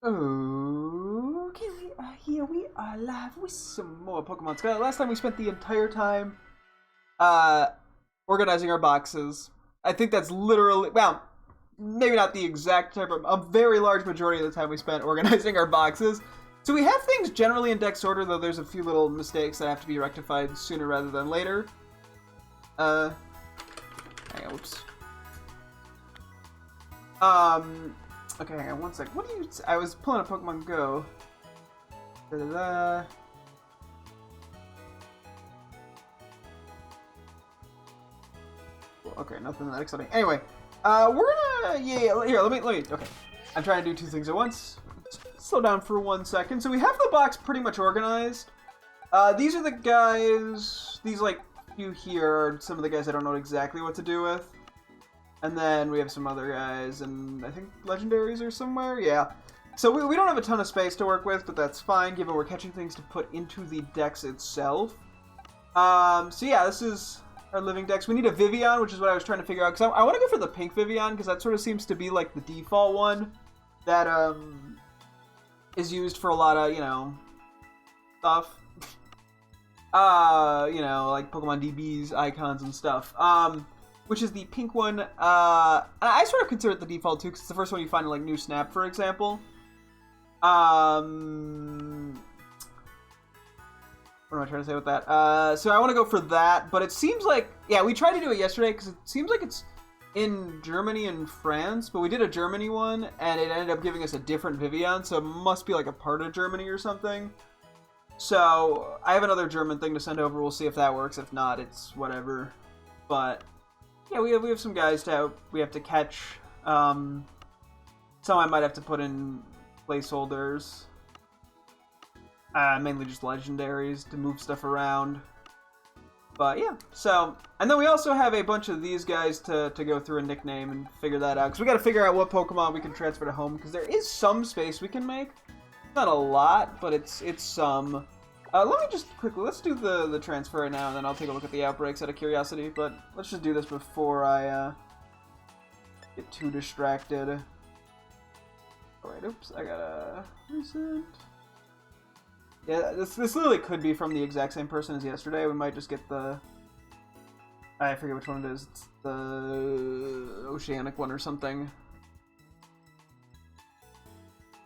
Okay, here we are live with some more Pokemon Scarlet. Last time we spent the entire time uh, organizing our boxes. I think that's literally, well, maybe not the exact time, but a very large majority of the time we spent organizing our boxes. So we have things generally in dex order, though there's a few little mistakes that have to be rectified sooner rather than later. Hang on, whoops. Okay, hang on one sec. What do you... I was pulling up Pokemon Go. Da-da-da. Okay, nothing that exciting. Anyway, we're gonna... Yeah, here, let me... Okay. I'm trying to do two things at once. Slow down for 1 second. So we have the box pretty much organized. These are the guys... These, like, few here are some of the guys I don't know exactly what to do with. And then we have some other guys, and I think legendaries are somewhere? Yeah. So we don't have a ton of space to work with, but that's fine, given we're catching things to put into the dex itself. So yeah, this is our living dex. We need a Vivian, which is what I was trying to figure out, because I want to go for the pink Vivian, because that sort of seems to be like the default one that is used for a lot of, you know, stuff. You know, like Pokemon DBs, icons, and stuff. Which is the pink one. I sort of consider it the default too, because it's the first one you find in like New Snap, for example. What am I trying to say with that? So I want to go for that, but it seems like, yeah, we tried to do it yesterday because it seems like it's in Germany and France, but we did a Germany one, and it ended up giving us a different Vivian, so it must be like a part of Germany or something. So I have another German thing to send over. We'll see if that works. If not, it's whatever. But yeah, we have some guys we have to catch. Some I might have to put in placeholders. Mainly just legendaries to move stuff around. But yeah, so, and then we also have a bunch of these guys to go through and nickname and figure that out. Because we got to figure out what Pokemon we can transfer to home, because there is some space we can make. Not a lot, but it's some. Let me just quickly, let's do the transfer right now, and then I'll take a look at the outbreaks out of curiosity, but let's just do this before I get too distracted. Alright, oops, I gotta reset. Yeah, this literally could be from the exact same person as yesterday. We might just get the... I forget which one it is. It's the Oceanic one or something.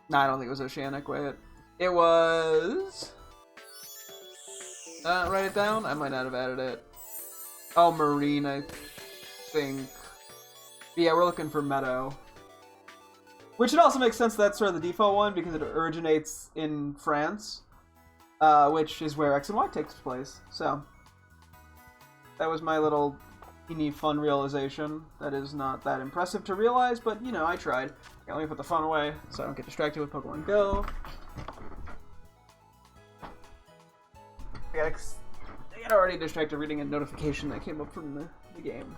Nah, I don't think it was Oceanic, wait. It was... write it down? I might not have added it. Oh, Marine, I think. But yeah, we're looking for Meadow. Which it also makes sense that's sort of the default one, because it originates in France. Which is where X and Y takes place. So, that was my little teeny fun realization. That is not that impressive to realize, but, you know, I tried. Okay, let me put the phone away so I don't get distracted with Pokemon Go. I got already distracted reading a notification that came up from the game.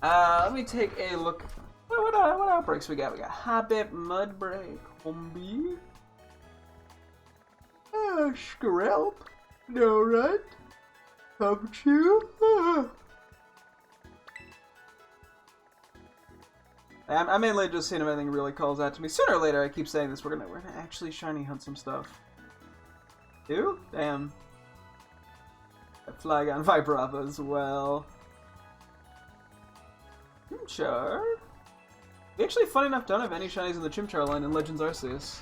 Let me take a look. What outbreaks we got? We got Hobbit, Mudbreak, Humby, Skrelp, Norut, Pumchu. I'm mainly just seeing if anything really calls out to me. Sooner or later, I keep saying this, we're gonna actually shiny hunt some stuff. Ew? Damn. Flygon Vibrava as well. Chimchar. We actually, funny enough, don't have any shinies in the Chimchar line in Legends Arceus.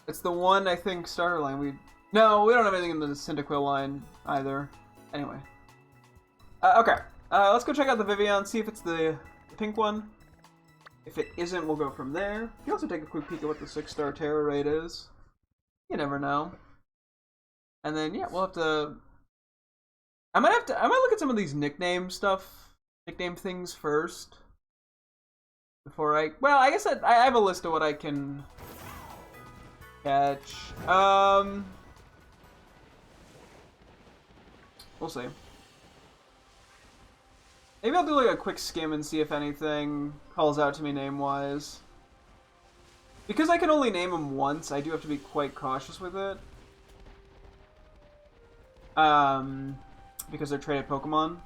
It's the one, I think, starter line. No, we don't have anything in the Cyndaquil line either. Anyway. Okay. Let's go check out the Vivian, see if it's the pink one. If it isn't, we'll go from there. You can also take a quick peek at what the 6-star Terra rate is. You never know. And then, yeah, we'll have to... I might look at some of these nickname things first. Before well, I guess I have a list of what I can catch. We'll see. Maybe I'll do like a quick skim and see if anything calls out to me name-wise. Because I can only name them once, I do have to be quite cautious with it. Because they're traded Pokemon.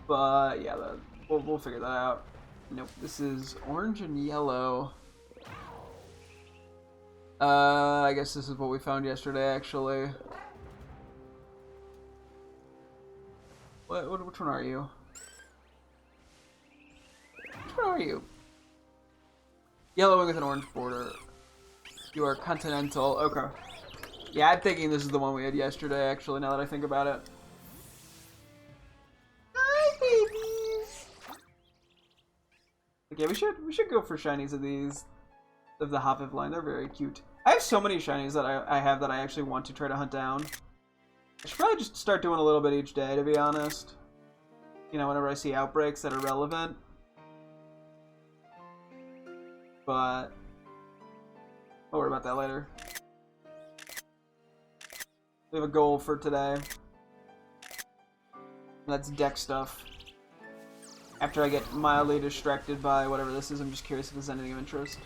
But yeah, we'll figure that out. Nope, this is orange and yellow. I guess this is what we found yesterday, actually. Which one are you? Which one are you? Yellow wing with an orange border. You are continental. Okay. Yeah, I'm thinking this is the one we had yesterday, actually, now that I think about it. Hi, babies! Okay, we should go for shinies of these, of the Haviv line. They're very cute. I have so many shinies that I have that I actually want to try to hunt down. I should probably just start doing a little bit each day, to be honest. You know, whenever I see outbreaks that are relevant. But I'll worry about that later. We have a goal for today. That's deck stuff. After I get mildly distracted by whatever this is, I'm just curious if there's anything of interest.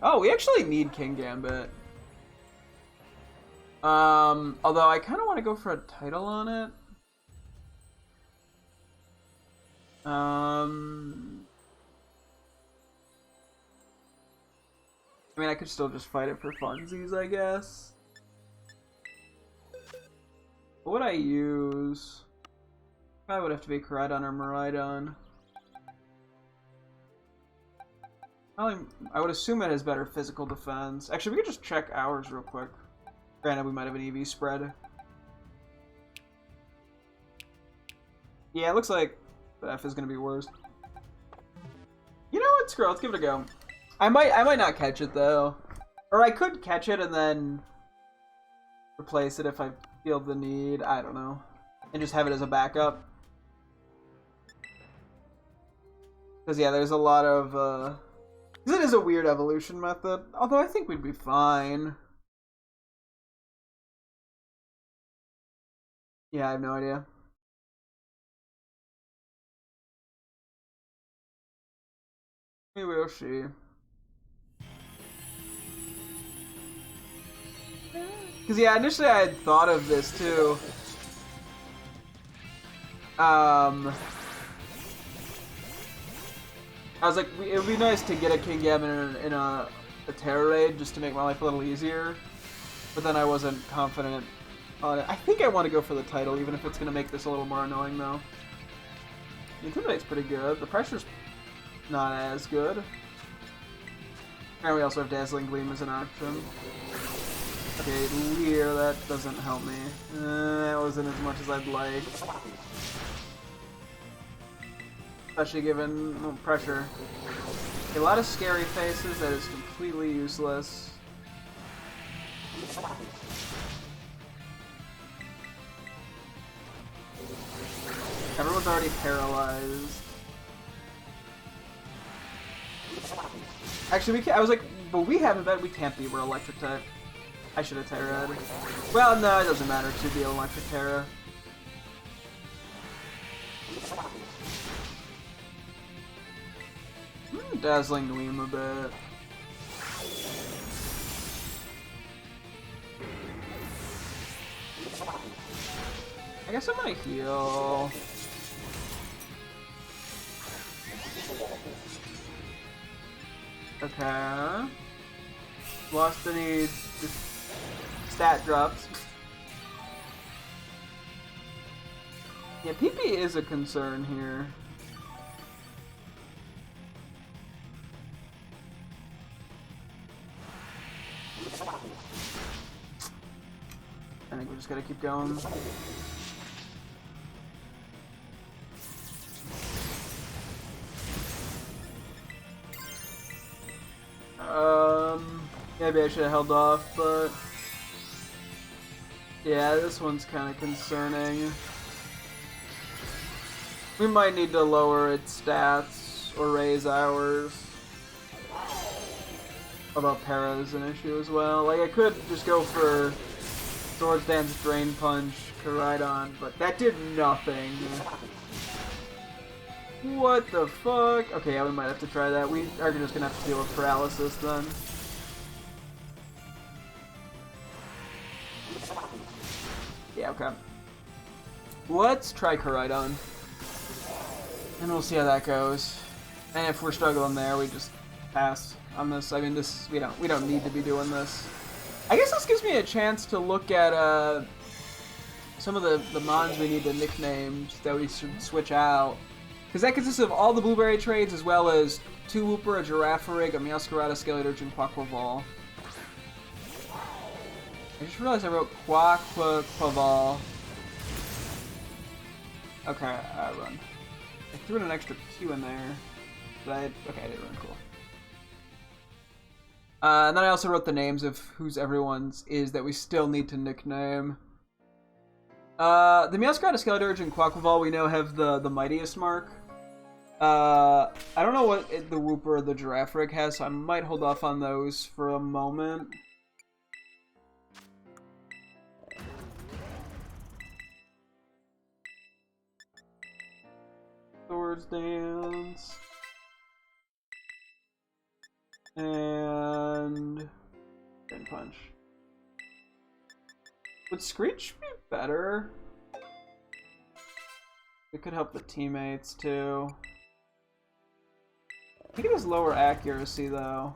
Oh, we actually need King Gambit. Although I kind of want to go for a title on it. I mean, I could still just fight it for funsies, I guess. What would I use? Probably would have to be Koraidon or Miraidon. I would assume it has better physical defense. Actually, we could just check ours real quick. Granted, we might have an EV spread. Yeah, it looks like the F is going to be worse. You know what? Screw it, let's give it a go. I might not catch it though, or I could catch it and then replace it if I feel the need. I don't know, and just have it as a backup. Because yeah, there's a lot of because it is a weird evolution method. Although I think we'd be fine. Yeah, I have no idea. We will see. Because, yeah, initially I had thought of this, too. I was like, it would be nice to get a King Gambit in a Terror Raid, just to make my life a little easier. But then I wasn't confident on it. I think I want to go for the title, even if it's going to make this a little more annoying, though. The Intimidate's pretty good. The pressure's not as good. And we also have Dazzling Gleam as an option. Okay, Leer, that doesn't help me. That wasn't as much as I'd like. Especially given pressure. Okay, a lot of scary faces, that is completely useless. Everyone's already paralyzed. Actually, I was like, but we haven't bet we can't be. We're electric type. I should have Terra. Well, no, it doesn't matter to be electric Terra. Dazzling Gleam a bit. I guess I'm gonna heal. Okay. Lost any stat drops. Yeah, PP is a concern here. I think we just gotta keep going. Maybe I should have held off, but yeah, this one's kind of concerning. We might need to lower its stats or raise ours. Although Para is an issue as well. Like, I could just go for Swords Dance, Drain Punch, Koraidon, but that did nothing. What the fuck? Okay, yeah, we might have to try that. We are just gonna have to deal with paralysis then. Yeah, okay. Let's try Koraidon. And we'll see how that goes. And if we're struggling there, we just pass on this. I mean, this we don't need to be doing this. I guess this gives me a chance to look at some of the mons we need to nickname that we should switch out. Because that consists of all the blueberry trades as well as 2 Wooper, a Girafarig, a Meowscarada, Skeleturge, and Quaquaval. I just realized I wrote Quaquaval. Okay, run. I threw in an extra Q in there. Okay, I did run, cool. And then I also wrote the names of whose everyone's is that we still need to nickname. The Meowscarada, Skeleturge, and Quaquaval we know have the mightiest mark. I don't know what the Wooper or the Girafarig has, so I might hold off on those for a moment. Swords Dance. And Punch. Would Screech be better? It could help the teammates too. I think it has lower accuracy though.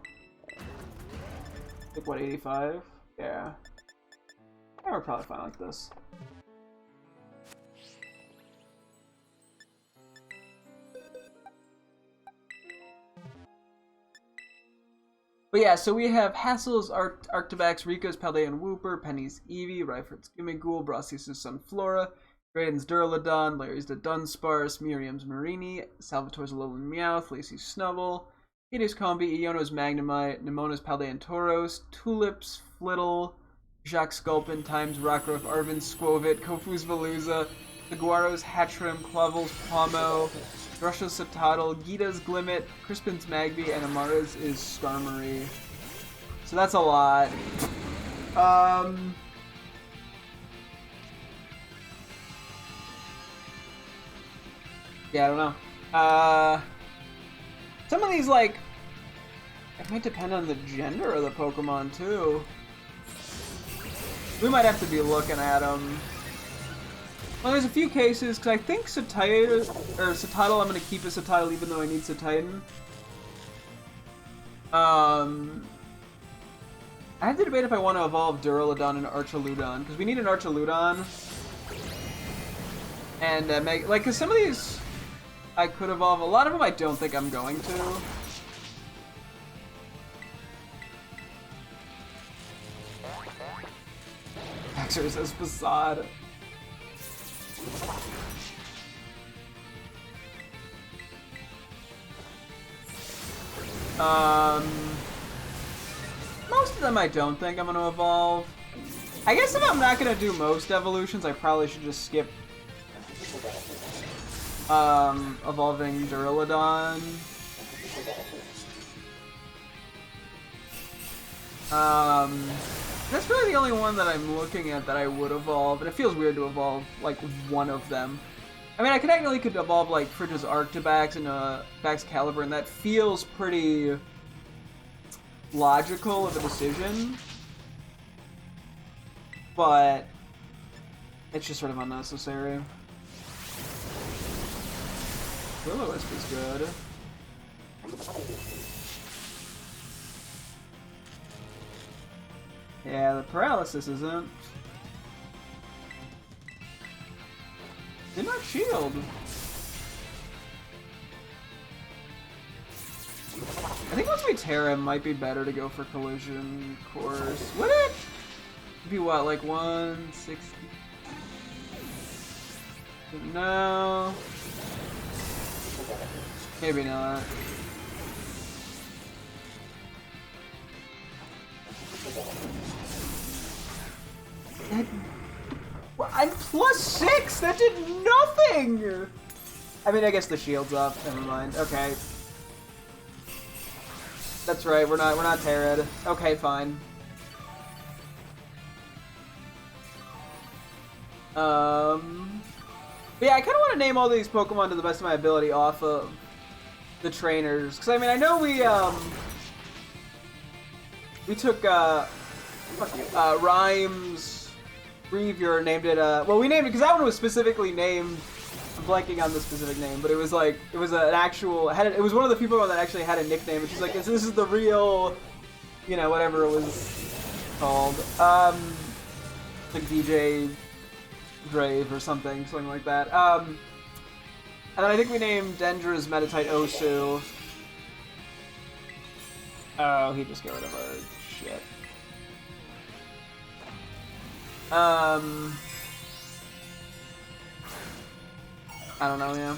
Like what, 85? Yeah. Yeah, we're probably fine like this. But yeah, so we have Hassels, Arctibax, Rico's Paldean Wooper, Penny's Eevee, Ryford's Gimmighoul, Brassius' Sunflora, Drayden's Duraludon, Larry's the Dunsparce, Miriam's Marini, Salvatore's Alolan Meowth, Lacey's Snubbull, Kitty's Combi, Iono's Magnemite, Nemona's Paldean Tauros, Tulip's Flittle, Jacques Sculpin times Rockruff, Arvin's Squovit, Kofu's Veluza, Saguaro's Hatchrim, Clavel's Pomo, Russia's Subtottle, Gita's Glimmet, Crispin's Magby, and Amara's is Starmie. So that's a lot. Yeah, I don't know. Some of these, like, it might depend on the gender of the Pokemon, too. We might have to be looking at them. Well, there's a few cases, because I think Subtottle, I'm going to keep a Subtottle even though I need Subtitan. I have to debate if I want to evolve Duraludon and Archaludon, because we need an Archaludon. And make, like, because some of these I could evolve, a lot of them I don't think I'm going to. Axer says Facade. Most of them I don't think I'm going to evolve. I guess if I'm not going to do most evolutions, I probably should just skip evolving Duraludon. That's really the only one that I'm looking at that I would evolve, and it feels weird to evolve, like, one of them. I mean, I could evolve, like, Fridge's Arctibax and Baxcalibur, and that feels pretty logical of a decision. But it's just sort of unnecessary. Will-O-Wisp is good. Yeah, the paralysis isn't. Did not shield. I think once we tear him, might be better to go for collision course. Would it? Be what, like 160? No. Maybe not. I'm +6! That did nothing! I mean, I guess the shield's up. Never mind. Okay. That's right, we're not Terrid. Okay, fine. But yeah, I kind of want to name all these Pokemon to the best of my ability off of the trainers. Because, I mean, I know we took, Rhymes... Reavier named it, well, we named it because that one was specifically named blanking on the specific name, but it was like it was an actual it was one of the people that actually had a nickname, and she's like, this is the real, you know, whatever it was called, like DJ Grave or something like that. And then I think we named Dendra's Metatite Osu. Oh, he just got rid of our shit. I don't know, yeah.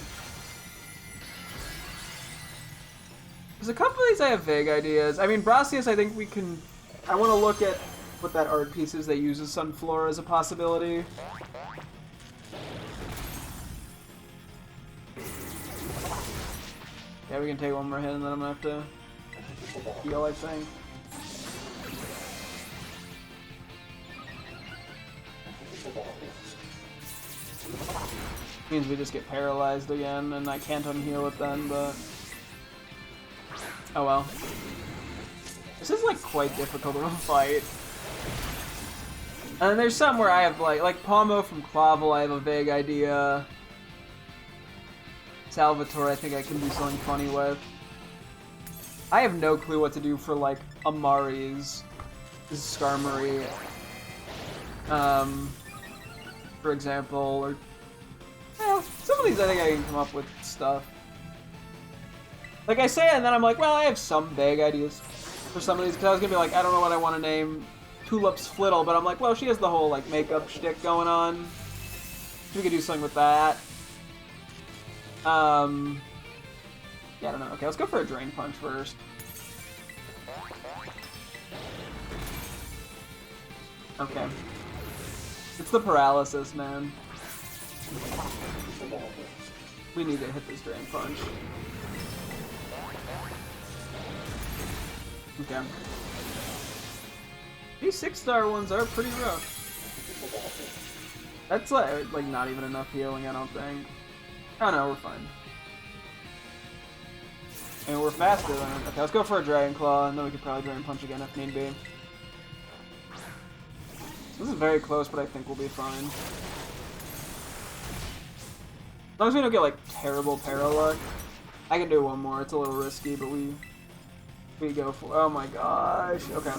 There's a couple of these I have vague ideas. I mean, Brassius, I think we can... I want to look at what that art piece is that uses Sunflora as a possibility. Yeah, we can take one more hit and then I'm gonna have to heal, I think. Means we just get paralyzed again, and I can't unheal it then, but... Oh well. This is, like, quite difficult of a fight. And then there's some where I have, like Pomo from Clavel, I have a vague idea. Salvatore, I think I can do something funny with. I have no clue what to do for, like, Amari's Skarmory. For example, or... Well, some of these I think I can come up with stuff. Like I say it, and then I'm like, well, I have some vague ideas for some of these, because I was going to be like, I don't know what I want to name Tulip's Flittle, but I'm like, well, she has the whole, like, makeup shtick going on. We could do something with that. Yeah, I don't know. Okay, let's go for a Drain Punch first. Okay. It's the paralysis, man. We need to hit this Drain Punch. Okay. These 6-star ones are pretty rough. That's like not even enough healing, I don't think. Oh no, we're fine. And we're faster than it. Okay, let's go for a Dragon Claw, and then we could probably Drain Punch again if need be. This is very close, but I think we'll be fine. As long as we don't get, like, terrible Paraluck. I can do one more. It's a little risky, but we go for... Oh my gosh. Okay.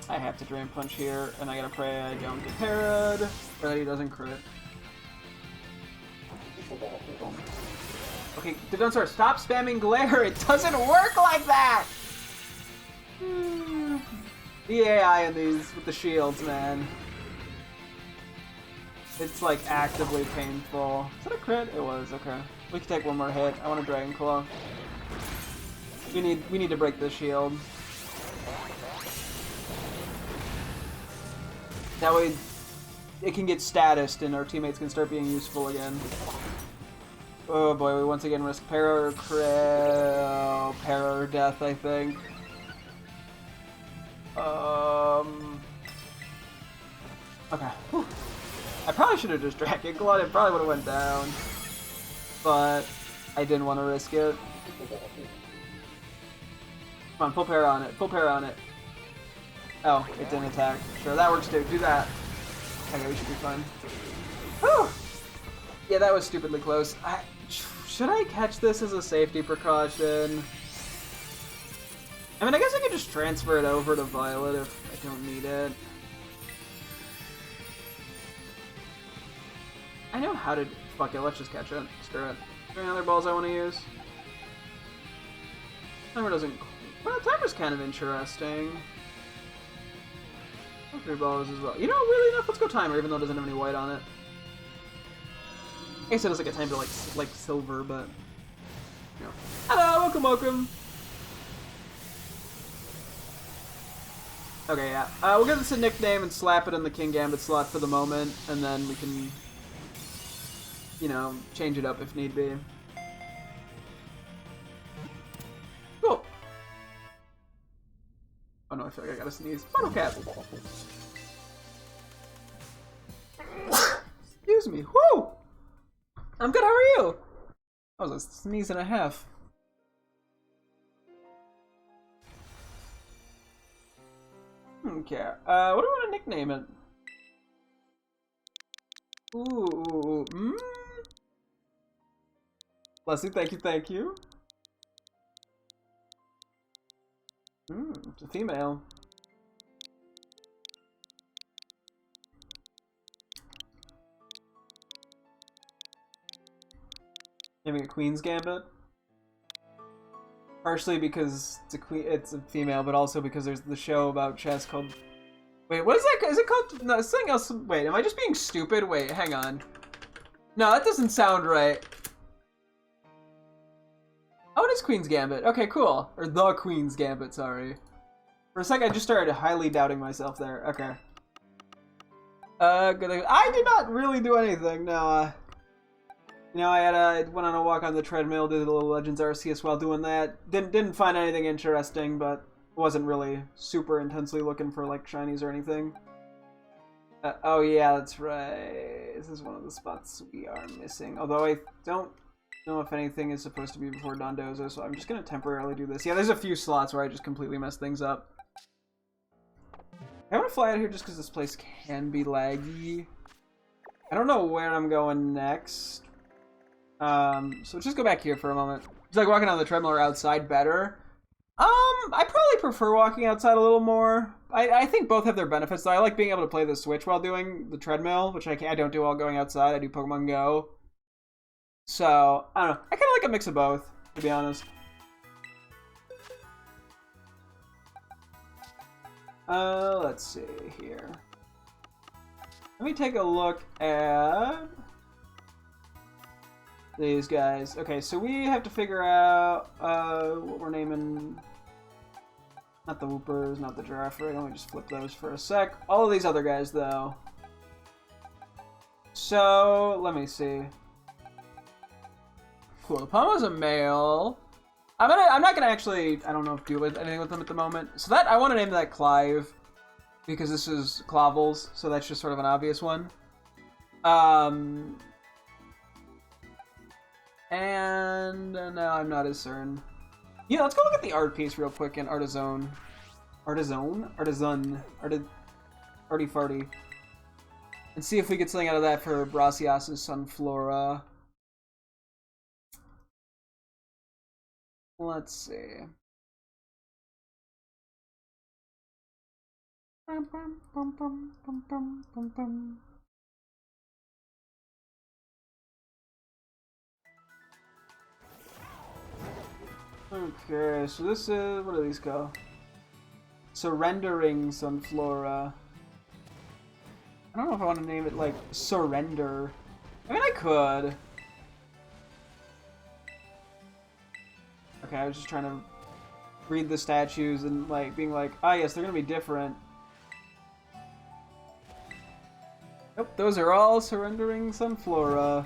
I have to Drain Punch here, and I gotta pray I don't get parried, or that he doesn't crit. Okay, Didonsaur, stop spamming Glare! It doesn't work like that! The AI in these with the shields, man. It's like actively painful. Is that a crit? It was, okay. We can take one more hit. I want a Dragon Claw. We need to break this shield. That way it can get statused and our teammates can start being useful again. Oh boy, we once again risk para or death, I think. Okay. Whew. I probably should have just Dragon Clawed. It probably would have went down, but I didn't want to risk it. Come on, full para on it. Full para on it. Oh, it didn't attack. Sure, that works too. Do that. Okay, we should be fine. Whew. Yeah, that was stupidly close. Should I catch this as a safety precaution? I mean, I guess I could just transfer it over to Violet if I don't need it. I know how to... Fuck it, let's just catch it. Screw it. Are there any other balls I want to use? Timer doesn't... Well, Timer's kind of interesting. 3 balls as well. You know, really enough, let's go Timer, even though it doesn't have any white on it. I guess it doesn't get time to, like silver, but... You know. Hello, welcome! Okay, yeah. We'll give this a nickname and slap it in the King Gambit slot for the moment, and then we can... You know, change it up if need be. Cool. Oh no, I feel like I gotta sneeze. Bottle cap. Excuse me. Woo! I'm good, how are you? That was a sneeze and a half. Okay. What do I want to nickname it? Ooh. Leslie, thank you, thank you. It's a female. Having a Queen's Gambit. Partially because it's a female, but also because there's the show about chess called... Wait, what is that? Is it called... No, it's something else. Wait, am I just being stupid? Wait, hang on. No, that doesn't sound right. Oh, it is Queen's Gambit. Okay, cool. Or The Queen's Gambit, sorry. For a second, I just started highly doubting myself there. Okay. I did not really do anything, no. You know, I went on a walk on the treadmill, did a little Legends Arceus while doing that. Didn't find anything interesting, but wasn't really super intensely looking for, like, shinies or anything. Oh yeah, that's right. This is one of the spots we are missing. Although I don't know if anything is supposed to be before Dondozo, so I'm just going to temporarily do this. Yeah, there's a few slots where I just completely mess things up. I want to fly out here just because this place can be laggy. I don't know where I'm going next. So let's just go back here for a moment. It's like walking on the treadmill or outside better. I probably prefer walking outside a little more. I think both have their benefits, though. I like being able to play the Switch while doing the treadmill, which I don't do while going outside. I do Pokemon Go. So, I don't know. I kind of like a mix of both, to be honest. Let's see here. Let me take a look at these guys. Okay, so we have to figure out what we're naming. Not the Whoopers, not the Giraffe. Let me just flip those for a sec. All of these other guys, though. So, let me see. Cool, the Pomo's a male. I'm not gonna actually, I don't know if do anything with them at the moment. So that, I want to name that Clive, because this is Clavels, so that's just sort of an obvious one. And no, I'm not as certain. Yeah, let's go look at the art piece real quick in Artisan. Arty Farty. And see if we get something out of that for Brassias's Sunflora. Let's see. Okay, so this is, what do these go? Surrendering Sunflora. I don't know if I want to name it like Surrender. I mean, I could. Okay, I was just trying to read the statues and like being like, ah, yes, they're gonna be different. Nope, those are all Surrendering Sunflora.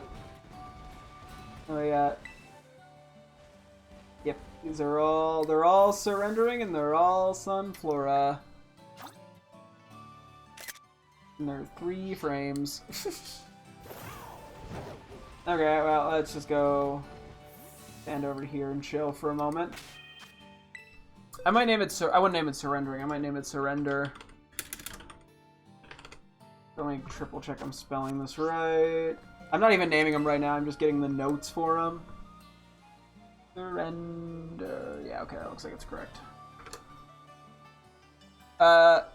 Oh yeah. Yep, these are all, they're all surrendering and they're all Sunflora. And they're 3 frames. Okay, well, let's just go stand over here and chill for a moment. I might name it, I wouldn't name it Surrendering, I might name it Surrender. Let me triple check I'm spelling this right. I'm not even naming them right now, I'm just getting the notes for them. Surrender. Yeah, okay, that looks like it's correct.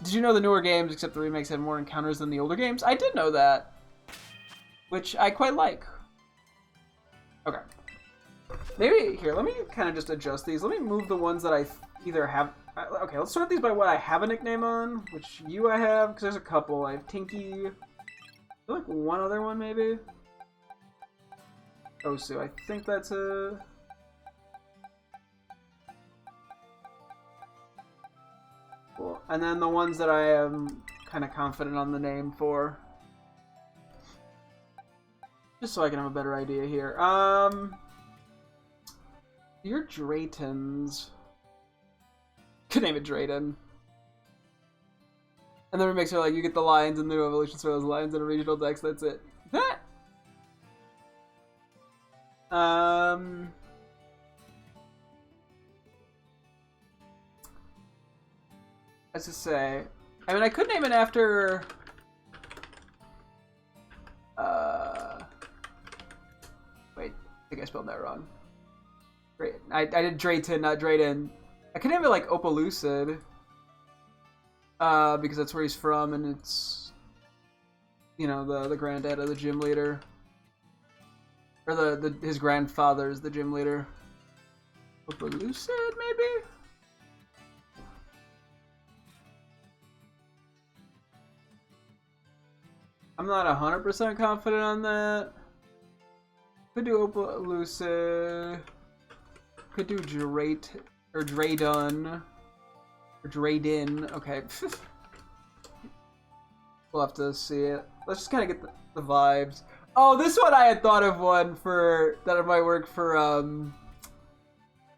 Did you know the newer games, except the remakes, had more encounters than the older games? I did know that. Which I quite like. Okay. Maybe, here, let me kind of just adjust these. Let me move the ones that I either have... Okay, let's sort these by what I have a nickname on, which I have, because there's a couple. I have Tinky. I feel like one other one, maybe? Osu, I think that's a... Cool. And then the ones that I am kind of confident on the name for. Just so I can have a better idea here. Your Draytons. Could name it Drayton. And then it makes it like you get the lions and the new evolutions for those lions in a regional dex, that's it. As to say, I mean, I could name it after I spelled that wrong. Great. I did Drayton, not Drayden. I could name it like Opalucid. Because that's where he's from, and it's, you know, the granddad of the gym leader. Or his grandfather is the gym leader. Opalucid, maybe? I'm not 100% confident on that. Could do Opalucid. Could do Draydon. Or Drayden. Okay. We'll have to see it. Let's just kind of get the vibes. Oh, this one I had thought of one for that might work for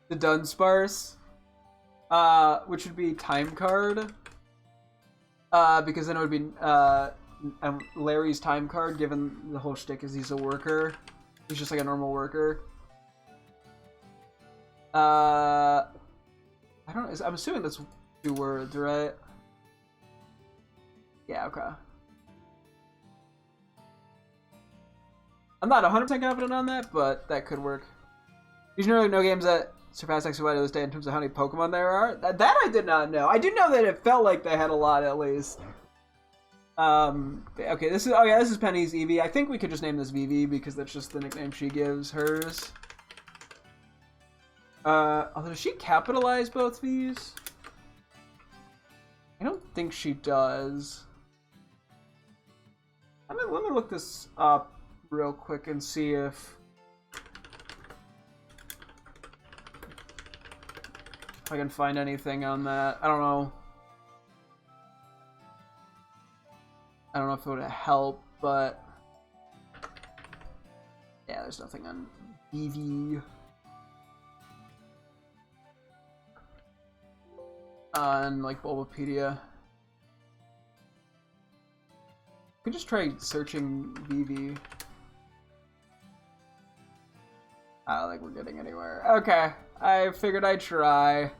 the Dunsparce, which would be Time Card, because then it would be Larry's Time Card, given the whole shtick is he's a worker. He's just like a normal worker. I don't know. I'm assuming that's 2 words, right? Yeah, okay. I'm not 100% confident on that, but that could work. There's really no games that surpass X and Y to this day in terms of how many Pokemon there are. That I did not know. I do know that it felt like they had a lot at least. Okay, this is Penny's Eevee. I think we could just name this Vivi because that's just the nickname she gives hers. Although does she capitalize both these? I don't think she does. Let me look this up real quick and see if I can find anything on that. I don't know. I don't know if it would help, but yeah, there's nothing on BV. On like Bulbapedia. Could just try searching BV. I don't think we're getting anywhere. Okay, I figured I'd try.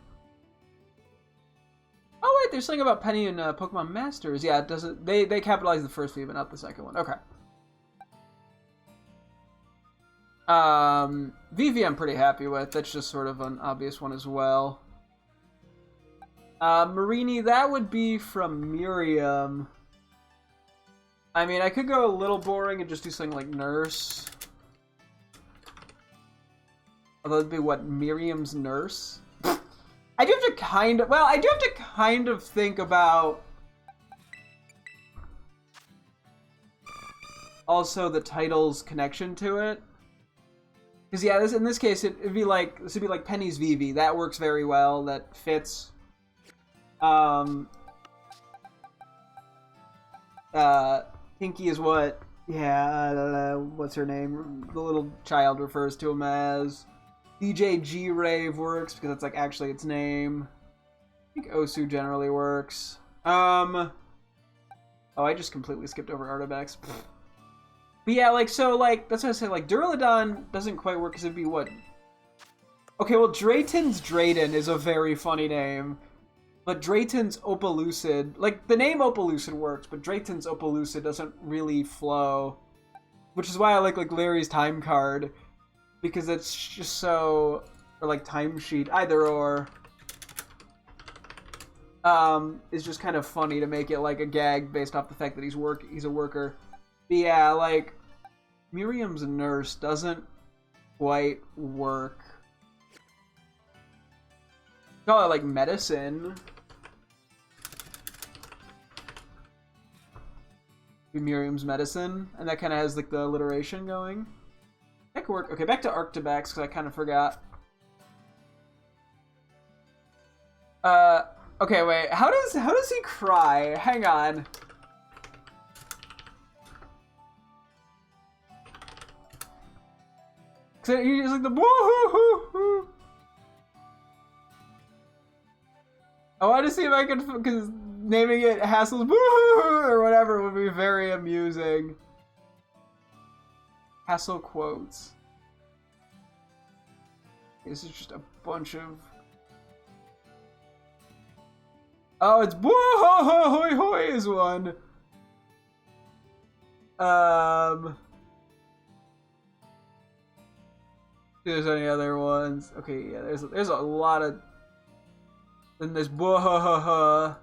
Oh wait, there's something about Penny and Pokemon Masters. Yeah, it doesn't. They capitalize the first V, but not the second one. Okay. VV I'm pretty happy with. That's just sort of an obvious one as well. Marini, that would be from Miriam. I mean, I could go a little boring and just do something like Nurse. Although it'd be what, Miriam's Nurse? I do have to kind of, well, I do have to kind of think about also the title's connection to it. Because yeah, in this case, this would be like Penny's Vivi. That works very well. That fits. Pinky is what, yeah, what's her name? The little child refers to him as. DJ G-Rave works because that's like actually its name. I think Osu generally works. Oh, I just completely skipped over Artibex. But yeah, like, so, like, that's what I said, like, Duraludon doesn't quite work because it'd be what? Okay, well, Drayton's Drayden is a very funny name. But Drayton's Opalucid, like, the name Opalucid works, but Drayton's Opalucid doesn't really flow. Which is why I like Larry's Time Card. Because it's just so, or like Timesheet, either or. It's just kind of funny to make it like a gag based off the fact that he's a worker. But yeah, like, Miriam's Nurse doesn't quite work. Call it like medicine. Miriam's medicine, and that kind of has like the alliteration going. That could work. Okay, back to Arctibex because I kind of forgot. Okay, wait. How does he cry? Hang on. Cause he's like the woo-hoo-hoo-hoo. I want to see if I can, because naming it Hassle's woo-hoo-hoo or whatever would be very amusing. Hassle quotes. This is just a bunch of. Oh, it's hoi hoi is one. If there's any other ones. Okay, yeah, there's a lot of. Then there's Bwahaha.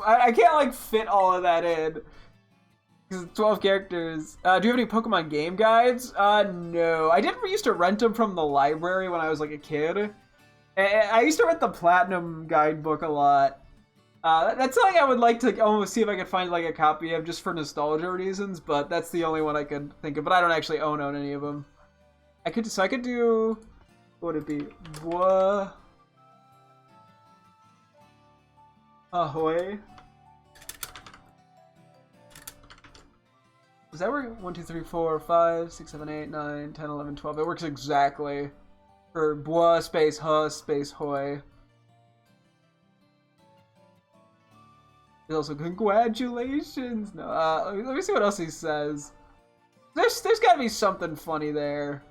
I can't like fit all of that in. Because 12 characters. Do you have any Pokemon game guides? No. I did used to rent them from the library when I was like a kid. I used to rent the Platinum guidebook a lot. That's something I would like to almost see if I could find like a copy of just for nostalgia reasons, but that's the only one I could think of. But I don't actually own any of them. I could do. What would it be? What? Ahoy. Is that where 1, 2, 3, 4, 5, 6, 7, 8, 9, 10, 11, 12? It works exactly. For Bwa space Huh space Hoy. He's also congratulations. No, let me see what else he says. There's got to be something funny there.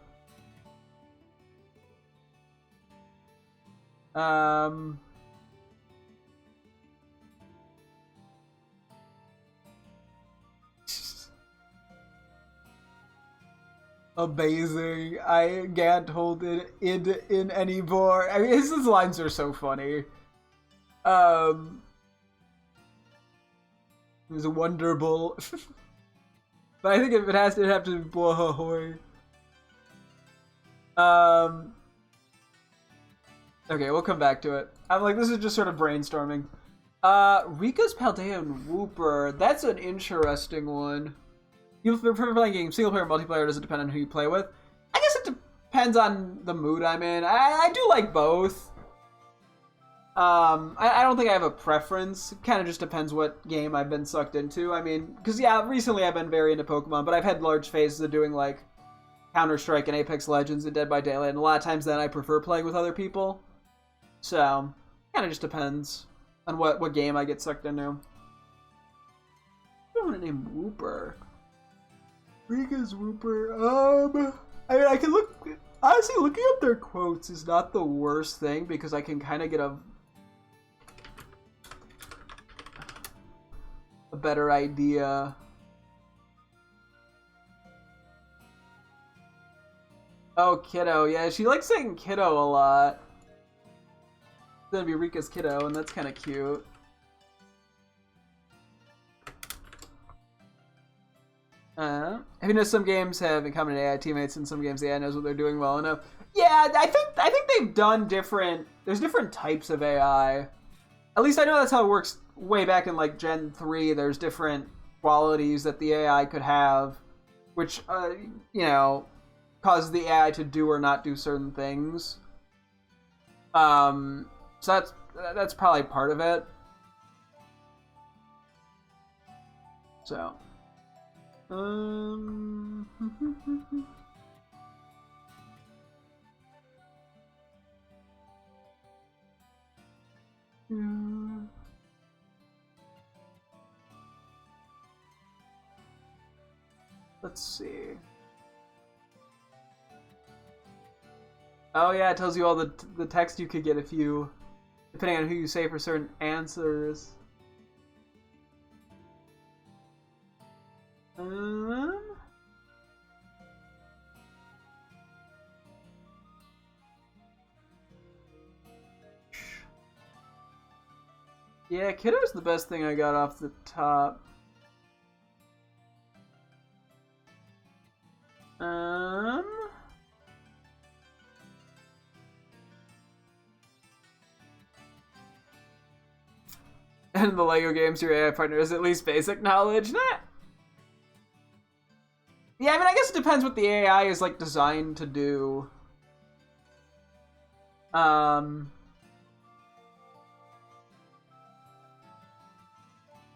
Amazing. I can't hold it in anymore. I mean, his lines are so funny. It's wonderful. But I think if it has to, it'd have to be Bwahahoy. Okay, we'll come back to it. I'm like, this is just sort of brainstorming. Rika's Paldean Wooper. That's an interesting one. You prefer playing games single player or multiplayer, or does it depend on who you play with? I guess it depends on the mood I'm in. I do like both. I don't think I have a preference. It kind of just depends what game I've been sucked into. I mean, because yeah, recently I've been very into Pokemon, but I've had large phases of doing like Counter-Strike and Apex Legends and Dead by Daylight, and a lot of times then I prefer playing with other people. So, kind of just depends on what game I get sucked into. I don't want to name Wooper. Rika's Wooper. I mean, I can look. Honestly, looking up their quotes is not the worst thing because I can kind of get a better idea. Oh, Kiddo. Yeah, she likes saying Kiddo a lot. It's gonna be Rika's Kiddo, and that's kind of cute. Have you noticed some games have incompetent AI teammates and some games the AI knows what they're doing well enough? Yeah, I think they've done different. There's different types of AI. At least I know that's how it works. Way back in like Gen 3, there's different qualities that the AI could have, which you know, causes the AI to do or not do certain things. So that's probably part of it. So. Let's see. Oh yeah, it tells you all the text you could get if you, depending on who you say for certain answers. Yeah, Kiddo's the best thing I got off the top. And the Lego games, your AI partner is at least basic knowledge. Nah. Yeah, I mean, I guess it depends what the AI is like designed to do. Oh,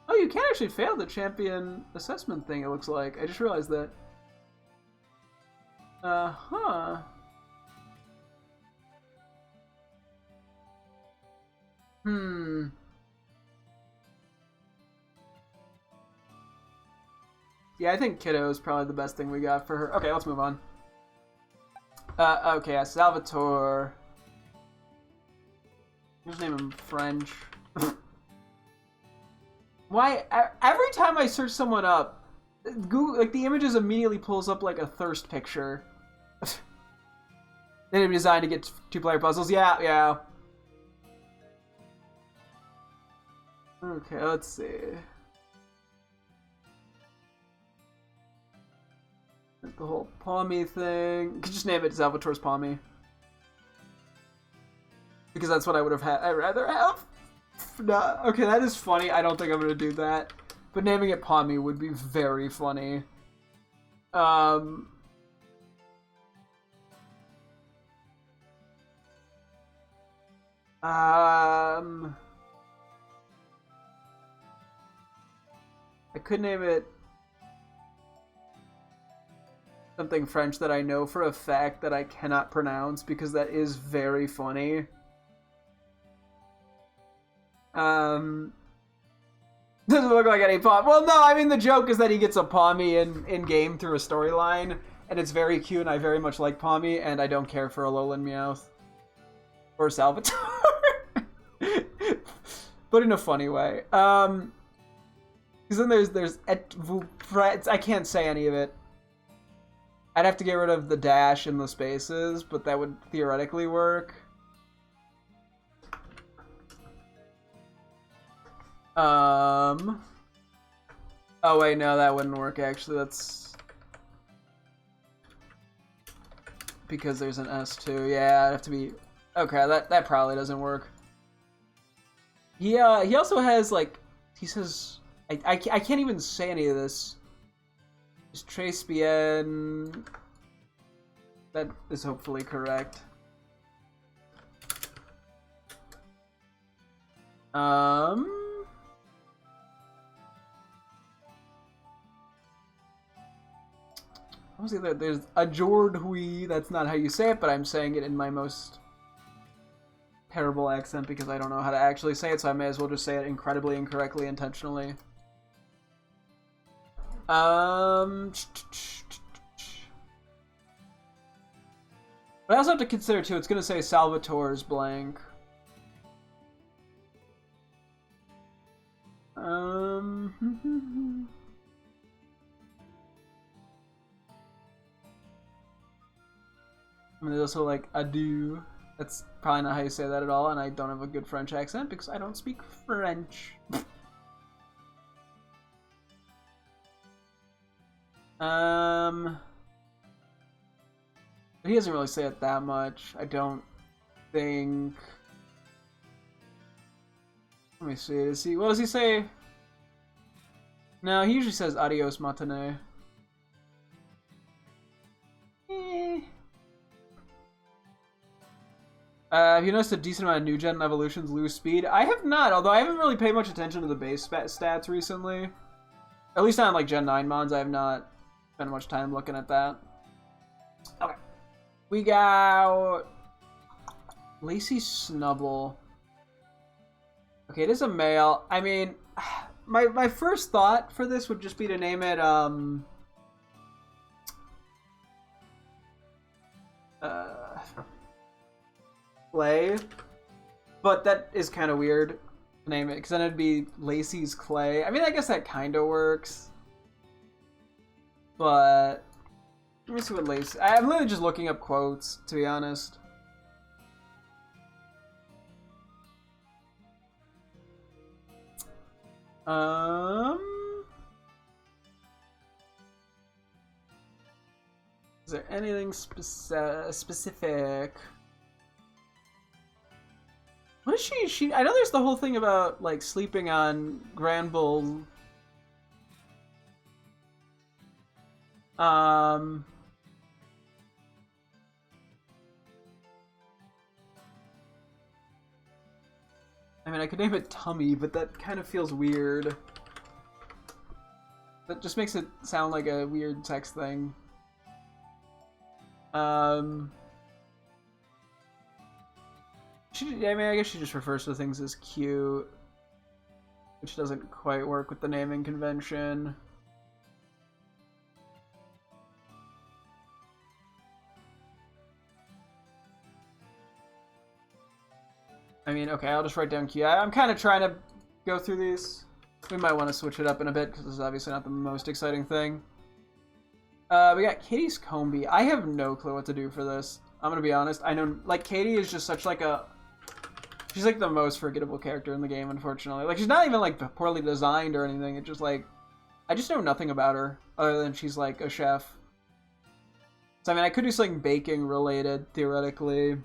you can actually fail the champion assessment thing, it looks like. I just realized that. Huh. Yeah, I think Kiddo is probably the best thing we got for her. Okay, let's move on. Okay, Salvatore. Let's name him French. Why? Every time I search someone up, Google, like, the images immediately pulls up, like, a thirst picture. They're designed to get two-player puzzles. Yeah, yeah. Okay, let's see. The whole Palmy thing. You could just name it Salvatore's Palmy. Because that's what I would have had. I'd rather have. No, okay, that is funny. I don't think I'm going to do that. But naming it Palmy would be very funny. I could name it something French that I know for a fact that I cannot pronounce because that is very funny. Doesn't look like any Palmy. Well, no, I mean, the joke is that he gets a Palmy in game through a storyline, and it's very cute, and I very much like Palmy, and I don't care for a Alolan Meowth. Or Salvatore. But in a funny way. Because then there's I can't say any of it. I'd have to get rid of the dash in the spaces, but that would theoretically work. Oh wait, no, that wouldn't work actually. That's because there's an S2. Yeah, it'd have to be. Okay, that probably doesn't work. He also has, like, he says I can't even say any of this. Just Trace Bien. That is hopefully correct. Obviously, there's a Jordhui. That's not how you say it, but I'm saying it in my most terrible accent because I don't know how to actually say it, so I may as well just say it incredibly incorrectly intentionally. But I also have to consider too, it's gonna say Salvatore's blank. I mean, there's also like adieu. That's probably not how you say that at all, and I don't have a good French accent because I don't speak French. He doesn't really say it that much, I don't think. Let me see, what does he say? No, he usually says adios matinee. Have you noticed a decent amount of new gen evolutions lose speed? I have not, although I haven't really paid much attention to the base stats recently. At least on like Gen 9 mods, I have not spent much time looking at that. Okay. We got Lacey Snubble. Okay, it is a male. I mean, my first thought for this would just be to name it Clay, but that is kind of weird to name it because then it'd be Lacey's Clay. I mean, I guess that kind of works, but let me see what Lacey. I'm literally just looking up quotes, to be honest. Is there anything specific? What is she? I know there's the whole thing about like sleeping on Granbull. I mean, I could name it Tummy, but that kind of feels weird. That just makes it sound like a weird sex thing. I mean, I guess she just refers to things as cute, which doesn't quite work with the naming convention. I mean, okay, I'll just write down cute. I'm kind of trying to go through these. We might want to switch it up in a bit because this is obviously not the most exciting thing. We got Katie's Combi. I have no clue what to do for this. I'm gonna be honest. I know, like, Katie is just such like a... She's like the most forgettable character in the game, unfortunately. Like, she's not even like poorly designed or anything. It's just like... I just know nothing about her other than she's like a chef. So I mean, I could do something baking related, theoretically.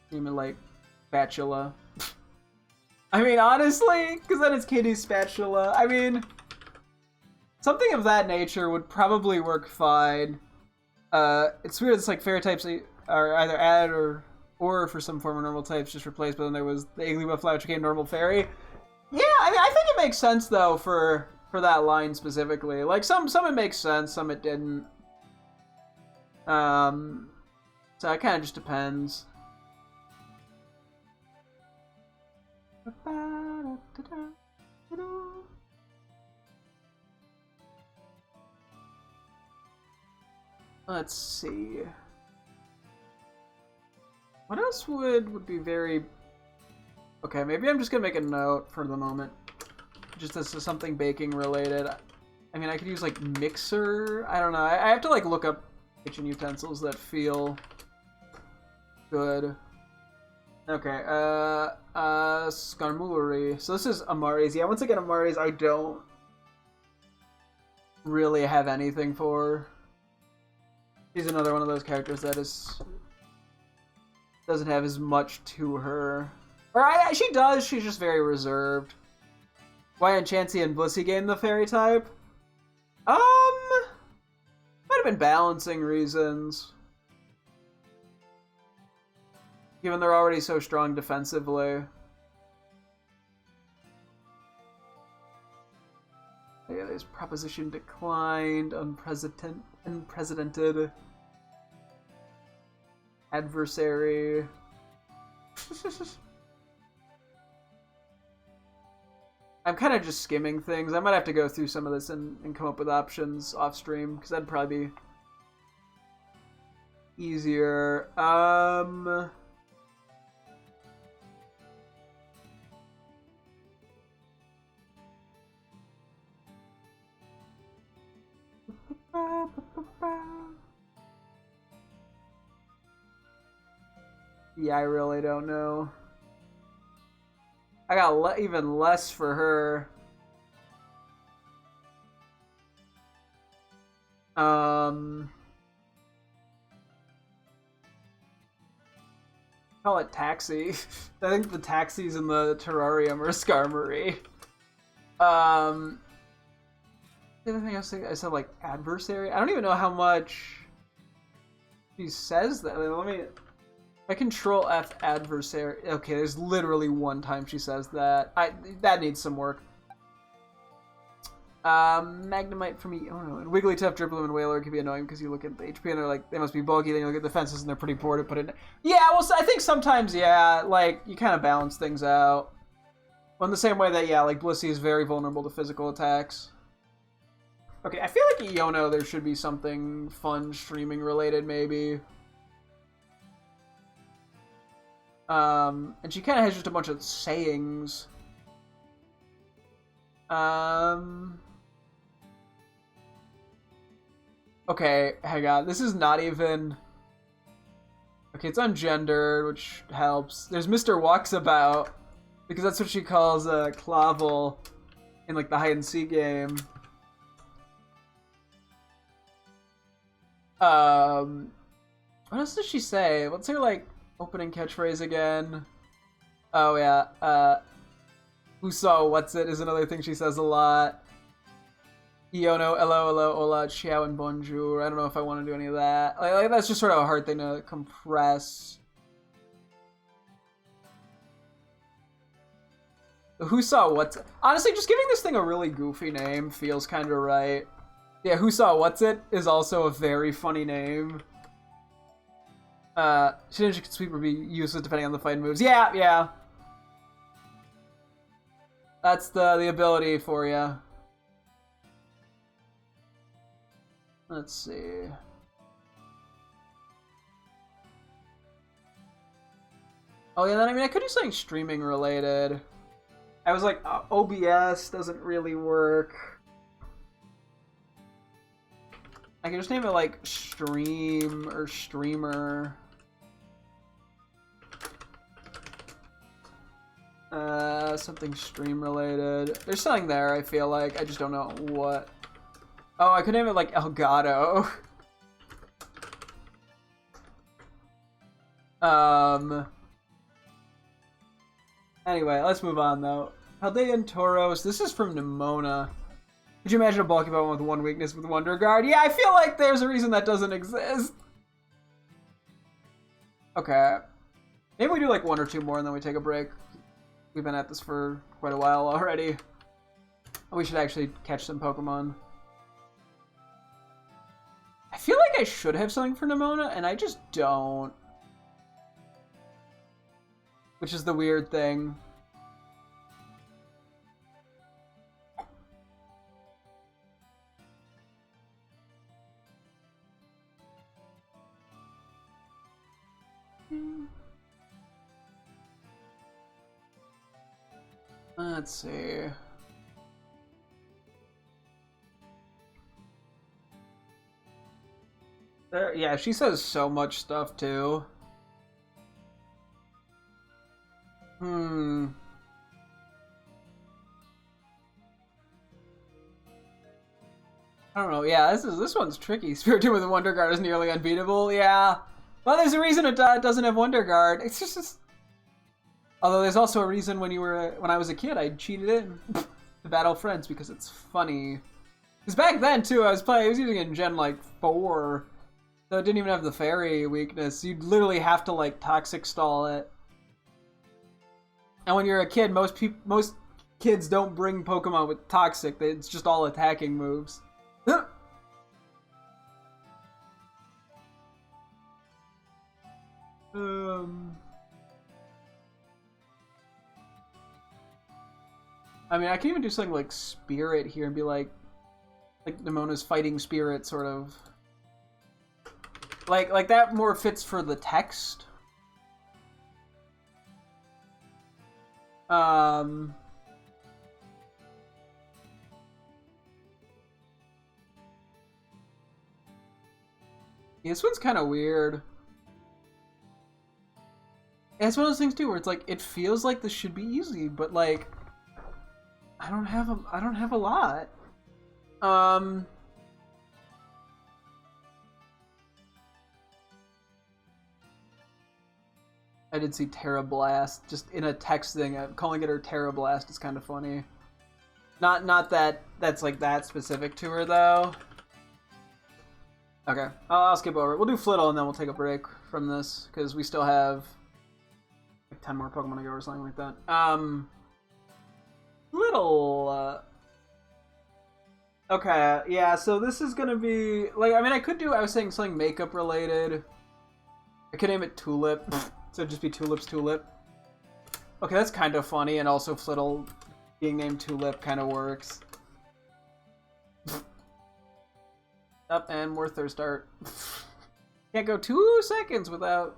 Name it like spatula. I mean, honestly, because then it's Katie's spatula. I mean, something of that nature would probably work fine. It's weird. It's like fairy types are either add or for some form of normal types just replaced. But then there was the Igglybuff which became normal fairy. Yeah, I mean, I think it makes sense though for that line specifically. Like some it makes sense, some it didn't. So it kind of just depends. Let's see. What else would be very... Okay, maybe I'm just gonna make a note for the moment. Just as something baking related. I mean, I could use like mixer. I don't know. I have to like look up kitchen utensils that feel good. Okay, Skarmory. So this is Amari's. Yeah, once again, Amari's I don't really have anything for. She's another one of those characters that doesn't have as much to her. Or she does, she's just very reserved. Why Chansey and Blissey gained the fairy type? Might have been balancing reasons. Given they're already so strong defensively. Yeah, there's proposition declined, unprecedented. Adversary. I'm kind of just skimming things. I might have to go through some of this and come up with options off stream, because that'd probably be easier. Yeah, I really don't know. I got even less for her. Call it Taxi. I think the taxis in the terrarium are Skarmory. The other thing I said like adversary. I don't even know how much she says that. Let me. I control F adversary. Okay, there's literally one time she says that. That needs some work. Magnemite for me. Oh no. And Wigglytuff, Dribblum, and Whaler can be annoying because you look at the HP and they're like, they must be bulky. Then you look at the fences and they're pretty poor to put in. Yeah, well, so I think sometimes, yeah, like, you kind of balance things out. Well, in the same way that, yeah, like, Blissey is very vulnerable to physical attacks. Okay, I feel like Iono, there should be something fun streaming related, maybe. And she kind of has just a bunch of sayings. Okay, hang on. This is not even... Okay, it's ungendered, which helps. There's Mr. Walksabout, because that's what she calls Clavel in, like, the hide-and-seek game. What else does she say? What's her, like, opening catchphrase again? Oh, yeah. Who saw what's it is another thing she says a lot. Iono, hello, hola, ciao, and bonjour. I don't know if I want to do any of that. Like that's just sort of a hard thing to compress. Who saw what's it? Honestly, just giving this thing a really goofy name feels kind of right. Yeah, Who Saw What's It is also a very funny name. Shinichi can sweep or be useless depending on the fight moves. Yeah, yeah. That's the ability for you. Let's see. Oh yeah, then I mean I could do something streaming related. I was like, OBS doesn't really work. I can just name it like stream or streamer. Something stream related. There's something there, I feel like. I just don't know what. Oh, I could name it like Elgato. Anyway, let's move on though. Haldean Tauros. This is from Nimona. Could you imagine a bulky Pokemon with one weakness with Wonder Guard? Yeah, I feel like there's a reason that doesn't exist. Okay. Maybe we do like one or two more and then we take a break. We've been at this for quite a while already. We should actually catch some Pokemon. I feel like I should have something for Nimona, and I just don't. Which is the weird thing. Let's see. There, yeah, she says so much stuff too. I don't know. Yeah, this one's tricky. Spiritomb with a Wonder Guard is nearly unbeatable. Yeah. Well, there's a reason it doesn't have Wonder Guard. It's just. Although there's also a reason when I was a kid, I cheated in to battle friends because it's funny. Because back then too, I was using it in Gen like 4, so it didn't even have the fairy weakness. You'd literally have to like toxic stall it. And when you're a kid, most kids don't bring Pokemon with toxic. It's just all attacking moves. I mean, I can even do something like Spirit here and be like Nimona's fighting Spirit, sort of. Like that more fits for the text. Yeah, this one's kind of weird. And it's one of those things too where it's like it feels like this should be easy, but like I don't have a lot. I did see Terra Blast just in a text thing. Calling it her Terra Blast is kind of funny. Not that that's like that specific to her though. Okay, I'll skip over it. We'll do Flittle and then we'll take a break from this because we still have like 10 more Pokemon to go or something like that. Flittle. Okay, yeah. So this is gonna be like I mean I was saying something makeup related. I could name it Tulip. So it'd just be Tulip's Tulip. Okay, that's kind of funny, and also Flittle being named Tulip kind of works. Up and more Thirst Art. Can't go 2 seconds without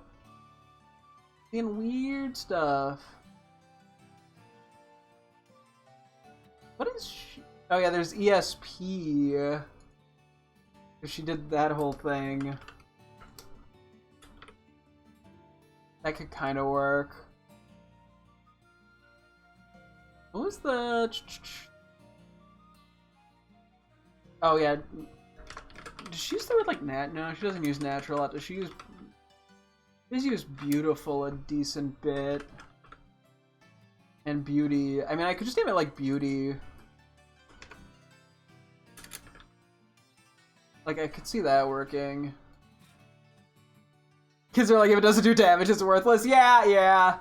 seeing weird stuff. What is she? Oh yeah, there's ESP. She did that whole thing. That could kind of work. What was the... Oh, yeah. Does she use the word, like, No, she doesn't use natural a lot. Does she use... She does use beautiful a decent bit. And beauty. I mean, I could just name it, like, beauty. Like, I could see that working. Kids are like, if it doesn't do damage, it's worthless. Yeah, yeah.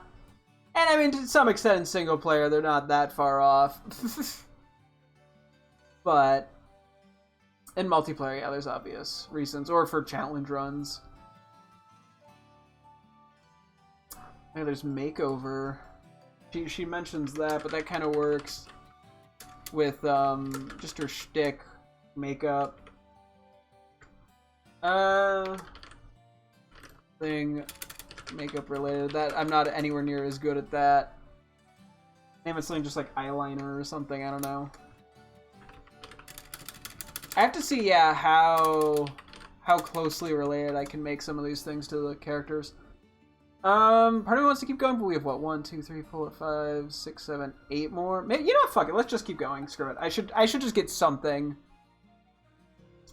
And I mean, to some extent in single player, they're not that far off. But in multiplayer, yeah, there's obvious reasons. Or for challenge runs. Yeah, there's Makeover. She mentions that, but that kind of works with just her shtick makeup. Thing makeup related. That I'm not anywhere near as good at that. Name it something just like eyeliner or something, I don't know. I have to see, yeah, how closely related I can make some of these things to the characters. Part of me wants to keep going, but we have what? 1, 2, 3, 4, 5, 6, 7, 8 more. Maybe, you know what? Fuck it. Let's just keep going. Screw it. I should just get something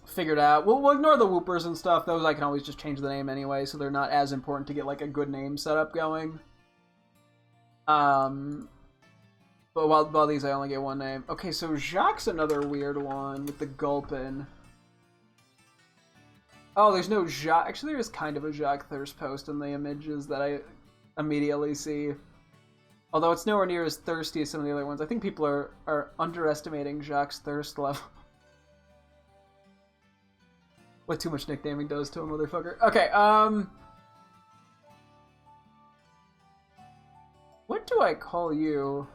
figured out. We'll ignore the whoopers and stuff. Those I can always just change the name anyway, so they're not as important to get like a good name setup going. But while these I only get one name. Okay, so Jacques another weird one with the gulpin. Oh, there's no Jacques. Actually, there is kind of a Jacques Thirst post in the images that I immediately see. Although it's nowhere near as thirsty as some of the other ones. I think people are underestimating Jacques' thirst level. What too much nicknaming does to a motherfucker. Okay, what do I call you?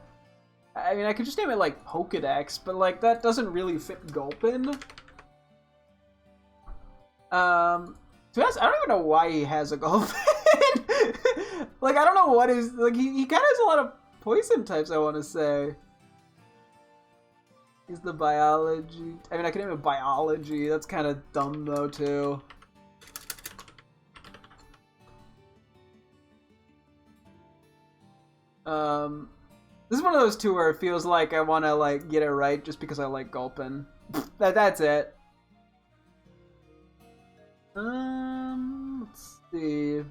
I mean, I could just name it, like, Pokedex, but, like, that doesn't really fit Gulpin. To be honest, I don't even know why he has a Gulpin. Like, I don't know what is... Like, he kind of has a lot of poison types, I want to say. He's the biology... I mean, I could name it biology. That's kind of dumb, though, too. This is one of those two where it feels like I want to, like, get it right just because I like Gulpin. That's it. Let's see.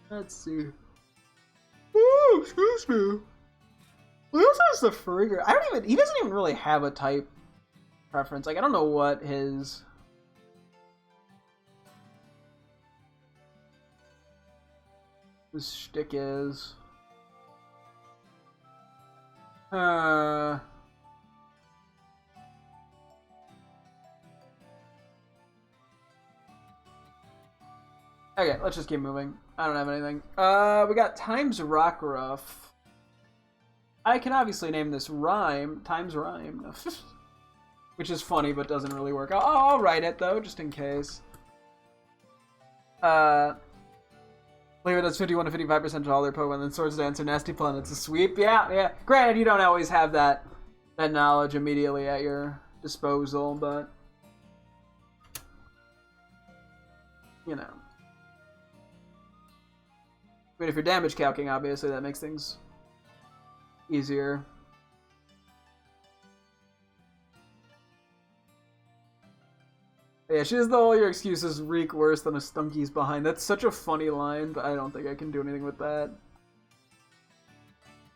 Let's see. Oh, excuse me. Well, he also has the Frigger. He doesn't even really have a type preference. Like, I don't know what his shtick is. Okay, let's just keep moving. I don't have anything. We got Times Rockruff. I can obviously name this Rhyme. Times Rhyme. Which is funny, but doesn't really work. I'll write it, though, just in case. Leave it as 51 to 55% to all their Pokemon, then Swords Dance or Nasty Planet's a sweep. Yeah. Granted, you don't always have that knowledge immediately at your disposal, but... You know. I mean, if you're damage calcing, obviously, that makes things easier. Yeah, she has the all your excuses reek worse than a Stunky's behind. That's such a funny line, but I don't think I can do anything with that.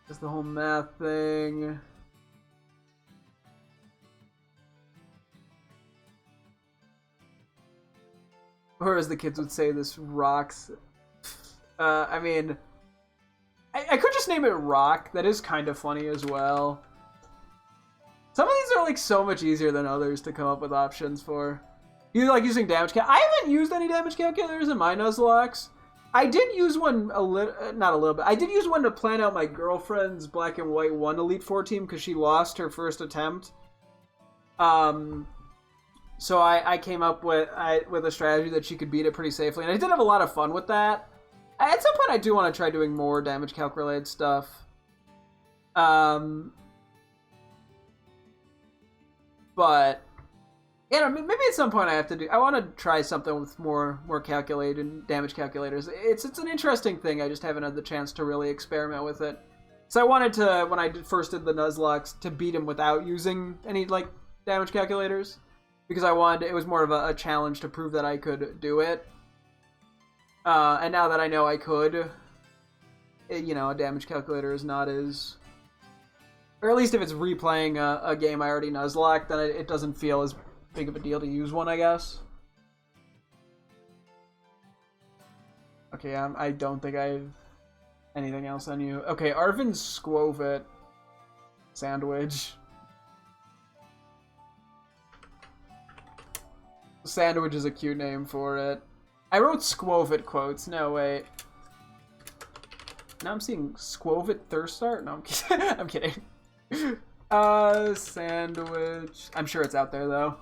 Just the whole math thing. Or as the kids would say, this rocks. I mean, I could just name it Rock. That is kind of funny as well. Some of these are like so much easier than others to come up with options for. You like using damage cal? I haven't used any damage calculators in my Nuzlocke. I did use one not a little bit. I did use one to plan out my girlfriend's Black and White 1 Elite Four team because she lost her first attempt. So I came up with a strategy that she could beat it pretty safely, and I did have a lot of fun with that. At some point, I do want to try doing more damage calc related stuff. But yeah, maybe at some point I want to try something with more calculated damage calculators. It's an interesting thing. I just haven't had the chance to really experiment with it. So I wanted to, when I first did the Nuzlocke, to beat him without using any like damage calculators, because it was more of a challenge to prove that I could do it. And now that I know I could, a damage calculator is not as... Or at least if it's replaying a game I already Nuzlocked, then it doesn't feel as big of a deal to use one, I guess. Okay, I don't think I have anything else on you. Okay, Arvin Squovit Sandwich. Sandwich is a cute name for it. I wrote Squovit quotes. No, wait. Now I'm seeing Squovit Thirst Art? No, I'm kidding. Sandwich. I'm sure it's out there, though.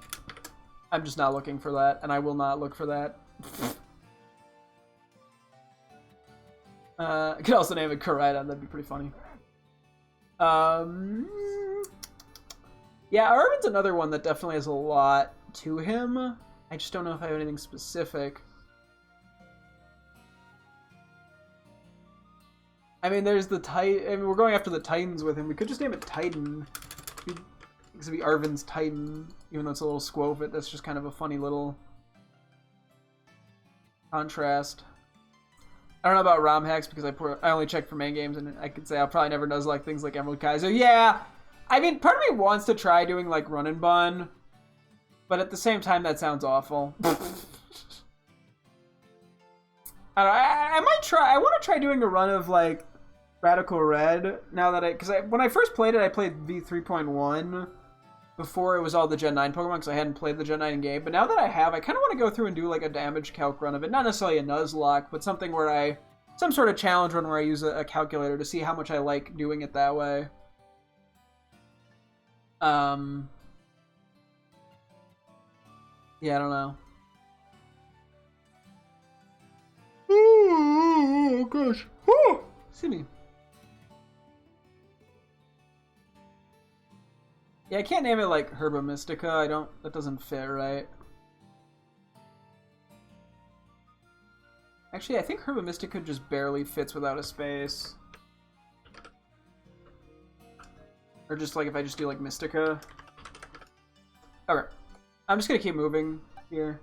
I'm just not looking for that, and I will not look for that. I could also name it Koraidon, that'd be pretty funny. Yeah, Arvin's another one that definitely has a lot to him. I just don't know if I have anything specific. I mean, there's the Titan. I mean, we're going after the Titans with him. We could just name it Titan. This would be Arvin's Titan, even though it's a little squovit. That's just kind of a funny little contrast. I don't know about ROM hacks because I only check for main games, and I could say I'll probably never does like things like Emerald Kaiser. Yeah, I mean, part of me wants to try doing like Run and Bun, but at the same time, that sounds awful. I might try. I want to try doing a run of like Radical Red now that when I first played it, I played V3.1 before it was all the Gen 9 Pokemon because I hadn't played the Gen 9 game. But now that I have, I kind of want to go through and do like a damage calc run of it. Not necessarily a Nuzlocke, but something where some sort of challenge run where I use a calculator to see how much I like doing it that way. Yeah, I don't know. Oh gosh. Oh, see me. Yeah, I can't name it like Herba Mystica. That doesn't fit, right? Actually, I think Herba Mystica just barely fits without a space. Or just like if I just do like Mystica. Okay. I'm just gonna keep moving here.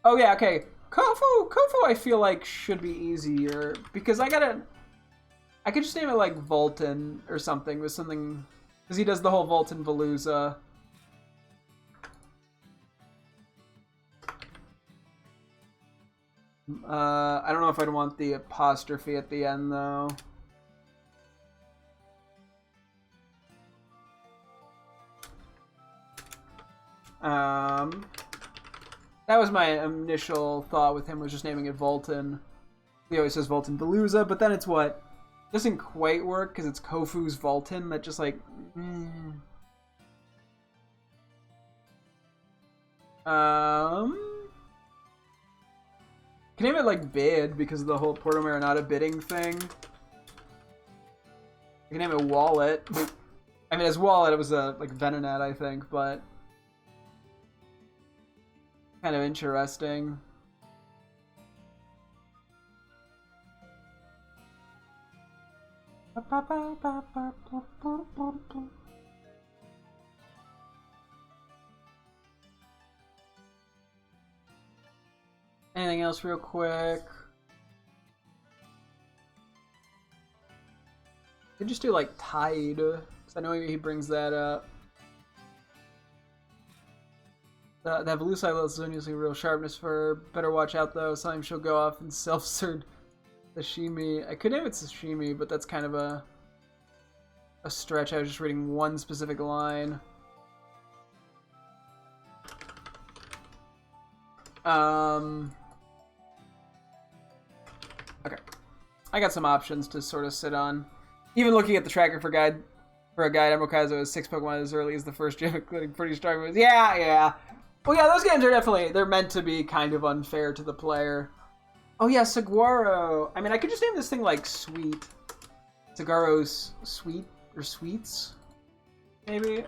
Oh yeah, okay. Kofu I feel like should be easier because I could just name it like Volton or something with something. Because he does the whole Volton Veluza. I don't know if I'd want the apostrophe at the end, though. That was my initial thought with him, was just naming it Volton. He always says Volton Veluza, but then it's what? Doesn't quite work because it's Kofu's Volton that just like Can name it like Bid because of the whole Porto Marinata bidding thing. I can name it Wallet. I mean, as Wallet it was a like Venonat, I think, but kind of interesting. Anything else real quick? Could just do like Tide, because I know he brings that up. That Velusi is usually real sharpness for. Better watch out though, sometimes she'll go off and self-cert sashimi. I could name it sashimi, but that's kind of a stretch. I was just reading one specific line. Okay. I got some options to sort of sit on. Even looking at the tracker for a guide, Emerald Kaizo has 6 Pokemon as early as the first gym, including pretty strong moves. Yeah. Well, yeah, those games are they're meant to be kind of unfair to the player. Oh yeah, Saguaro. I mean, I could just name this thing like Sweet. Saguaro's Sweet or Sweets, maybe.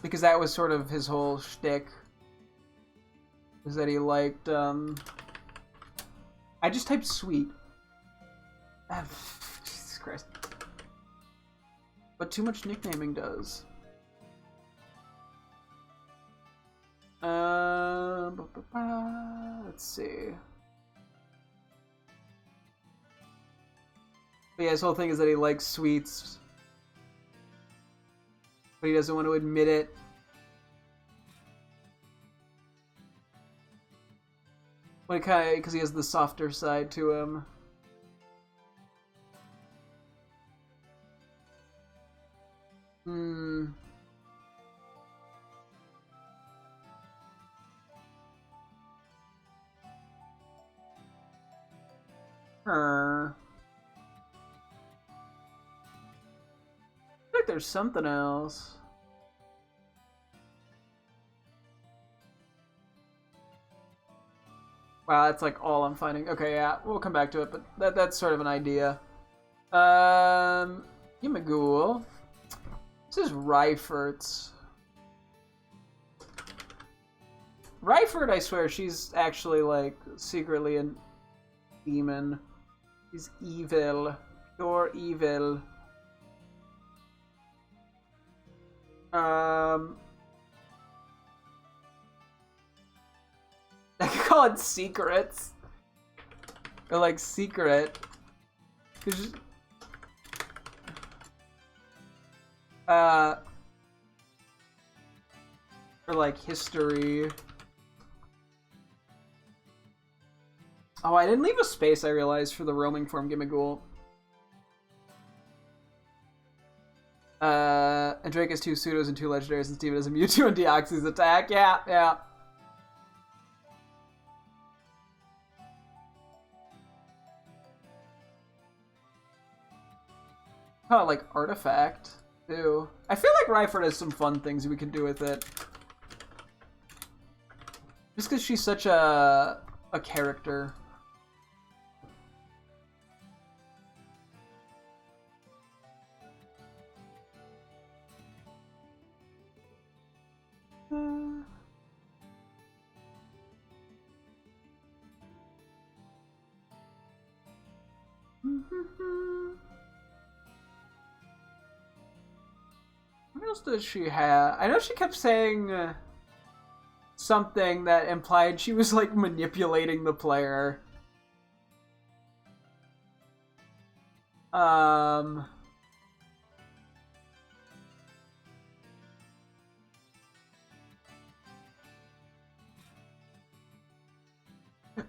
Because that was sort of his whole shtick. Is that he liked. I just typed Sweet. Jesus Christ. But too much nicknaming does. Let's see. But yeah, his whole thing is that he likes sweets, but he doesn't want to admit it. Like, because he has the softer side to him. I think there's something else. Wow, that's like all I'm finding. Okay, yeah, we'll come back to it, but that's sort of an idea. Yimagul. This is Ryfert's. Ryfert, I swear, she's actually like secretly a demon. She's evil. You're evil. I could call it secrets. Or like secret. Or like history. Oh, I didn't leave a space, I realized, for the roaming form Gimmighoul. And Drake has 2 pseudos and 2 legendaries, and Steven has a Mewtwo and Deoxys attack. Yeah, yeah. Oh, like Artifact, too. I feel like Ryford has some fun things we can do with it. Just because she's such a character. What else does she have? I know she kept saying something that implied she was like manipulating the player.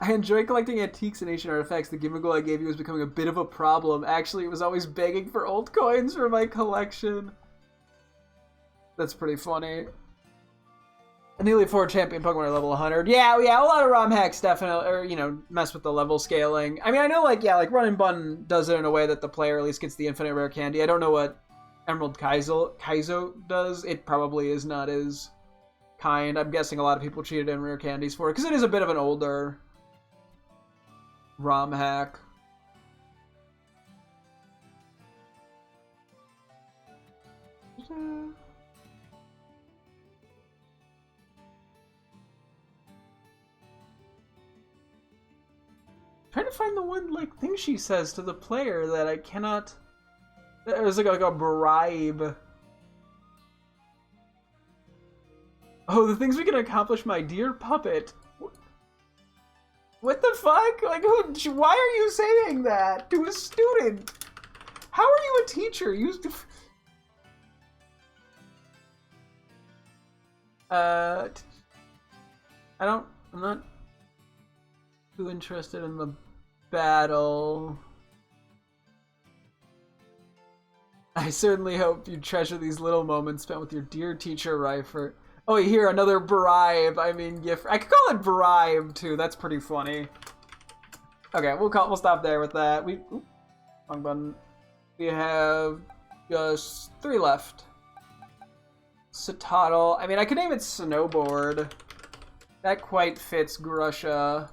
I enjoy collecting antiques and ancient artifacts. The Gimmighoul I gave you was becoming a bit of a problem. Actually, it was always begging for old coins for my collection. That's pretty funny. A newly 4 champion Pokemon are level 100. Yeah, a lot of ROM hacks definitely, or, you know, mess with the level scaling. I mean, I know, like, yeah, like, Run and Bun does it in a way that the player at least gets the infinite rare candy. I don't know what Emerald Kaizo does. It probably is not as kind. I'm guessing a lot of people cheated in rare candies for it, because it is a bit of an older ROM hack. Trying to find the one like thing she says to the player that I cannot. It was like a bribe. Oh, the things we can accomplish, my dear puppet. What the fuck? Like, who? Why are you saying that to a student? How are you a teacher? I'm not too interested in the battle. I certainly hope you treasure these little moments spent with your dear teacher, Ryfert. Oh, here, another bribe. I mean, gift. I could call it bribe, too. That's pretty funny. Okay, we'll stop there with that. Wrong button. We have just 3 left. Satotl. I mean, I could name it Snowboard. That quite fits Grusha.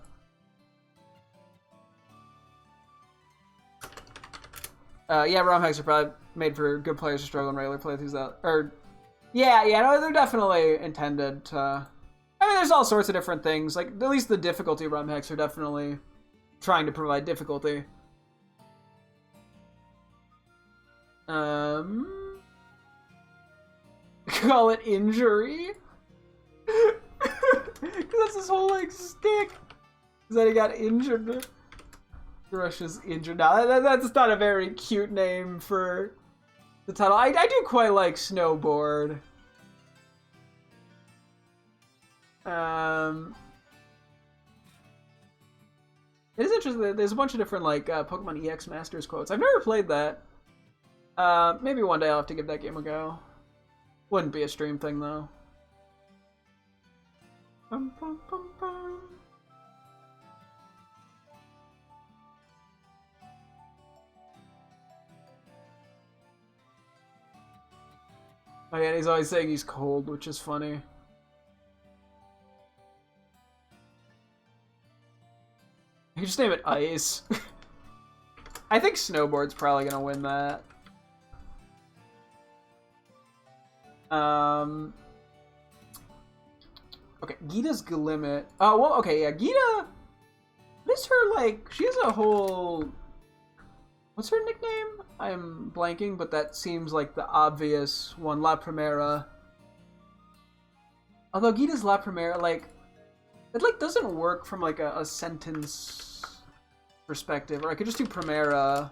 Yeah, ROM hacks are probably made for good players to struggle in regular playthroughs. Yeah, no, they're definitely intended to. I mean, there's all sorts of different things. Like, at least the difficulty ROM hacks are definitely trying to provide difficulty. Call it injury. Because that's his whole, like, stick. Is that he got injured. Grusha's injured. Now, that's not a very cute name for the title. I do quite like Snowboard. It is interesting. There's a bunch of different, like, Pokemon EX Masters quotes. I've never played that. Maybe one day I'll have to give that game a go. Wouldn't be a stream thing, though. Bum, bum, bum, bum. Oh yeah, he's always saying he's cold, which is funny. You just name it Ice. I think Snowboard's probably gonna win that. Okay, Gita's Glimmet. Oh, well, okay, yeah, Gita... What is her, like... She has a whole... What's her nickname? I'm blanking, but that seems like the obvious one. La Primera. Although Gita's La Primera, like... It, like, doesn't work from, like, a sentence perspective. Or I could just do Primera.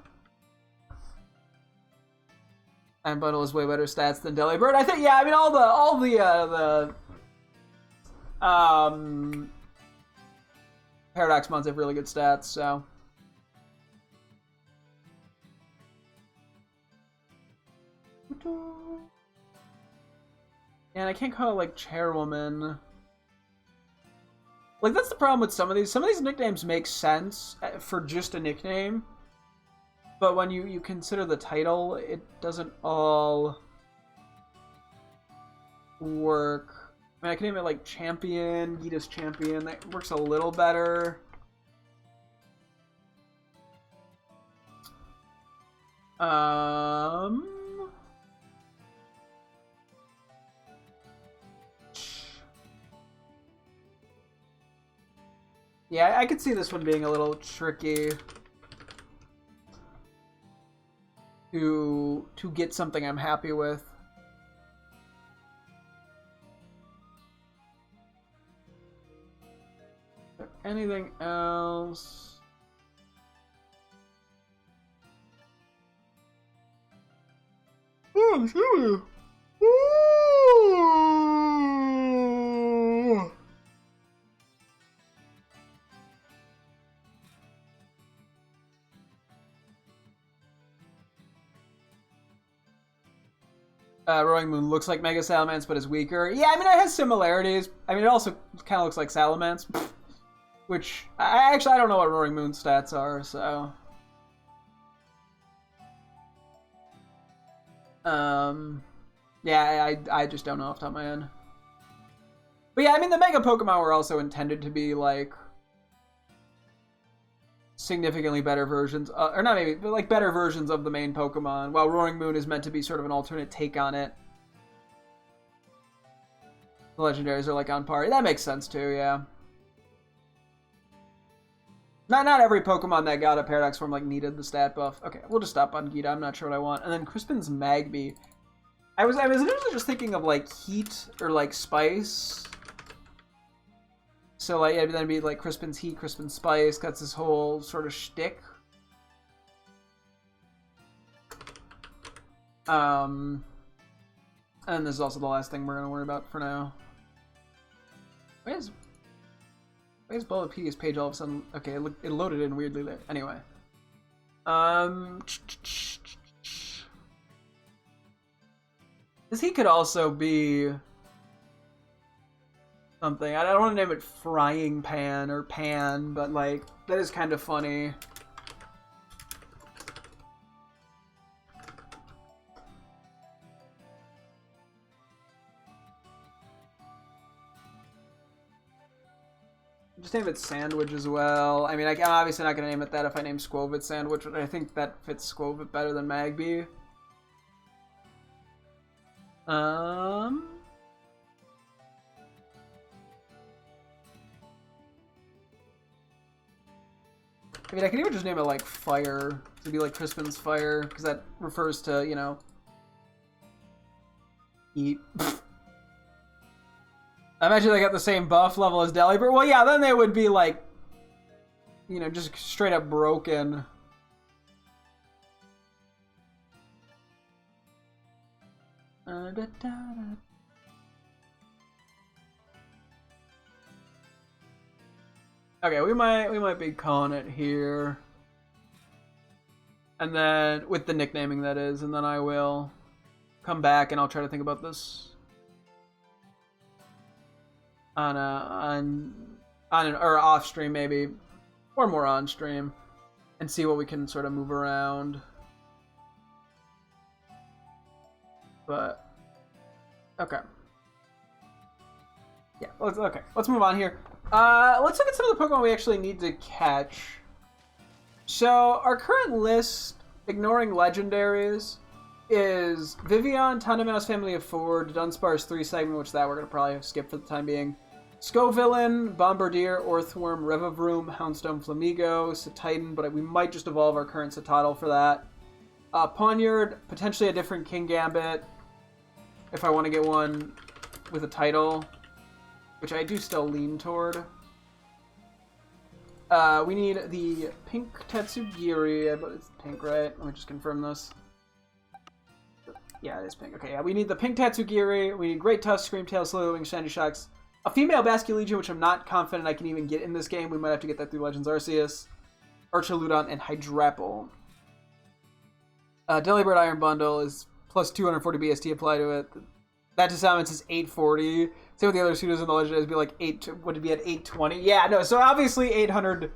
And Bundle has way better stats than Delibird. I think, yeah, I mean, all the Paradox Mons have really good stats, so. And I can't call it, like, Chairwoman. Like, that's the problem with some of these. Some of these nicknames make sense for just a nickname. But when you consider the title, it doesn't all work. I mean, I can name it, like, Champion, Gita's Champion. That works a little better. Yeah, I could see this one being a little tricky to get something I'm happy with. Is there anything else? Oh, excuse me. Roaring Moon looks like Mega Salamence, but is weaker. Yeah, I mean, it has similarities. I mean, it also kind of looks like Salamence. Which, I don't know what Roaring Moon's stats are, so... Yeah, I just don't know off the top of my head. But yeah, I mean, the Mega Pokemon were also intended to be, like... significantly better versions, or not maybe, but like better versions of the main Pokemon, while Roaring Moon is meant to be sort of an alternate take on it. The legendaries are like on par. That makes sense too, yeah. Not every Pokemon that got a Paradox form like needed the stat buff. Okay, we'll just stop on Gita. I'm not sure what I want. And then Crispin's Magby. I was initially just thinking of like Heat or like Spice. So, like, yeah, then it'd be, like, Crispin's Heat, Crispin's Spice. That's his whole sort of shtick. And this is also the last thing we're going to worry about for now. Why is Bulbapedia's page all of a sudden... Okay, it loaded in weirdly late. Anyway. This Heat could also be... something. I don't want to name it Frying Pan or Pan, but like, that is kind of funny. Just name it Sandwich as well. I mean, I'm obviously not going to name it that if I name Squovit Sandwich, but I think that fits Squovit better than Magby. I mean, I can even just name it, like, Fire. To be, like, Crispin's Fire, because that refers to, you know... Eat. I imagine they got the same buff level as Delibird. Well, yeah, then they would be, like... You know, just straight up broken. Okay, we might be calling it here. And then, with the nicknaming that is, and then I will come back and I'll try to think about this on an or off stream maybe, or more on stream, and see what we can sort of move around. But okay, yeah, let's move on here. Let's look at some of the Pokemon we actually need to catch. So, our current list, ignoring legendaries, is Vivian, Tandemaus Family of 4, Dunsparce 3 segment, which that we're going to probably skip for the time being. Scovillain, Bombardier, Orthworm, Revavroom, Houndstone, Flamigo, Cetitan, but we might just evolve our current Citadel for that. Poniard, potentially a different King Gambit, if I want to get one with a title, which I do still lean toward. We need the pink Tatsugiri, but it's pink, right? Let me just confirm this. Yeah, it is pink. Okay, yeah, we need the pink Tatsugiri, we need Great Tusk, Screamtail, Slitherwing, Shiny Shocks, a female Basculegion, which I'm not confident I can even get in this game. We might have to get that through Legends Arceus, Archaludon, and Hydrapple. Delibird Iron Bundle is plus 240 BST applied to it. That to summons is 840. Same with the other pseudos in the legendaries, it'd be like 8. Would it be at 820? Yeah, no. So obviously 800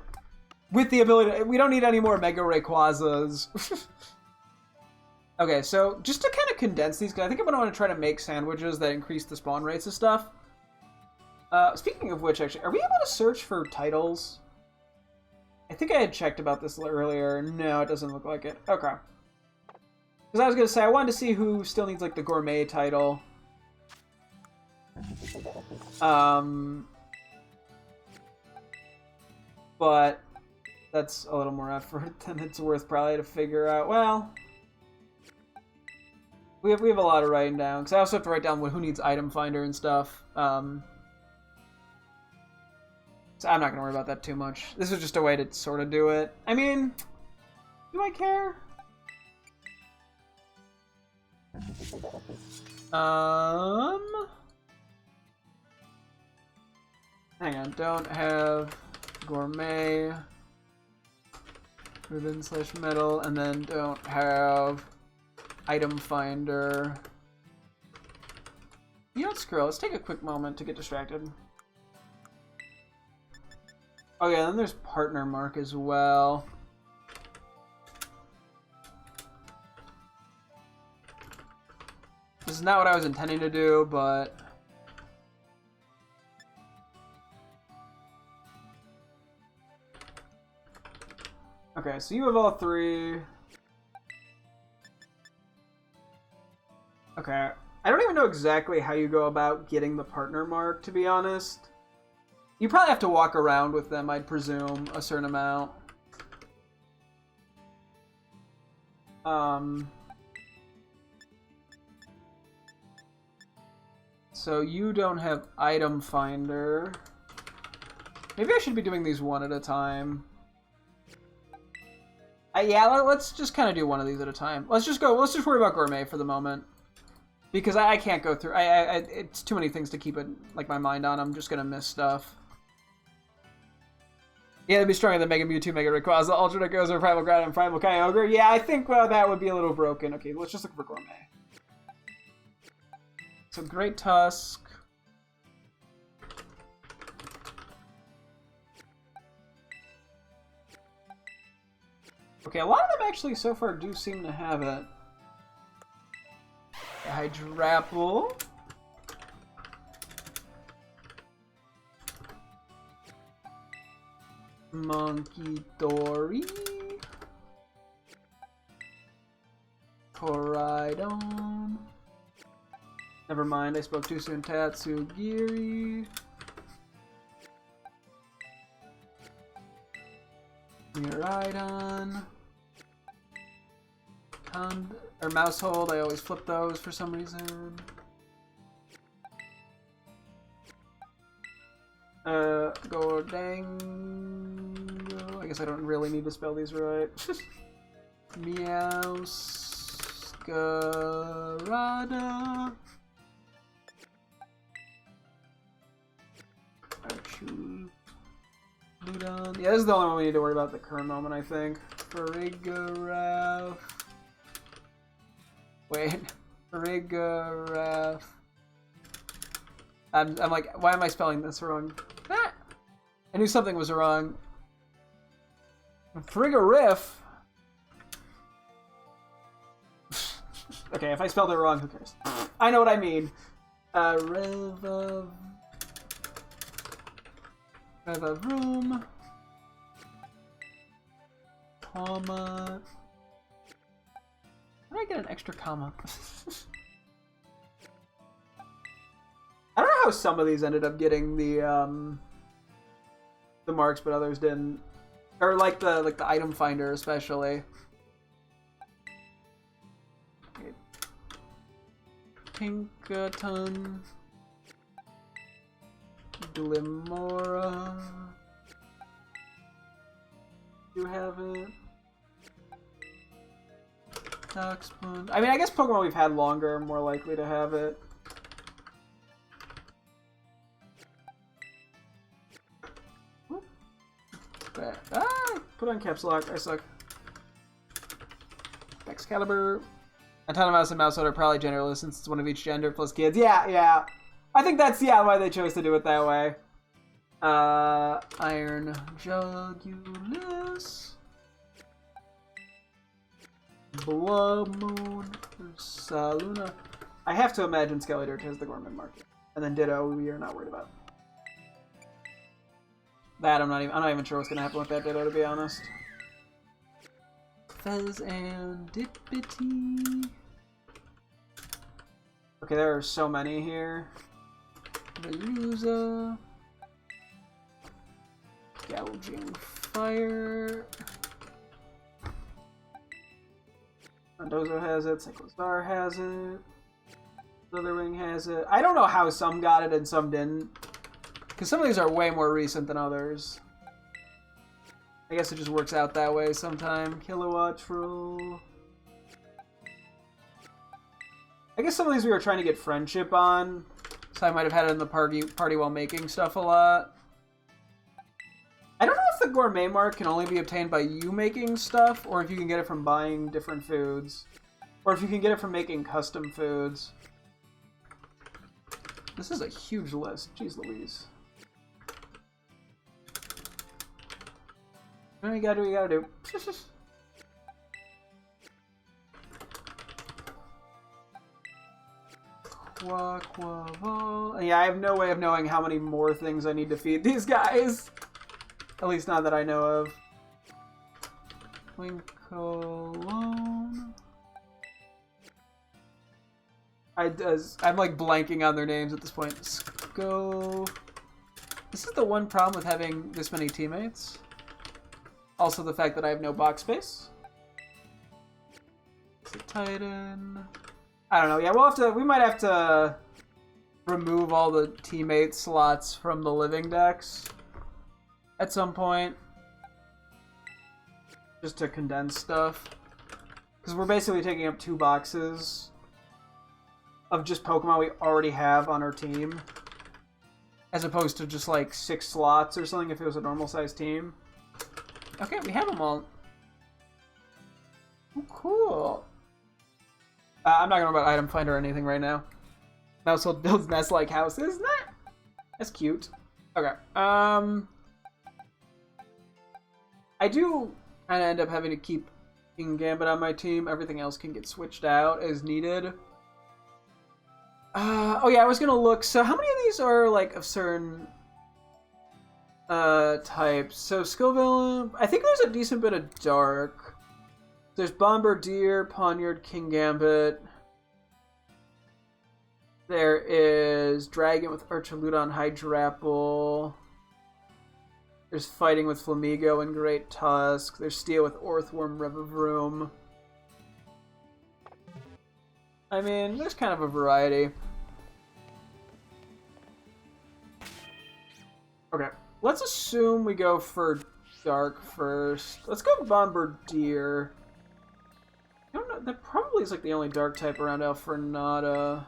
with the ability. We don't need any more Mega Rayquazas. Okay, so just to kind of condense these, because I think I'm going to want to try to make sandwiches that increase the spawn rates and stuff. Speaking of which, actually, are we able to search for titles? I think I had checked about this earlier. No, it doesn't look like it. Okay. Because I was going to say, I wanted to see who still needs, like, the gourmet title. But that's a little more effort than it's worth probably to figure out. Well, we have a lot of writing down, because I also have to write down who needs item finder and stuff. So I'm not going to worry about that too much. This is just a way to sort of do it. I mean, do I care? Hang on, don't have gourmet, ribbon slash metal, and then don't have item finder. You know what, screw it. Let's take a quick moment to get distracted. Oh yeah, then there's partner mark as well. This is not what I was intending to do, but... Okay, so you have all 3. Okay. I don't even know exactly how you go about getting the partner mark, to be honest. You probably have to walk around with them, I'd presume, a certain amount. So you don't have item finder. Maybe I should be doing these one at a time. Yeah, let's just kind of do one of these at a time. Let's just worry about gourmet for the moment. Because I can't go through, it's too many things to keep it, like, my mind on. I'm just gonna miss stuff. Yeah, they'd be stronger than Mega Mewtwo, Mega Rayquaza, Ultra Gozer, Primal Groudon, and Primal Kyogre. Yeah, I think that would be a little broken. Okay, let's just look for gourmet. So Great Tusk. Okay, a lot of them actually so far do seem to have it. Hydrapple. Monkey Dory. Koraidon. Never mind, I spoke too soon. Tatsugiri. Miraidon. Or Mousehold, I always flip those for some reason. Gordango. I guess I don't really need to spell these right. Meowscarada. Archuludon. Yeah, this is the only one we need to worry about at the current moment, I think. Farigiraf. Wait. Farigiraf. I'm like, why am I spelling this wrong? Ah! I knew something was wrong. Farigiraf. Okay, if I spelled it wrong, who cares? I know what I mean. Room. Comma. How do I get an extra comma? I don't know how some of these ended up getting the marks, but others didn't. Or like the item finder especially. Pinkerton. Glimora. You have it. Darkspoon. I mean, I guess Pokemon we've had longer are more likely to have it. Put on caps lock. I suck. Excalibur. Mouse and Mousehold are probably genderless since it's one of each gender plus kids. Yeah. I think that's, why they chose to do it that way. Iron Jugulus. Blood Moon. Saluna. I have to imagine Skeletor has the Gorman market. And then Ditto, we are not worried about. That I'm not even sure what's gonna happen with that Ditto, to be honest. Fez and Dippity. Okay, there are so many here. Veluza. Gouging Fire. Mendoza has it. Cyclozar has it. Slitherwing has it. I don't know how some got it and some didn't. Because some of these are way more recent than others. I guess it just works out that way sometime. Kilowattrel. I guess some of these we were trying to get friendship on. So I might have had it in the party while making stuff a lot. I don't know if the gourmet mark can only be obtained by you making stuff, or if you can get it from buying different foods. Or if you can get it from making custom foods. This is a huge list. Jeez Louise. What you gotta do, you gotta do. Yeah, I have no way of knowing how many more things I need to feed these guys. At least not that I know of. Winkolone. I'm like blanking on their names at this point. Sco. This is the one problem with having this many teammates. Also the fact that I have no box space. It's a Titan. I don't know. Yeah, we might have to remove all the teammate slots from the living decks at some point. Just to condense stuff. Because we're basically taking up 2 boxes of just Pokemon we already have on our team. As opposed to just like 6 slots or something if it was a normal sized team. Okay, we have them all. Oh, cool. I'm not going to about item finder or anything right now. Mousehold builds nest-like houses. That's cute. Okay. I do kind of end up having to keep King Gambit on my team. Everything else can get switched out as needed. Oh yeah, I was going to look. So how many of these are like of certain types? So Scoville, I think there's a decent bit of dark. There's Bombardier, Poniard, King Gambit. There is Dragon with Archaludon, Hydrapple. There's Fighting with Flamigo and Great Tusk. There's Steel with Orthworm, Revavroom. I mean, there's kind of a variety. Okay, let's assume we go for Dark first. Let's go Bombardier. I don't know, that probably is like the only Dark type around Alfrenata.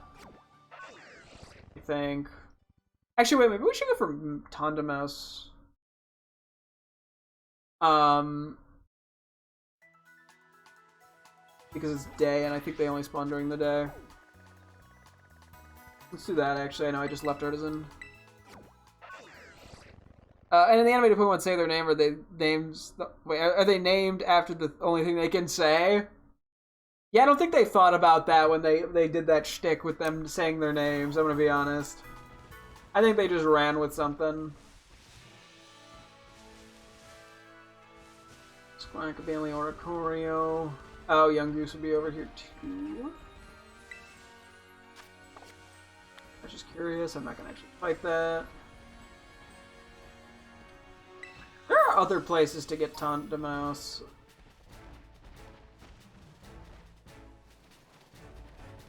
I think. Actually, wait, maybe we should go for Tondamouse. Because it's day, and I think they only spawn during the day. Let's do that, actually. I know I just left Artisan. And in the animated Pokemon say their name, are they are they named after the only thing they can say? Yeah, I don't think they thought about that when they did that shtick with them saying their names, I'm gonna be honest. I think they just ran with something. Squankabilly, Oricorio. Oh, Young Goose would be over here too. I was just curious. I'm not gonna actually fight that. There are other places to get Tauntaumus.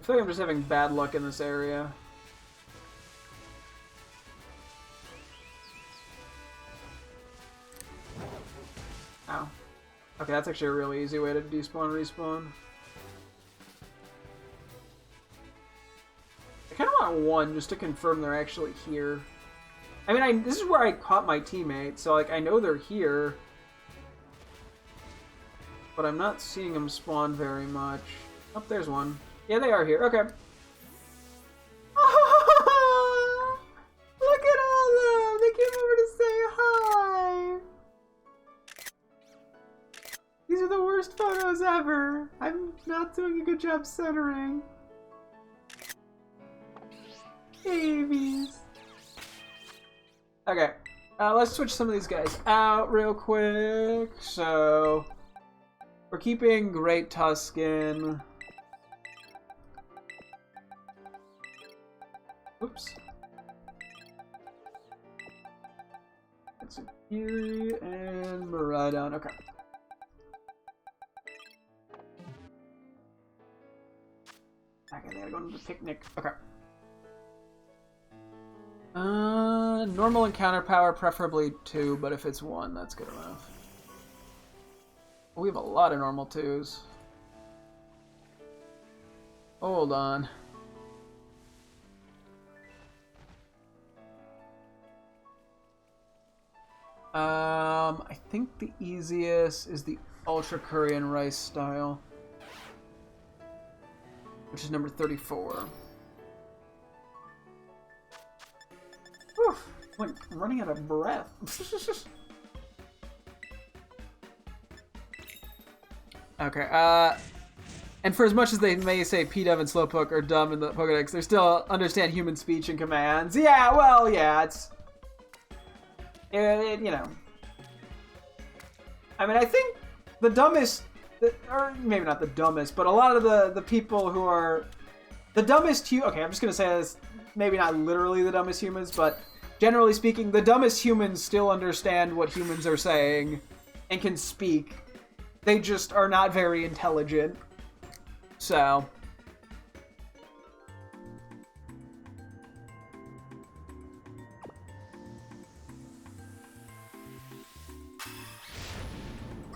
I feel like I'm just having bad luck in this area. Ow. Okay, that's actually a really easy way to despawn, respawn. I kind of want one just to confirm they're actually here. I mean, this is where I caught my teammate, so like I know they're here, but I'm not seeing them spawn very much. Oh, there's one. Yeah, they are here. Okay. Oh, look at all of them! They came over to say hi! These are the worst photos ever! I'm not doing a good job centering. Babies. Okay. Let's switch some of these guys out real quick. So, we're keeping Great Tuscan. Oops. That's a Fury and Miraidon. Okay. Okay, they gotta go to the picnic. Okay. Normal encounter power, preferably 2, but if it's 1, that's good enough. We have a lot of normal 2s. Hold on. I think the easiest is the Ultra Curry and Rice style, which is number 34. Whew, I'm like running out of breath. Okay, and for as much as they may say P-Dub and Slowpoke are dumb in the Pokedex, they still understand human speech and commands. Yeah, well, yeah, it's... you know. I mean, I think the dumbest... or maybe not the dumbest, but a lot of the people who are... The dumbest... Okay, I'm just going to say this. Maybe not literally the dumbest humans, but generally speaking, the dumbest humans still understand what humans are saying and can speak. They just are not very intelligent. So...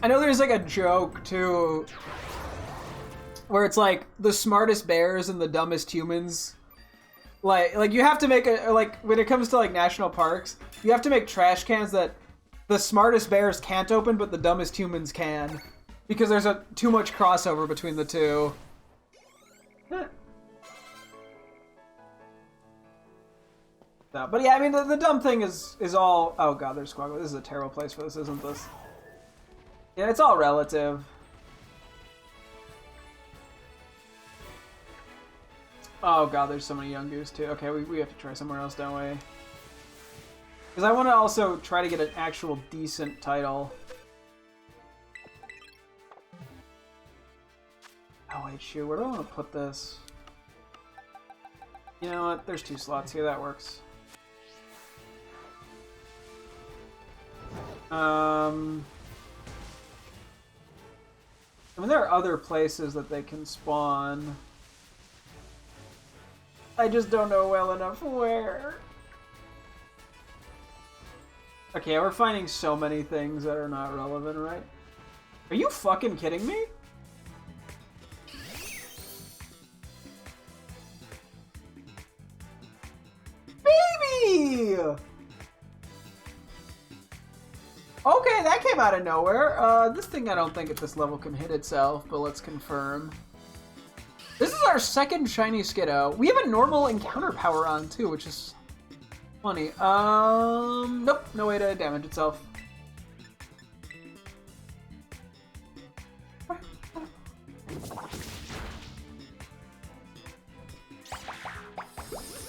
I know there's like a joke too where it's like the smartest bears and the dumbest humans. Like you have to make a, like when it comes to like national parks, you have to make trash cans that the smartest bears can't open but the dumbest humans can, because there's too much crossover between the two. So, but yeah, I mean the dumb thing is all, oh god, there's Squaggle. This is a terrible place for this, isn't this? Yeah, it's all relative. Oh god, there's so many Young Goose too. Okay, we have to try somewhere else, don't we? Because I want to also try to get an actual decent title. Oh wait, shoot, where do I want to put this? You know what, there's 2 slots here, that works. I mean, there are other places that they can spawn. I just don't know well enough where. Okay, we're finding so many things that are not relevant, right? Are you fucking kidding me? Baby! Okay, that came out of nowhere. This thing I don't think at this level can hit itself, but let's confirm. This is our second shiny Skiddo. We have a normal encounter power on too, which is funny. Nope, no way to damage itself.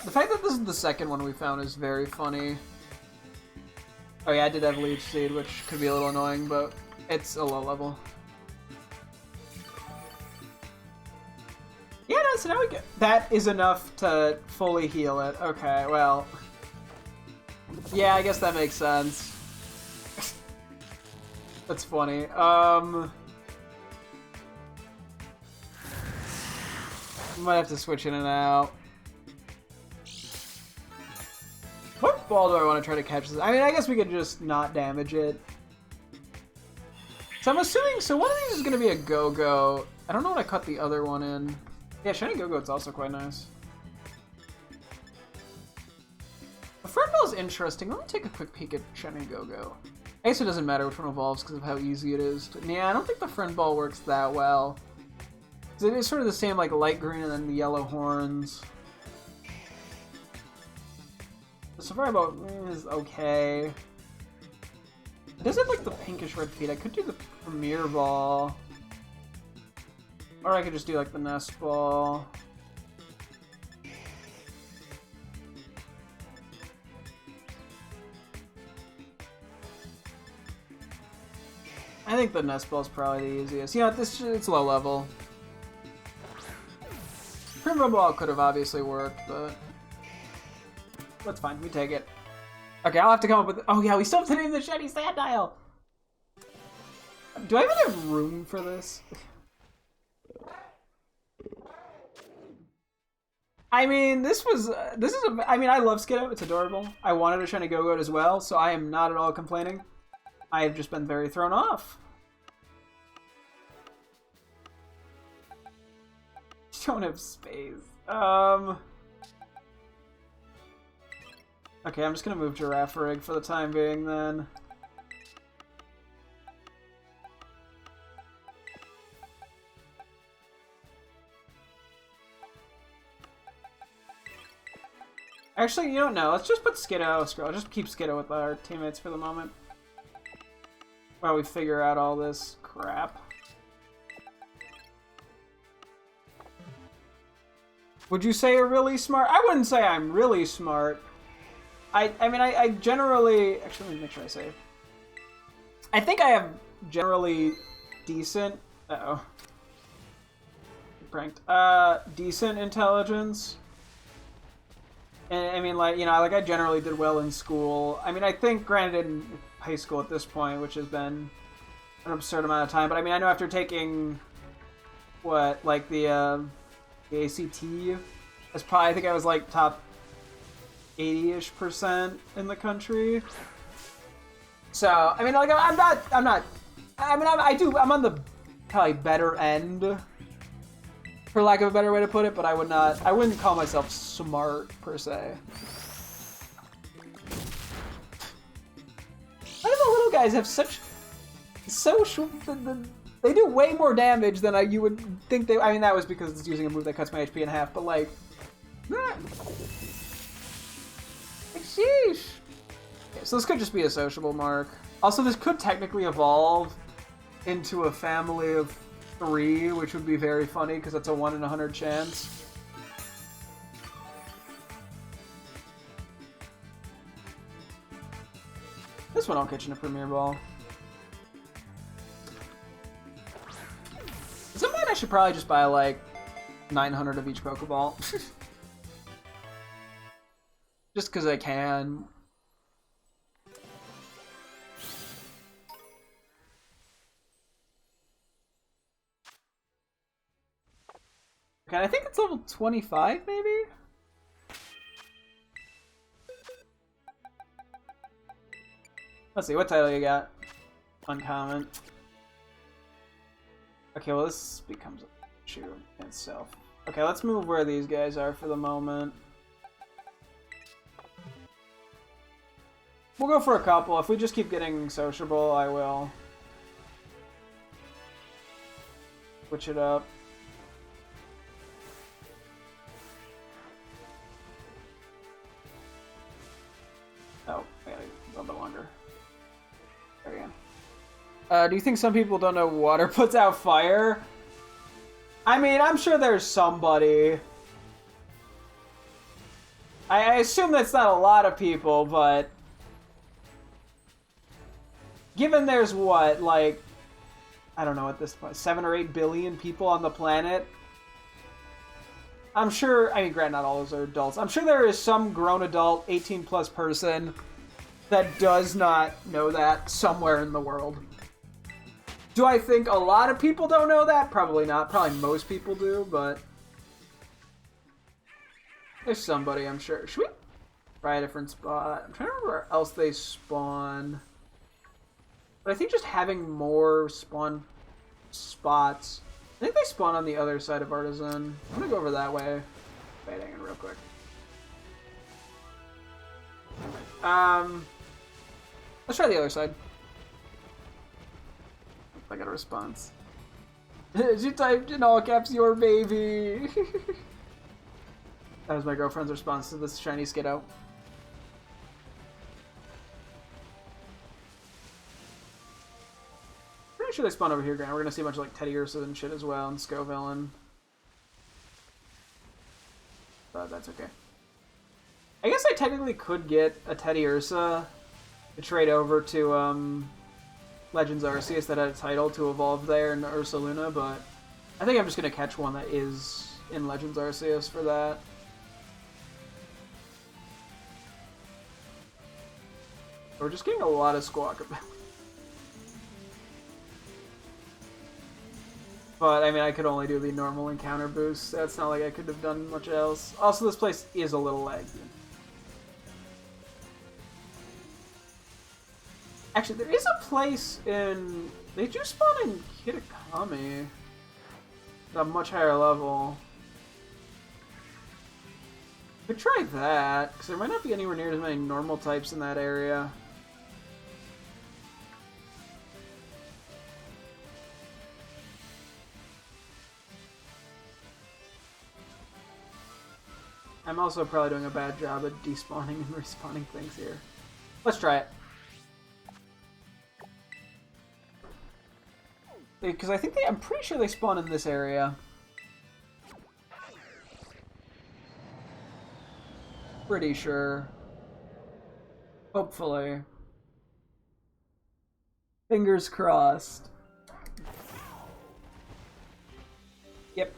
The fact that this is the second one we found is very funny. Oh yeah, I did have Leech Seed, which could be a little annoying, but It's a low level. Yeah, no, so now we get... That is enough to fully heal it. Okay, well... Yeah, I guess that makes sense. That's funny. Might have to switch in and out. What ball do I want to try to catch this? I mean, I guess we could just not damage it. So I'm assuming... So one of these is going to be a Go-Go. I don't know what I cut the other one in. Yeah, Shiny Go-Go's also quite nice. The Friend Ball is interesting. Let me take a quick peek at Shiny Go-Go. I guess it doesn't matter which one evolves because of how easy it is. Yeah, I don't think the Friend Ball works that well. It is sort of the same, like, light green and then the yellow horns. The Safari Ball is okay. It does have, like, the pinkish red feet. I could do the Premier Ball. Or I could just do, like, the Nest Ball. I think the Nest Ball is probably the easiest. You know, it's low level. Premier Ball could have obviously worked, but that's fine. We take it. Okay, I'll have to come up with... Oh yeah, we still have to name the Shiny Sandile! Do I even have room for this? I mean, this is I mean, I love Skiddo. It's adorable. I wanted a Shiny Go-Goat as well, so I am not at all complaining. I have just been very thrown off. Don't have space. Okay, I'm just gonna move Girafarig for the time being then. Actually, you don't know. Let's just put Skiddo. Screw it. I'll just keep Skiddo with our teammates for the moment. While we figure out all this crap. Would you say you're really smart? I wouldn't say I'm really smart. I mean, I generally... Actually, let me make sure I save. I think I have generally decent... Uh-oh. Pranked. Decent intelligence. And, I mean, like, you know, like, I generally did well in school. I mean, I think, granted, in high school at this point, which has been an absurd amount of time, but I mean, I know after taking, what, like, the ACT, that's probably, I think I was, like, top 80-ish% in the country. So, I mean, like, I'm on the probably better end, for lack of a better way to put it, but I wouldn't call myself smart, per se. Why do the little guys have such social... They do way more damage than you would think they... I mean, that was because it's using a move that cuts my HP in half, but like... Sheesh. Okay, so this could just be a sociable mark. Also, this could technically evolve into a family of 3, which would be very funny, because that's a 1 in 100 chance. This one I'll catch in a Premier Ball. At some point I should probably just buy like 900 of each Pokeball. Just because I can. Okay, I think it's level 25 maybe? Let's see, what title you got? Uncommon. Okay, well this becomes a issue in itself. Okay, let's move where these guys are for the moment. We'll go for a couple. If we just keep getting sociable, I will switch it up. Oh, I gotta go a bit longer. There we go. Do you think some people don't know water puts out fire? I mean, I'm sure there's somebody. I assume that's not a lot of people, but... Given there's what, like I don't know what this 7 or 8 billion people on the planet. I'm sure, I mean, granted, not all those are adults. I'm sure there is some grown adult, 18 plus person that does not know that somewhere in the world. Do I think a lot of people don't know that? Probably not. Probably most people do, but there's somebody, I'm sure. Should we try a different spot? I'm trying to remember where else they spawn. But I think just having more spawn spots. I think they spawn on the other side of Artisan. I'm gonna go over that way. Wait, hang on real quick. Let's try the other side. I got a response. She typed in all caps, "your baby." That was my girlfriend's response to this shiny Skiddo. Pretty sure they spawn over here, Grant. We're gonna see a bunch of like Teddy Ursa and shit as well, and Scoville. But that's okay. I guess I technically could get a Teddy Ursa to trade over to Legends Arceus that had a title to evolve there in Ursa Luna, but I think I'm just gonna catch one that is in Legends Arceus for that. We're just getting a lot of Squawk. But, I mean, I could only do the normal encounter boost, so it's not like I could have done much else. Also, this place is a little laggy. Actually, there is a place in... They do spawn in Kitakami at a much higher level. Could try that, because there might not be anywhere near as many normal types in that area. I'm also probably doing a bad job at despawning and respawning things here. Let's try it. Because I think I'm pretty sure they spawn in this area. Pretty sure. Hopefully. Fingers crossed. Yep.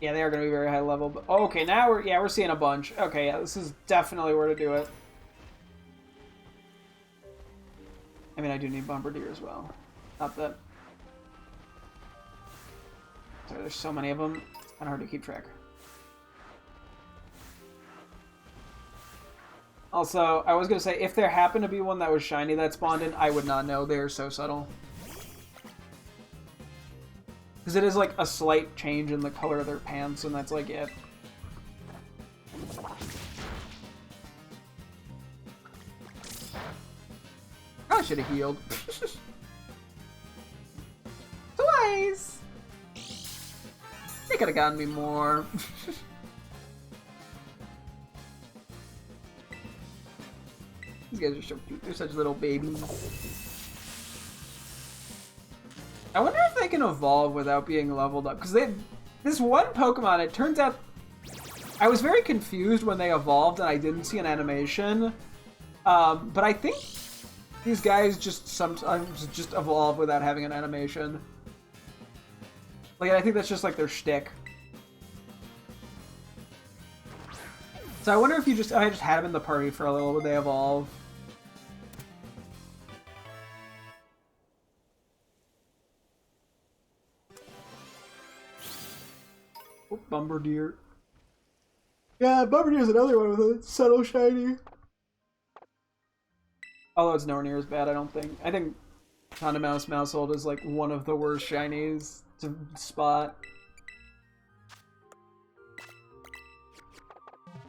Yeah, they are going to be very high level. But okay, now we're seeing a bunch. Okay, yeah, this is definitely where to do it. I mean, I do need Bombardier as well. Not that. Sorry, there's so many of them. It's kind of hard to keep track. Also, I was going to say, if there happened to be one that was shiny that spawned in, I would not know. They are so subtle. Because it is like a slight change in the color of their pants, and that's like it. I should have healed. Twice! They could have gotten me more. These guys are so cute. They're such little babies. I wonder if they can evolve without being leveled up. Because this one Pokemon, it turns out... I was very confused when they evolved and I didn't see an animation. But I think these guys just sometimes just evolve without having an animation. Like, I think that's just like their shtick. So I wonder if I just had them in the party for a little, would they evolve? Oh, Bombardier. Yeah, Bombardier is another one with a subtle shiny. Although it's nowhere near as bad, I don't think. I think Condomouse Mousehold is like one of the worst shinies to spot.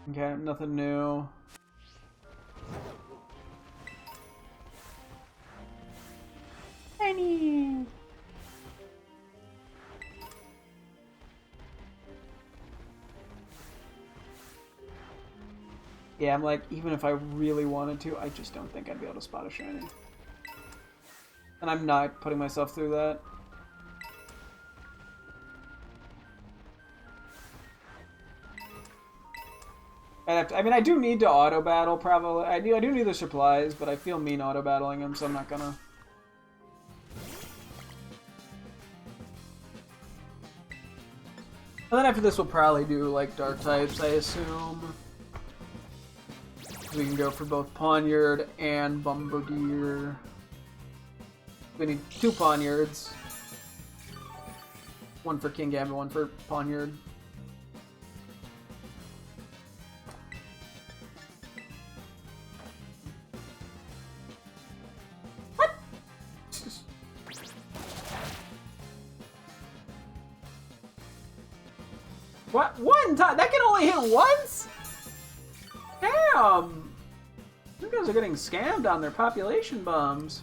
Okay, nothing new. Shiny! Yeah, I'm like, even if I really wanted to, I just don't think I'd be able to spot a shiny. And I'm not putting myself through that. I mean, I do need to auto-battle, probably. I do need the supplies, but I feel mean auto-battling them, so I'm not gonna. And then after this, we'll probably do, like, dark types, I assume. We can go for both Poniard and Bombardier. We need 2 Poniards. One for King Gambit, one for Poniard. What? What? One time? That can only hit once? Damn! You guys are getting scammed on their population bums.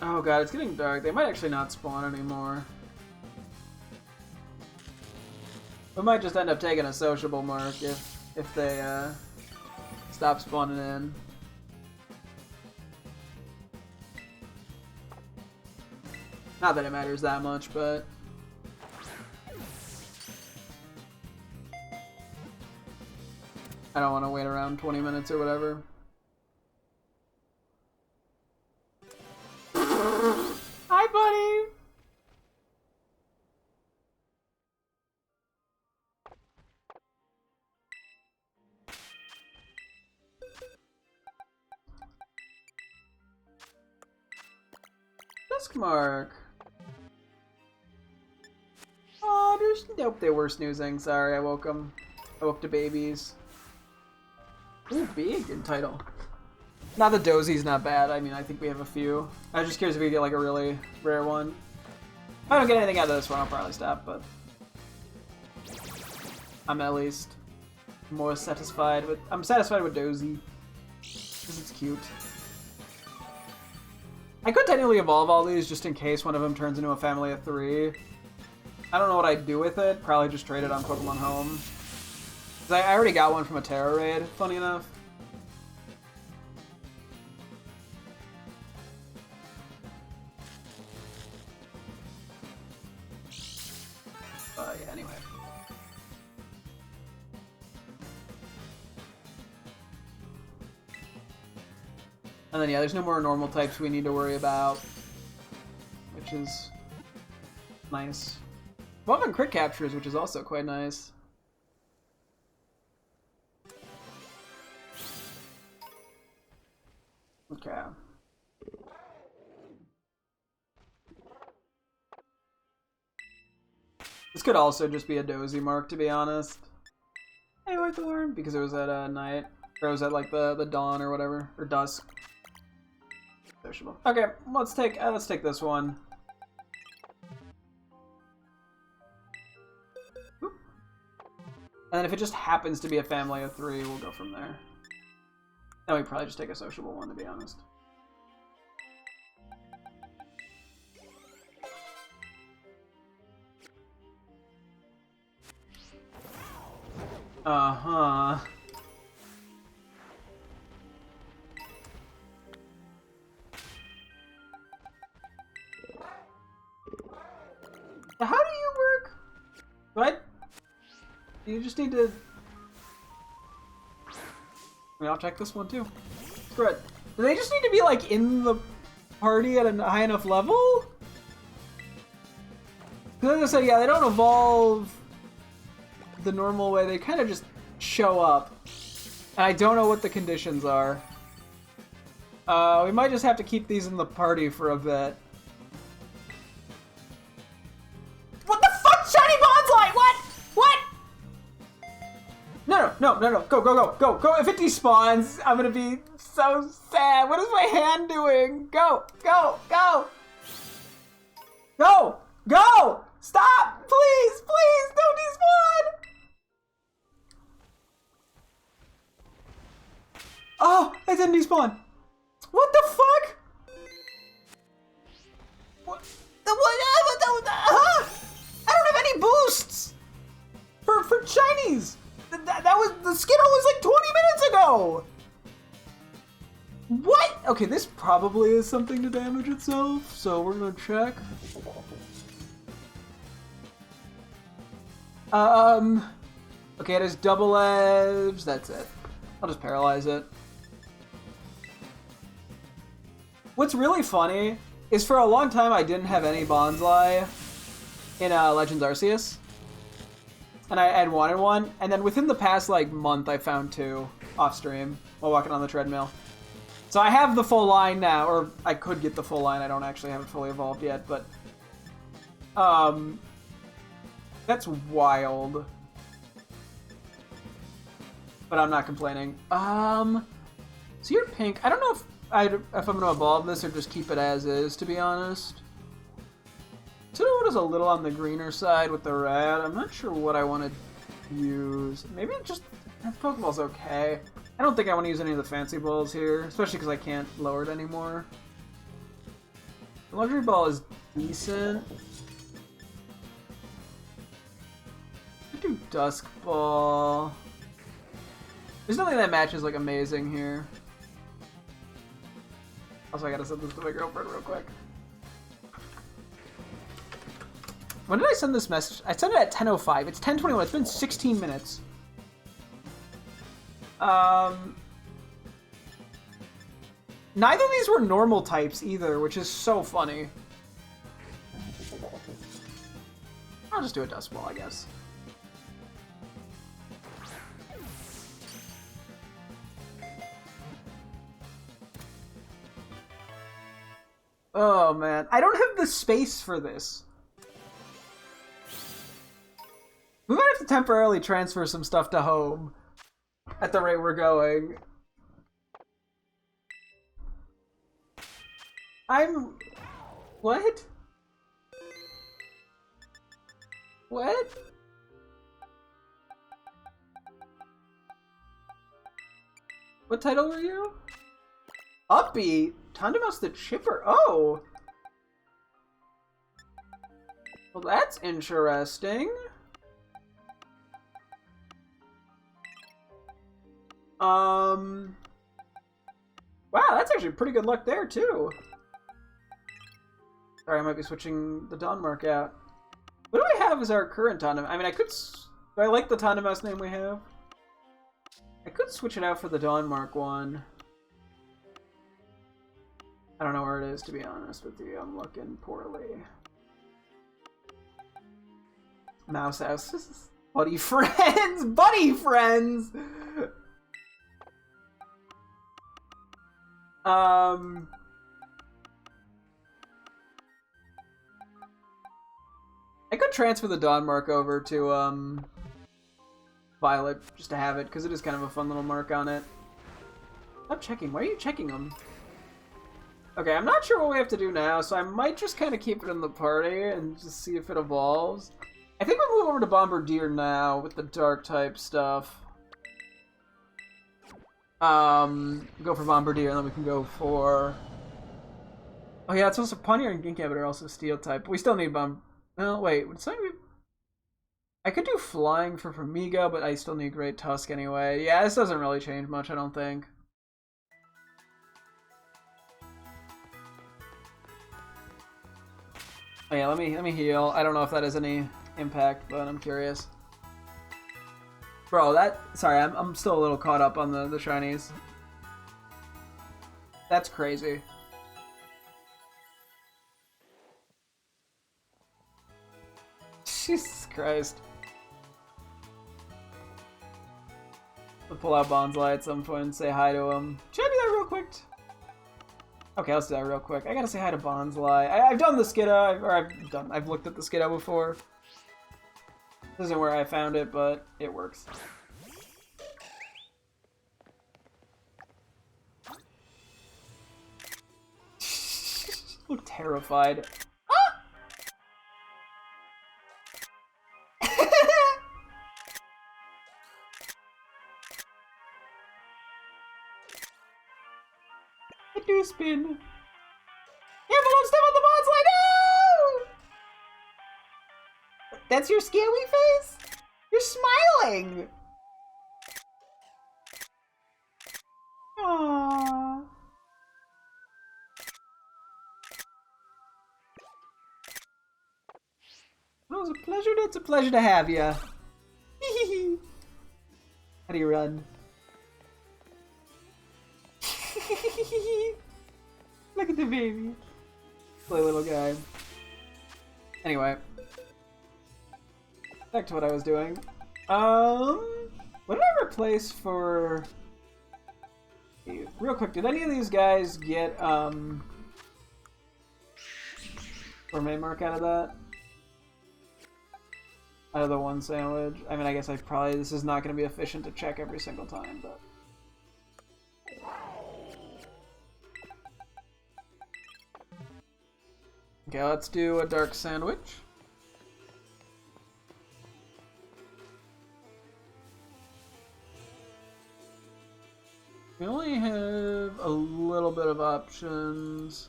Oh god, it's getting dark. They might actually not spawn anymore. We might just end up taking a sociable mark if they stop spawning in. Not that it matters that much, but I don't want to wait around 20 minutes or whatever. Hi, buddy! Disc mark. Oh, there's... Nope, they were snoozing. Sorry, I woke them. I woke the babies. Ooh, big in title. Not the Dozy's not bad. I mean, I think we have a few. I was just curious if we get like a really rare one. If I don't get anything out of this one, I'll probably stop, but I'm at least more satisfied with... I'm satisfied with Dozy. Because it's cute. I could technically evolve all these just in case one of them turns into a family of 3. I don't know what I'd do with it. Probably just trade it on Pokemon Home. Because I already got one from a Terra raid, funny enough. Yeah, anyway. And then, yeah, there's no more normal types we need to worry about. Which is nice. Well, I'm in crit captures, which is also quite nice. Okay. This could also just be a Dozy mark, to be honest. Hey, wait to learn because it was at night, or it was at like the dawn or whatever, or dusk. Sociable. Okay, let's take this one. Oop. And then if it just happens to be a family of 3, we'll go from there. And we probably just take a sociable one, to be honest. Uh-huh. How do you work? What? You just need to... I mean, I'll check this one too. Screw it. Do they just need to be like in the party at a high enough level? Because as I said, yeah, they don't evolve the normal way. They kind of just show up. And I don't know what the conditions are. We might just have to keep these in the party for a bit. What the fuck? Shiny Bonsai! What? What? No. Go. If it despawns, I'm gonna be so sad. What is my hand doing? Go. Stop! Please, don't despawn! Oh, it didn't despawn. What the fuck? What? I don't have any boosts for shinies. That was the Skittle was like 20 minutes ago. What? Okay, this probably is something to damage itself, so we're gonna check. Okay, it has double edge. That's it. I'll just paralyze it. What's really funny is for a long time I didn't have any bonsai in Legends Arceus. And I had wanted one, and then within the past like month I found 2 off stream while walking on the treadmill. So I have the full line now, or I could get the full line. I don't actually have it fully evolved yet, but that's wild. But I'm not complaining. So you're pink. I don't know if I'm gonna evolve this or just keep it as is, to be honest. Sudowoodo is a little on the greener side with the red. I'm not sure what I want to use. Maybe just Pokeball's okay. I don't think I want to use any of the fancy balls here, especially because I can't lower it anymore. The luxury ball is decent. I do Dusk Ball. There's nothing that matches like amazing here. Also, I gotta send this to my girlfriend real quick. When did I send this message? I sent it at 10:05. It's 10:21. It's been 16 minutes. Neither of these were normal types either, which is so funny. I'll just do a Dust Ball, I guess. Oh man, I don't have the space for this. We might have to temporarily transfer some stuff to home at the rate we're going. What? What? What title were you? Upbeat? Tandemouse the Chipper. Oh! Well, that's interesting. Wow, that's actually pretty good luck there, too. Sorry, I might be switching the Dawnmark out. What do I have as our current Tandem? I mean, I could... Do I like the Tandemouse name we have? I could switch it out for the Dawnmark one. I don't know where it is, to be honest with you. I'm looking poorly. Mouse House. Buddy friends! Buddy friends! I could transfer the Dawnmark over to, Violet, just to have it, because it is kind of a fun little mark on it. Stop checking. Why are you checking them? Okay, I'm not sure what we have to do now, so I might just kind of keep it in the party and just see if it evolves. I think we'll move over to Bombardier now with the dark type stuff. Go for Bombardier, and then we can go for... Oh yeah, it's also Pawniard and Ginkabit are also steel type. We still need No, wait, I could do Flying for Formiga, but I still need Great Tusk anyway. Yeah, this doesn't really change much, I don't think. Oh yeah, let me heal. I don't know if that has any impact, but I'm curious. Bro, sorry, I'm still a little caught up on the shinies. That's crazy. Jesus Christ. We'll pull out Bonsai at some point and say hi to him. Should I do that real quick? Okay, let's do that real quick. I gotta say hi to Bonsai. I've done the Skidda, I've looked at the Skidda before. This isn't where I found it, but it works. Look terrified. Ah! I do spin. Yeah, but don't step on the Bonsai, no! That's your scary face? You're smiling! Aww. Well, it was a pleasure. It's a pleasure to have you. How do you run? Look at the baby. Play little guy. Anyway. Back to what I was doing. What did I replace for... Real quick, did any of these guys get, gourmet mark out of that? Out of the one sandwich? I mean, I guess this is not going to be efficient to check every single time, but... Okay, let's do a dark sandwich. We only have a little bit of options.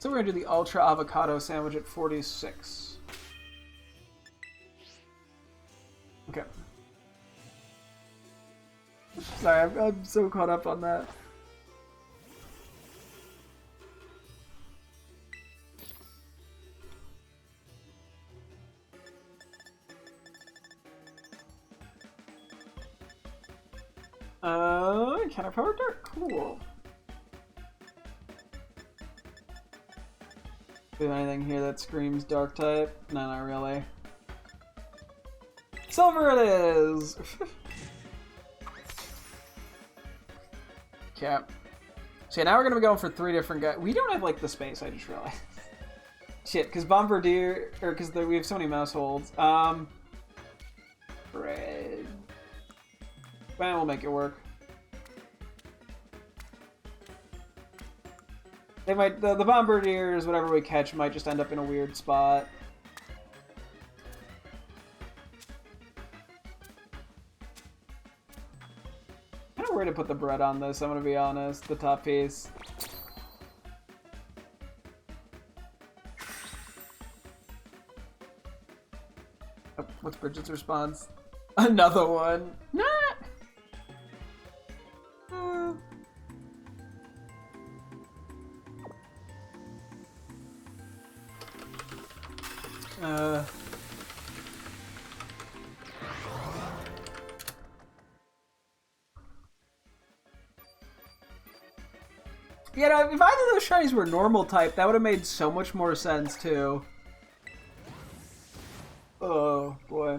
So we're going to do the Ultra Avocado Sandwich at 46. Okay. Sorry, I'm so caught up on that. Counterpower Dark? Cool. Do anything here that screams Dark type? No, not really. Silver it is! Okay. So yeah, now we're gonna be going for 3 different guys. We don't have, like, the space, I just realized. Shit, because Bombardier, or because we have so many mouse holds. Bread. Well, we'll make it work. They might, the Bombardiers, whatever we catch, might just end up in a weird spot. I don't know where to put the bread on this, I'm gonna be honest, the top piece. Oh, what's Bridget's response? Another one. Nah! You know, if either of those shinies were normal type, that would have made so much more sense, too. Oh, boy.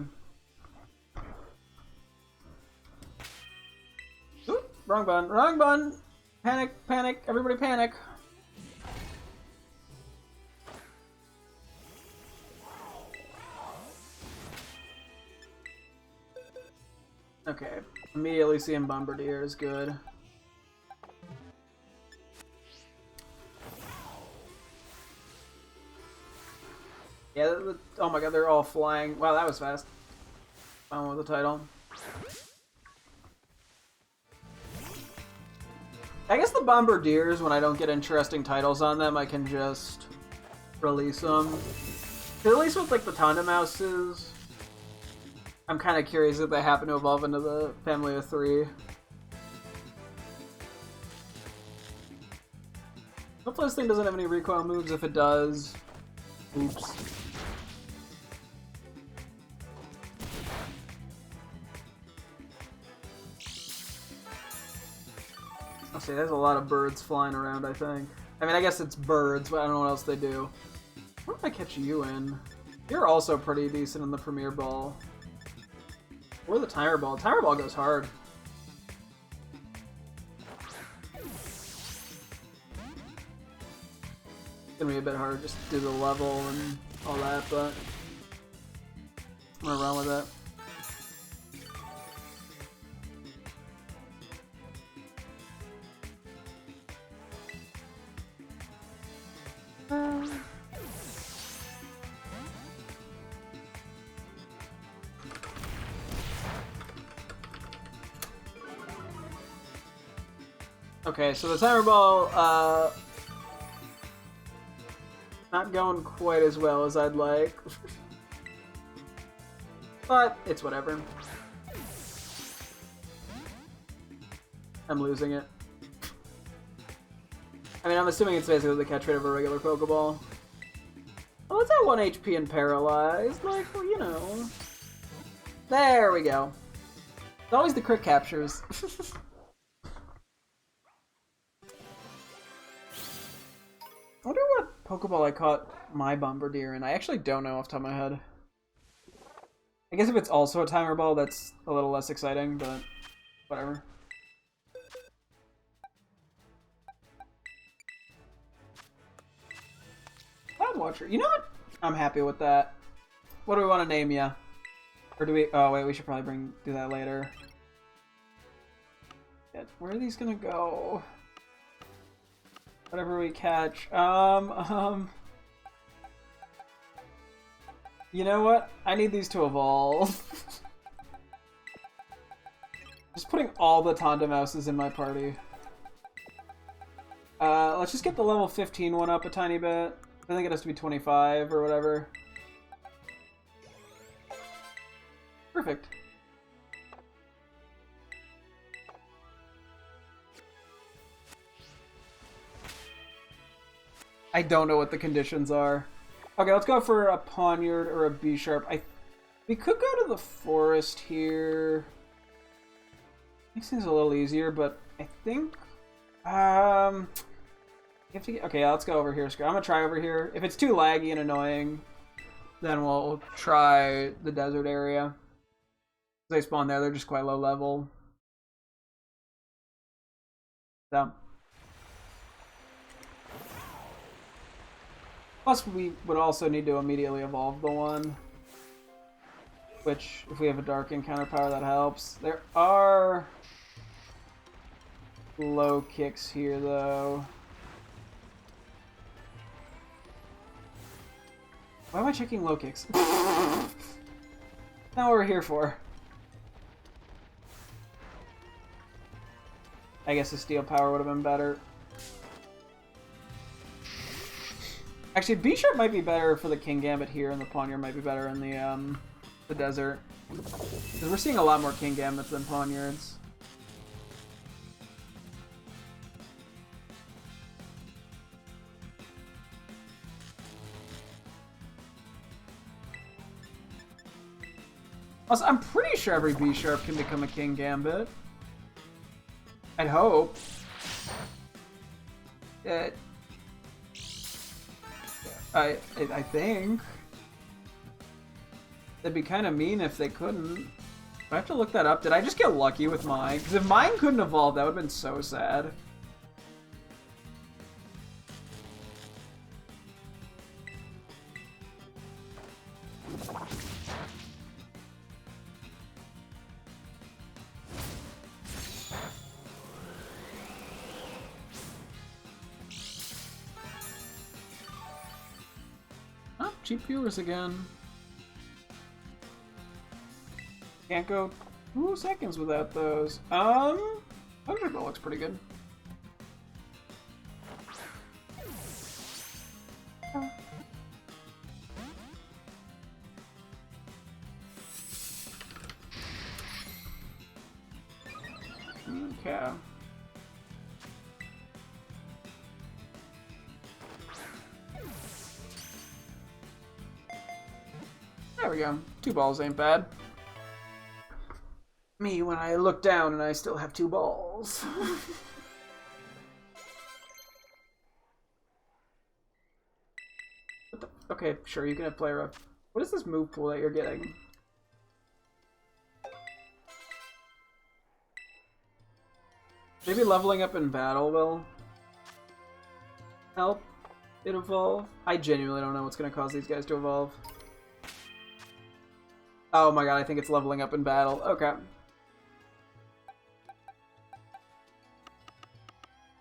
Oop, wrong button, wrong button! Panic, panic, everybody panic! Okay, immediately seeing Bombardier is good. Yeah, oh my god, they're all flying. Wow, that was fast. Found one with the title. I guess the Bombardiers, when I don't get interesting titles on them, I can just release them. At least with, like, the Tonda Mouses, I'm kind of curious if they happen to evolve into the family of 3. Hopefully this thing doesn't have any recoil moves. If it does, oops. I'll say there's a lot of birds flying around, I think. I mean, I guess it's birds, but I don't know what else they do. What if I catch you in? You're also pretty decent in the Premier Ball. Or the Timer Ball. Timer Ball goes hard. It's gonna be a bit hard just to do the level and all that, but I'm gonna run with it. Okay, so the Timer Ball, not going quite as well as I'd like. But, it's whatever. I'm losing it. I mean, I'm assuming it's basically the catch rate of a regular Pokeball. Well, it's at 1 HP and paralyzed. Like, well, you know. There we go. It's always the crit captures. wonder what Pokeball I caught my Bombardier in. I actually don't know off the top of my head. I guess if it's also a Timer Ball, that's a little less exciting, but whatever. Cloud Watcher. You know what? I'm happy with that. What do we want to name ya? Or do we... Oh, wait, we should probably do that later. Yeah, where are these gonna go? Whatever we catch. You know what? I need these to evolve. Just putting all the Tandemouses in my party. Let's just get the level 15 one up a tiny bit. I think it has to be 25 or whatever. Perfect. I don't know what the conditions are. Okay, let's go for a Poniard or a B-Sharp. We could go to the forest here. Makes things a little easier, but I think... you have to get... Okay, let's go over here. I'm gonna try over here. If it's too laggy and annoying, then we'll try the desert area. They spawn there, they're just quite low level. So. Plus, we would also need to immediately evolve the one. Which, if we have a dark encounter power, that helps. There are low kicks here, though. Why am I checking low kicks? Not what we're here for. I guess the steel power would have been better. Actually, B-Sharp might be better for the King Gambit here, and the Poniard might be better in the desert. Because we're seeing a lot more King Gambits than Poniards. Also, I'm pretty sure every B-Sharp can become a King Gambit. I'd hope. I think. That'd be kind of mean if they couldn't. I have to look that up. Did I just get lucky with mine? Because if mine couldn't evolve, that would have been so sad. Oh, cheap viewers again. Can't go 2 seconds without those. Thunder Ball looks pretty good. Okay. There we go. 2 balls ain't bad. Me when I look down and I still have 2 balls. Okay, sure, you can have player up. What is this move pool that you're getting? Maybe leveling up in battle will help it evolve. I genuinely don't know what's going to cause these guys to evolve. Oh my god, I think it's leveling up in battle. Okay.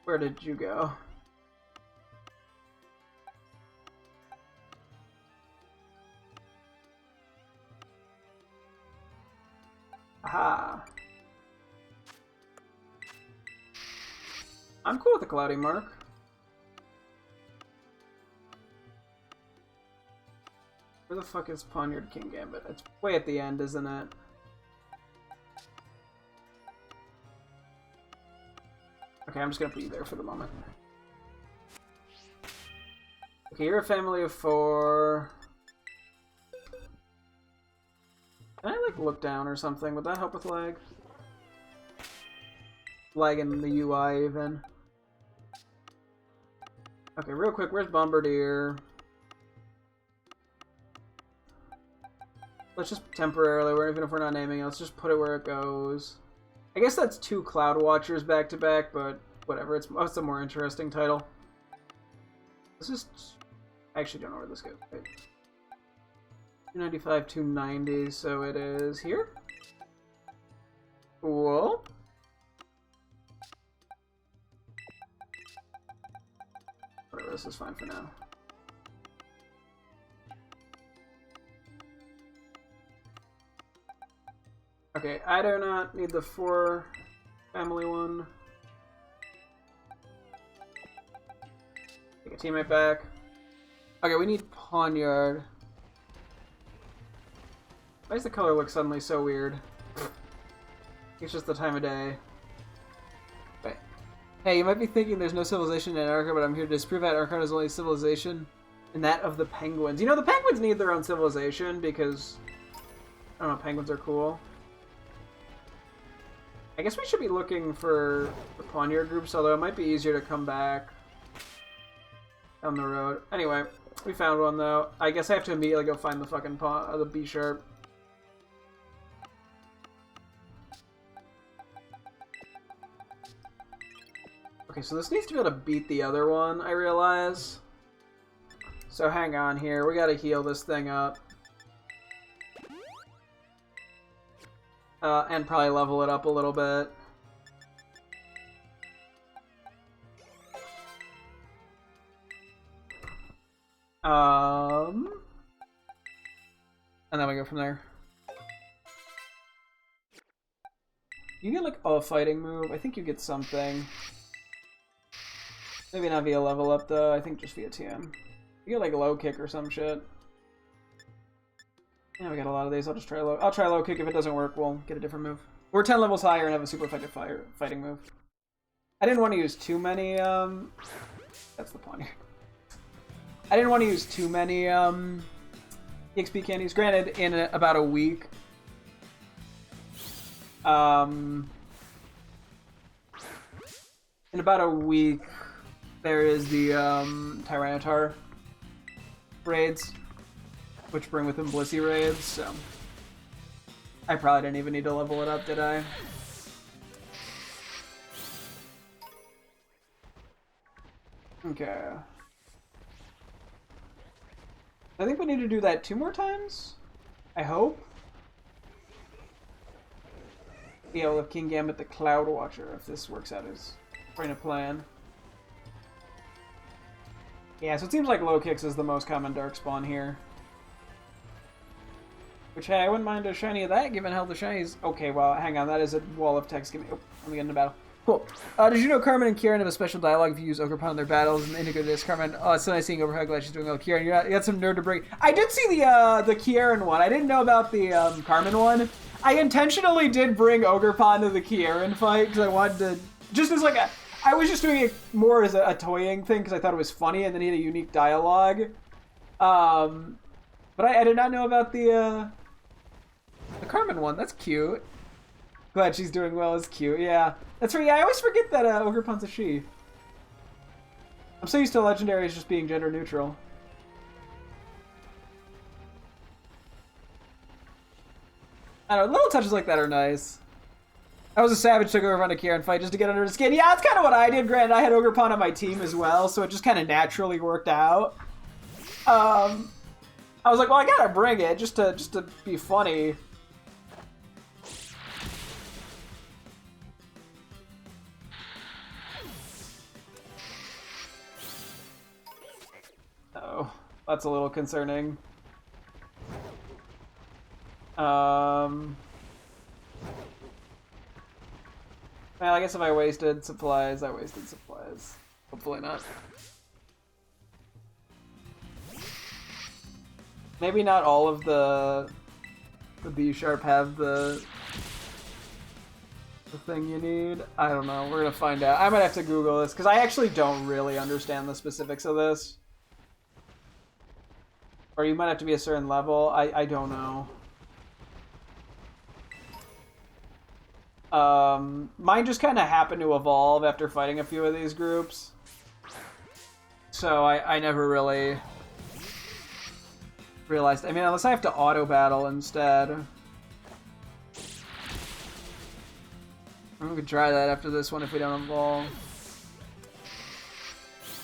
Where did you go? Aha. I'm cool with the cloudy mark. Where the fuck is Poniard King Gambit? It's way at the end, isn't it? Okay, I'm just gonna put you there for the moment. Okay, you're a family of 4. Can I, like, look down or something? Would that help with lag? Lag in the UI, even. Okay, real quick, where's Bombardier? Let's just temporarily, even if we're not naming it, let's just put it where it goes. I guess that's 2 Cloud Watchers back to back, but whatever, it's a more interesting title. This is... I actually don't know where this goes. Wait. 295, 290, so it is here? Cool. Whatever, this is fine for now. Okay, I do not need the 4 family one. Take a teammate back. Okay, we need Pawnyard. Why does the color look suddenly so weird? It's just the time of day. Wait. Hey, you might be thinking there's no civilization in Antarctica, but I'm here to disprove that Antarctica is only civilization, and that of the penguins. You know, the penguins need their own civilization because, I don't know, penguins are cool. I guess we should be looking for the Pawnyard groups, although it might be easier to come back down the road. Anyway, we found one though. I guess I have to immediately go find the fucking the B sharp. Okay, so this needs to be able to beat the other one, I realize. So hang on here, we gotta heal this thing up. And probably level it up a little bit. And then we go from there. You get like a fighting move. I think you get something. Maybe not via level up though. I think just via TM. You get like a low kick or some shit. Yeah, we got a lot of these. I'll just try low. I'll try low kick. If it doesn't work, we'll get a different move. We're 10 levels higher and have a super effective fighting move. I didn't want to use too many. That's the pawn here. I didn't want to use too many EXP candies. Granted, in about a week. In about a week, there is the Tyranitar raids, which bring with them Blissey raids, so I probably didn't even need to level it up, did I? Okay. I think we need to do that 2 more times? I hope. Yeah, we'll have King Gambit the Cloud Watcher if this works out as according to plan. Yeah, so it seems like low kicks is the most common dark spawn here. Which, hey, I wouldn't mind a shiny of that, given how the shinies... Okay, well, hang on, that is a wall of text. Give me... Oh, let me get into battle. Cool. Did you know Carmen and Kieran have a special dialogue if you use Ogerpon in their battles and integrate this? Carmen, oh, it's so nice seeing over how glad she's doing well. Kieran, you got some nerd to bring. I did see the Kieran one. I didn't know about the Carmen one. I intentionally did bring Ogerpon to the Kieran fight because I wanted to... Just as like a... I was just doing it more as a toying thing because I thought it was funny and then he had a unique dialogue. But I did not know about the Carmen one. That's cute. Glad she's doing well is cute. Yeah. That's right. Yeah, I always forget that Ogerpon's a she. I'm so used to legendaries just being gender neutral. I don't know, little touches like that are nice. I was a savage, took over on a Kieran fight just to get under his skin. Yeah, that's kind of what I did. Granted, I had Ogerpon on my team as well, so it just kind of naturally worked out. I was like, well, I gotta bring it just to be funny. Oh, that's a little concerning. Well, I guess if I wasted supplies, I wasted supplies. Hopefully not. Maybe not all of the B-sharp have the thing you need. I don't know. We're gonna find out. I might have to Google this, because I actually don't really understand the specifics of this. Or you might have to be a certain level. I don't know. Mine just kind of happened to evolve after fighting a few of these groups. So I never really realized. I mean, unless I have to auto battle instead. We could try that after this one if we don't evolve.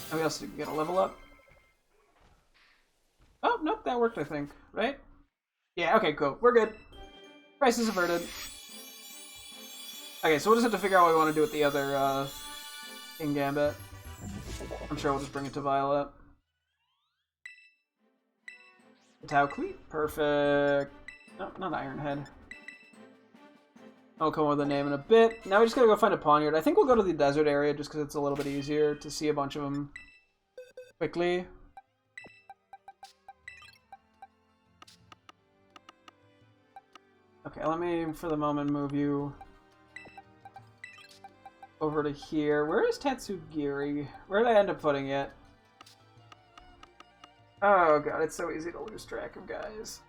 And we also get a level up. Oh, nope, that worked, I think. Right? Yeah, okay, cool. We're good. Crisis averted. Okay, so we'll just have to figure out what we want to do with the other King Gambit. I'm sure we'll just bring it to Violet. Tau Cleat, perfect. No, not Ironhead. I'll come up with a name in a bit. Now we just gotta go find a Poniard. I think we'll go to the desert area just because it's a little bit easier to see a bunch of them quickly. Okay, let me, for the moment, move you over to here. Where is Tatsugiri? Where did I end up putting it? Oh god, it's so easy to lose track of guys.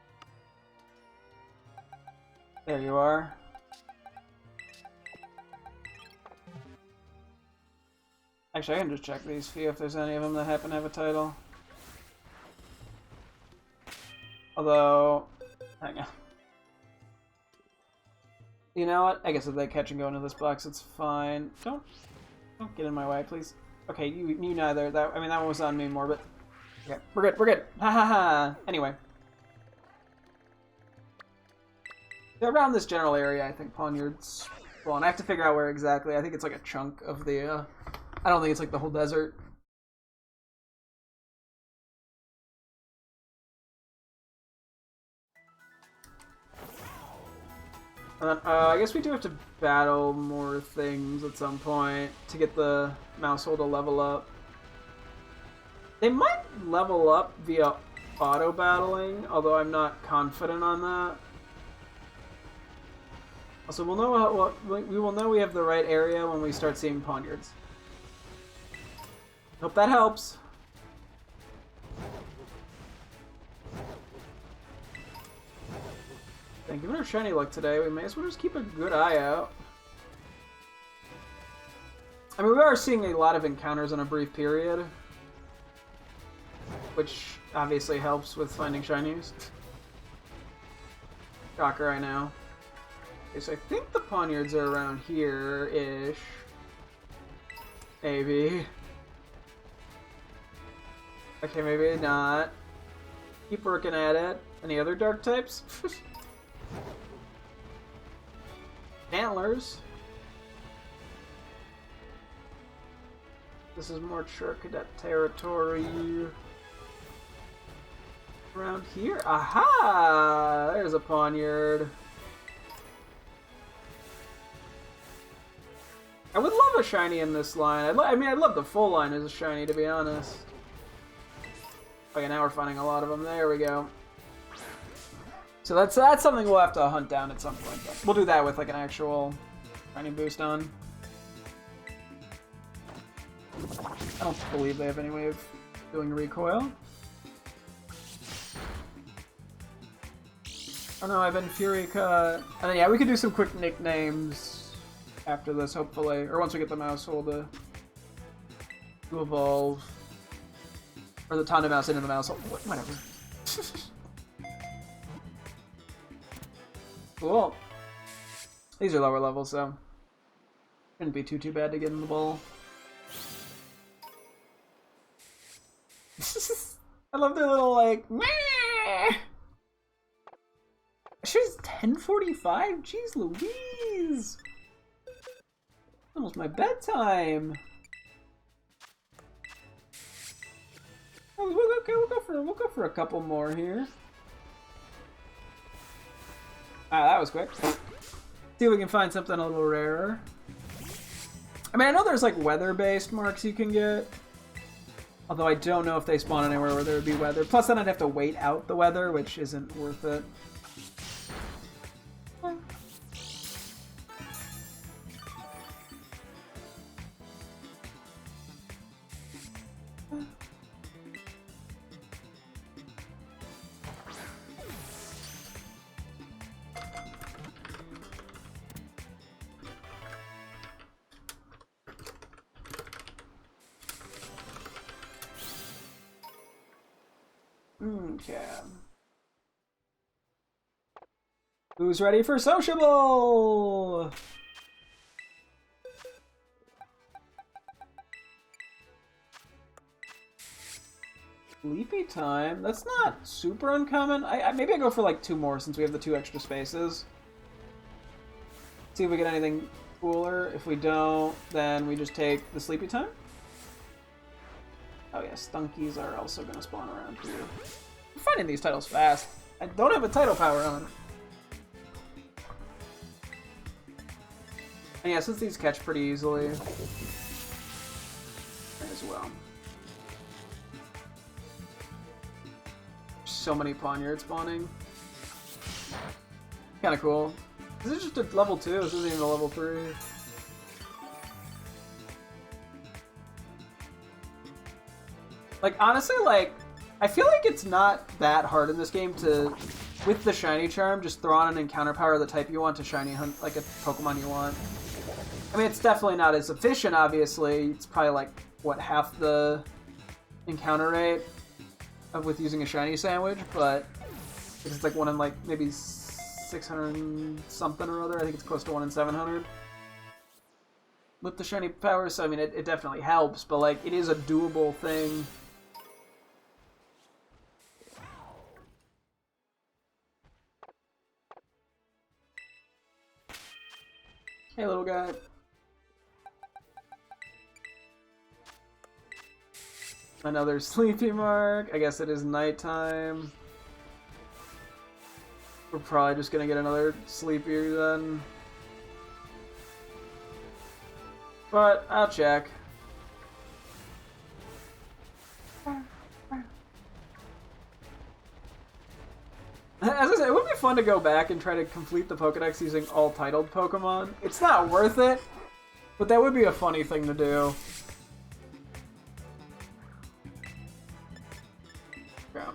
There you are. Actually, I can just check these few if there's any of them that happen to have a title. Although, hang on. You know what? I guess if they catch and go into this box, it's fine. Don't get in my way, please. Okay, you neither. That, I mean, that one was on me more, but okay, we're good. We're good. Ha ha ha. Anyway, around this general area, I think Poniard's spawn. I have to figure out where exactly. I think it's like a chunk of the. I don't think it's like the whole desert. I guess we do have to battle more things at some point to get the mousehole to level up. They might level up via auto battling, although I'm not confident on that. Also, we'll know we will know we have the right area when we start seeing Poniards. Hope that helps. And given our shiny luck today, we may as well just keep a good eye out. I mean, we are seeing a lot of encounters in a brief period, which obviously helps with finding shinies. Shocker, I know. Okay, so I think the Poniards are around here-ish. Maybe. Okay, maybe not. Keep working at it. Any other dark types? Antlers. This is more Charcadet territory. Around here? Aha! There's a Poniard. I would love a shiny in this line. I mean, I'd love the full line as a shiny, to be honest. Okay, now we're finding a lot of them. There we go. So that's something we'll have to hunt down at some point. But we'll do that with like an actual shiny boost on. I don't believe they have any way of doing recoil. Oh no, I've been Furica. And then yeah, we could do some quick nicknames after this, hopefully. Or once we get the mousehole to evolve. Or the Tonda Mouse into the mousehole. Whatever. Cool. These are lower levels, so shouldn't be too bad to get in the bowl. I love their little like. Meh! She's 10:45. Jeez Louise! Almost my bedtime. Oh, okay, we'll go for a couple more here. Ah, that was quick. See if we can find something a little rarer. I mean, I know there's like weather-based marks you can get. Although I don't know if they spawn anywhere where there would be weather. Plus then I'd have to wait out the weather, which isn't worth it. Okay. Who's ready for sociable? Sleepy time? That's not super uncommon. Maybe I go for like 2 more since we have the 2 extra spaces. See if we get anything cooler. If we don't, then we just take the sleepy time. Oh yeah, stunkies are also going to spawn around here. I'm finding these titles fast. I don't have a title power on. And yeah, since these catch pretty easily, as well. So many Poniard spawning. Kind of cool. This is just a level 2, this isn't even a level 3. Like, honestly, like, I feel like it's not that hard in this game to, with the shiny charm, just throw on an encounter power of the type you want to shiny hunt, like, a Pokemon you want. I mean, it's definitely not as efficient, obviously. It's probably, like, what, half the encounter rate of with using a shiny sandwich, but it's like 1 in, like, maybe 600 something or other. I think it's close to 1 in 700 with the shiny power, so I mean it definitely helps, but like it is a doable thing. Hey little guy. Another sleepy mark. I guess it is nighttime. We're probably just gonna get another sleepier then. But I'll check. As I said, it would be fun to go back and try to complete the Pokedex using all titled Pokemon. It's not worth it, but that would be a funny thing to do. Yeah.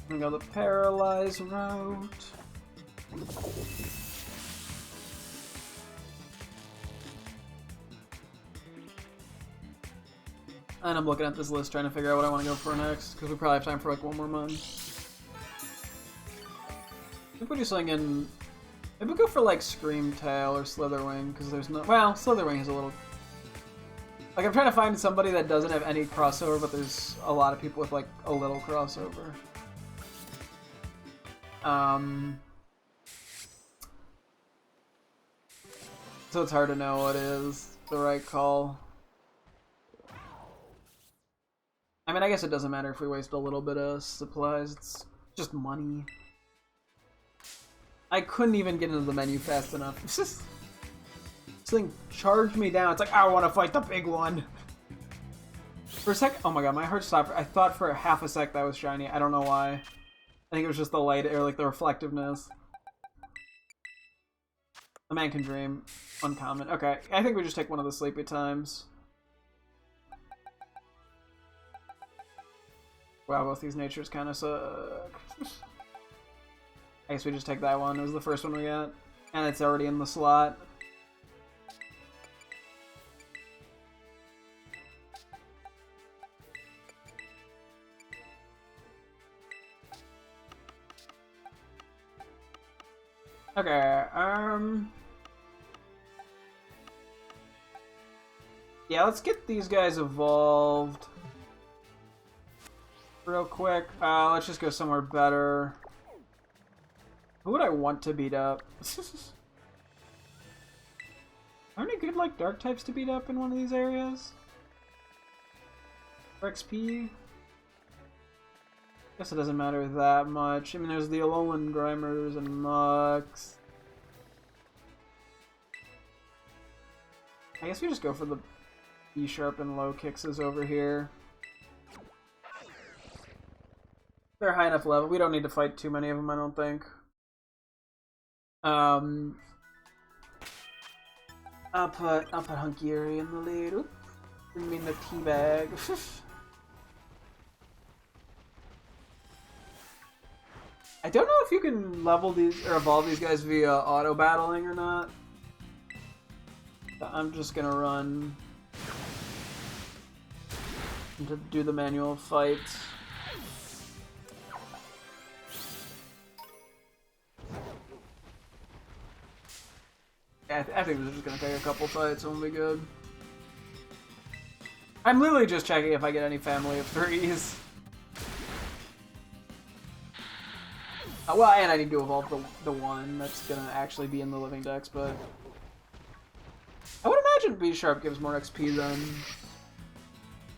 We go the paralyzed route. And I'm looking at this list trying to figure out what I want to go for next, because we probably have time for like 1 more month. I think we do something in... Maybe we'll go for like Screamtail or Slitherwing, because there's no... Well, Slitherwing is a little... Like, I'm trying to find somebody that doesn't have any crossover, but there's a lot of people with like a little crossover. So it's hard to know what is the right call. I mean, I guess it doesn't matter if we waste a little bit of supplies. It's just money. I couldn't even get into the menu fast enough. This thing charged me down. It's like, I want to fight the big one. For a sec, oh my god, my heart stopped. I thought for half a sec that was shiny. I don't know why. I think it was just the light or like the reflectiveness. A man can dream. Uncommon. Okay, I think we just take one of the sleepy times. Wow, both these natures kind of suck. I guess we just take that one. It was the first one we got. And it's already in the slot. Okay, yeah, let's get these guys evolved real quick. Let's just go somewhere better. Who would I want to beat up? Are any good, like, dark types to beat up in one of these areas? For XP? Guess it doesn't matter that much. I mean, there's the Alolan Grimers and Mux. I guess we just go for the B-sharp and low kicks over here. They're high enough level. We don't need to fight too many of them, I don't think. I'll put Hunkieri in the lead. Oop. Didn't mean the teabag. I don't know if you can level these or evolve these guys via auto battling or not. But I'm just gonna run to do the manual fights. Yeah, I think this is just gonna take a couple fights and we'll be good. I'm literally just checking if I get any family of threes. Well, and I need to evolve the one that's gonna actually be in the living dex, but I would imagine B Sharp gives more XP than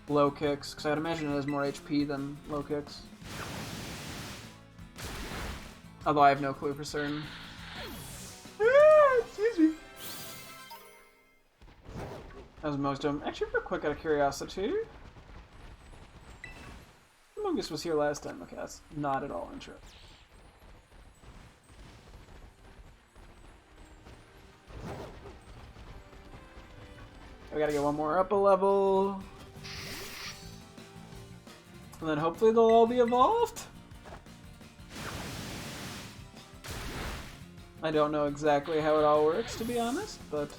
low kicks, because I would imagine it has more HP than low kicks. Although I have no clue for certain. Excuse me. That was most of them. Actually, real quick, out of curiosity, Mungus was here last time. Okay, that's not at all interesting. We gotta get one more up a level. And then hopefully they'll all be evolved. I don't know exactly how it all works, to be honest, but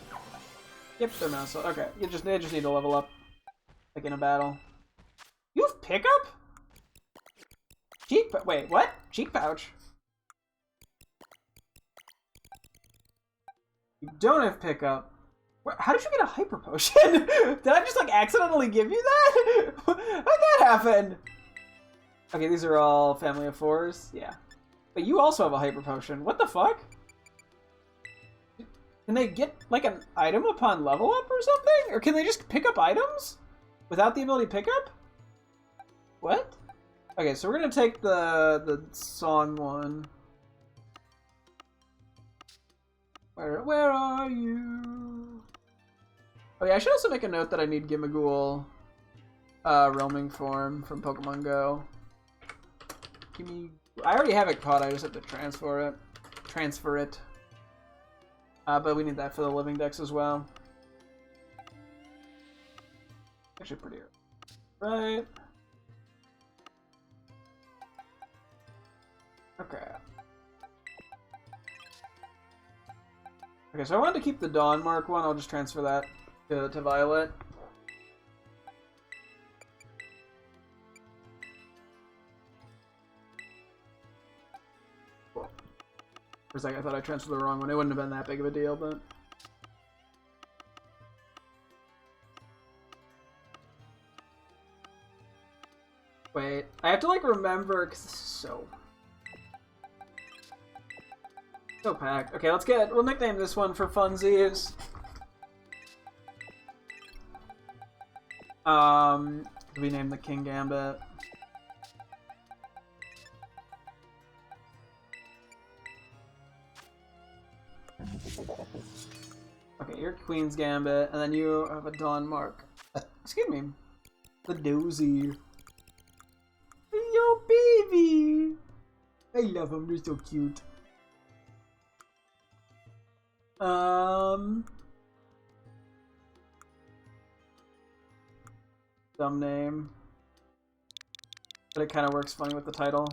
yep, they're mouse. Okay, they just need to level up, like in a battle. You have pickup? Wait, what? Cheek pouch? You don't have pickup. How did you get a hyper potion? Did I just like accidentally give you that? How'd that happen? Okay, these are all family of fours. Yeah, but you also have a hyper potion. What the fuck? Can they get like an item upon level up or something? Or can they just pick up items without the ability to pick up? What? Okay, so we're gonna take the song one. Where are you? Oh yeah, I should also make a note that I need Gimmighoul roaming form from Pokemon Go. I already have it caught, I just have to transfer it. But we need that for the living dex as well. Actually pretty right. Okay. Okay, so I wanted to keep the Dawn Mark one, I'll just transfer that to Violet. Cool. For a second I thought I transferred the wrong one. It wouldn't have been that big of a deal, but... Wait, I have to like remember, because this is so packed. Okay, we'll nickname this one for funsies. We name the King Gambit. Okay, you're Queen's Gambit, and then you have a Dawn Mark. Excuse me. The Dozy. Yo, baby! I love them, they're so cute. Dumb name. But it kind of works funny with the title.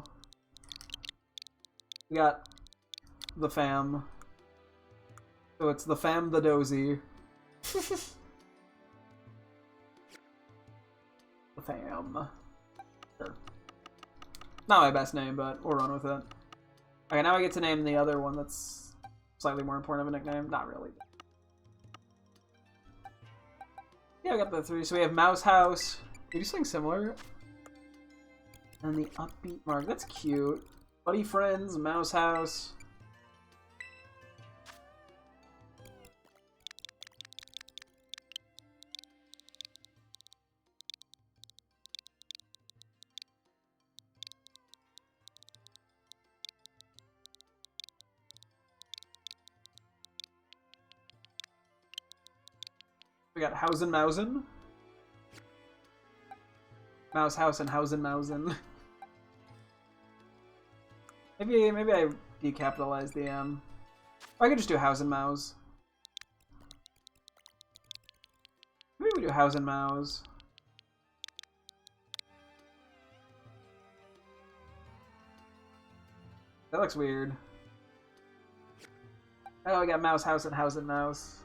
We got the fam. So it's the fam, the dozy. The fam. Sure. Not my best name, but we'll run with it. Okay, now I get to name the other one that's slightly more important of a nickname. Not really. Yeah, we got the three. So we have Mouse House. We do something similar. And the Upbeat Mark. That's cute. Buddy Friends, Mouse House. We got Hausen Mausen. Mouse House and Hausen Mausen. Maybe I decapitalized the M. Or I could just do Hausen Mouse. Maybe we do Hausen Mouse. That looks weird. Oh, we got mouse, house, and house and mouse.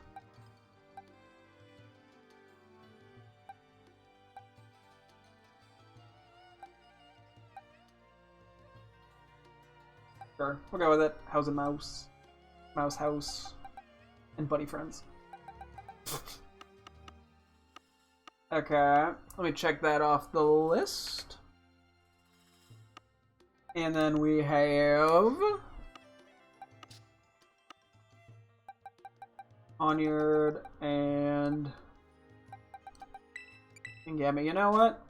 Sure, we'll go with it. House and mouse. Mouse, house, and buddy friends. Okay, let me check that off the list. And then we have Onyard and Gamma. You know what?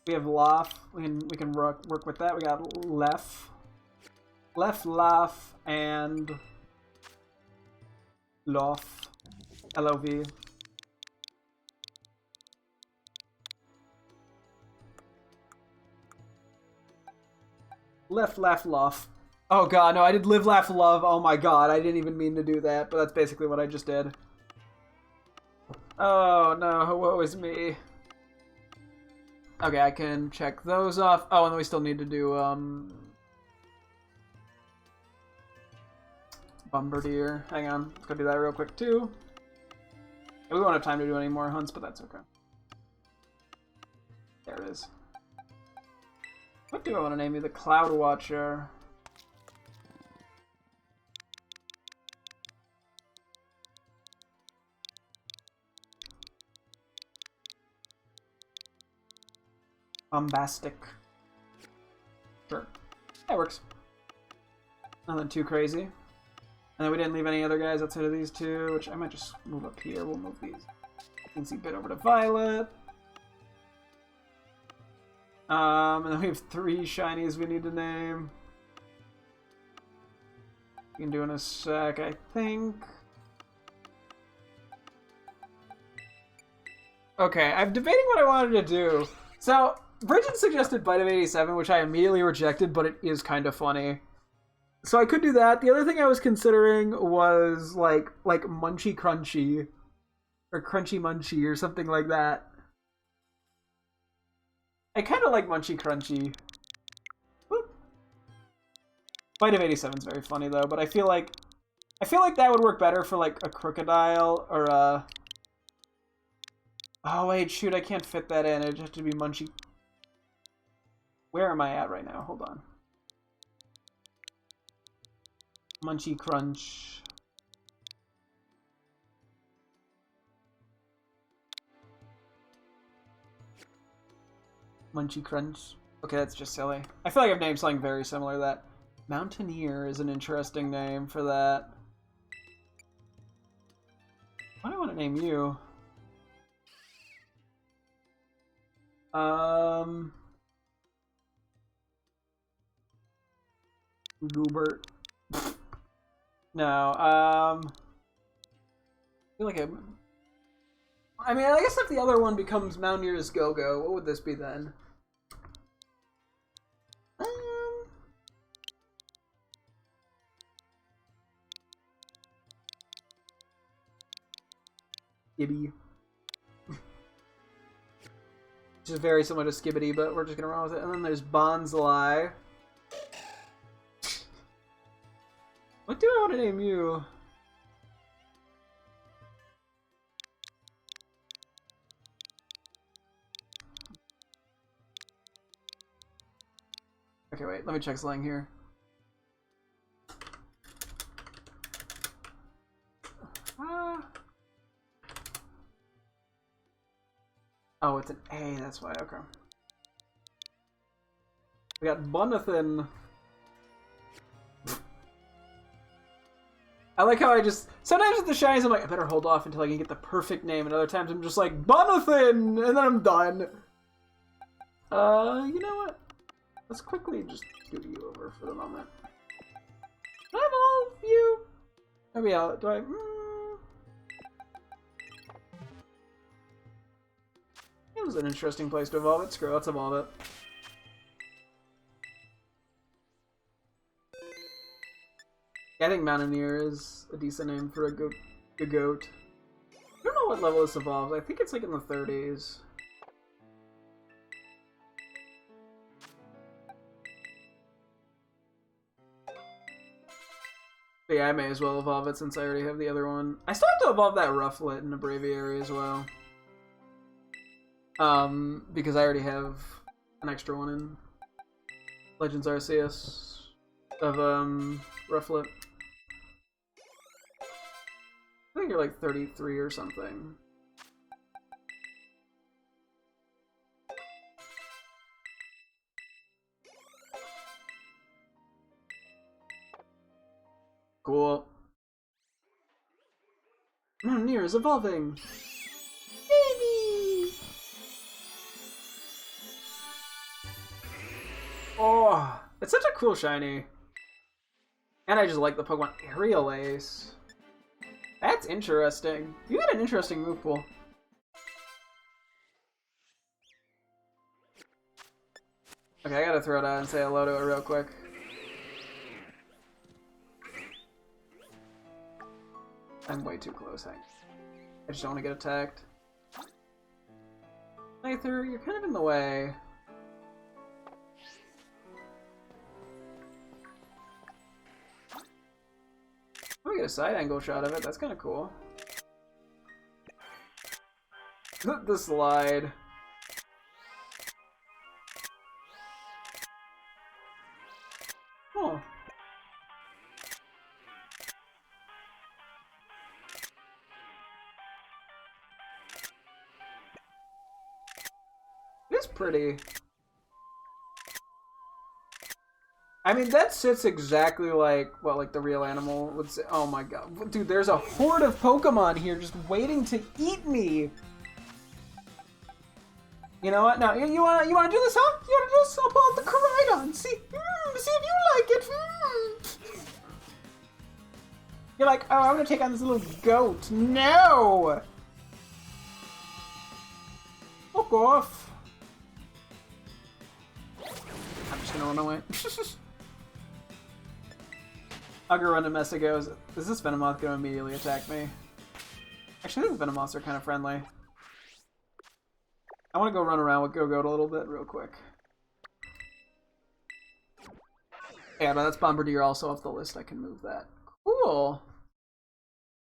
We have Lof. We can work with that. We got Lef, Lof, and Lof. L-O-V. Left, laugh, love. Oh god, no, I did live, laugh, love. Oh my god, I didn't even mean to do that, but that's basically what I just did. Oh no, woe is me. Okay, I can check those off. Oh, and then we still need to do, Bombardier. Hang on, let's go do that real quick too. We won't have time to do any more hunts, but that's okay. There it is. What do I want to name you? The Cloud Watcher. Bombastic. Sure. That works. Nothing too crazy. And then we didn't leave any other guys outside of these two, which I might just move up here. We'll move these. Quincy bit over to Violet. And then we have 3 shinies we need to name. We can do in a sec, I think. Okay, I'm debating what I wanted to do. So, Bridget suggested Bite of 87, which I immediately rejected, but it is kind of funny. So I could do that. The other thing I was considering was like Munchy Crunchy. Or Crunchy Munchy or something like that. I kind of like Munchy Crunchy. Whoop. Bite of 87 is very funny though, but I feel like that would work better for like a crocodile or a... Oh wait, shoot, I can't fit that in. It'd have to be Munchy. Where am I at right now? Hold on. Munchy Crunch. Munchy Crunch. Okay, that's just silly. I feel like I've named something very similar to that. Mountaineer is an interesting name for that. What do I want to name you? Goobert. No, I feel like I mean, I guess if the other one becomes Mountaineer's Go-Go, what would this be then? Skibby. Which is very similar to Skibbity, but we're just gonna run with it. And then there's Bonsly. What do I want to name you? Okay, wait, let me check slang here. Oh, it's an A, that's why, okay. We got Bonathan. I like how I just... Sometimes with the shinies, I'm like, I better hold off until I can get the perfect name, and other times I'm just like, Bonathan! And then I'm done. You know what? Let's quickly just do you over for the moment. Do I have all of you? Maybe I'll... Do I... It was an interesting place to evolve it. Screw it, let's evolve it. Yeah, I think Mountaineer is a decent name for a goat. I don't know what level this evolves. I think it's like in the 30s. But yeah, I may as well evolve it since I already have the other one. I still have to evolve that Rufflet in a Braviary as well. Because I already have an extra one in Legends Arceus of, Rufflet. I think you're like 33 or something. Cool. Nier is evolving! Baby! Oh, it's such a cool shiny. And I just like the Pokemon Aerial Ace. That's interesting. You got an interesting move pool. Okay, I gotta throw it out and say hello to it real quick. I'm way too close. I just don't want to get attacked. Scyther, you're kind of in the way. I'm gonna get a side angle shot of it. That's kind of cool. The slide. Oh. It's pretty. I mean, that sits exactly like what, like the real animal would say. Oh my god, dude! There's a horde of Pokemon here just waiting to eat me. You know what? Now you wanna do this, huh? You wanna do this? I'll pull out the Koraidon. See if you like it. You're like, oh, I'm gonna take on this little goat. No. Fuck off. I'm just gonna run away. I'll go run to Messago. Is this Venomoth gonna immediately attack me? Actually, I think the Venomoths are kind of friendly. I want to go run around with Go-Goat a little bit real quick. Yeah, but that's Bombardier also off the list. I can move that. Cool.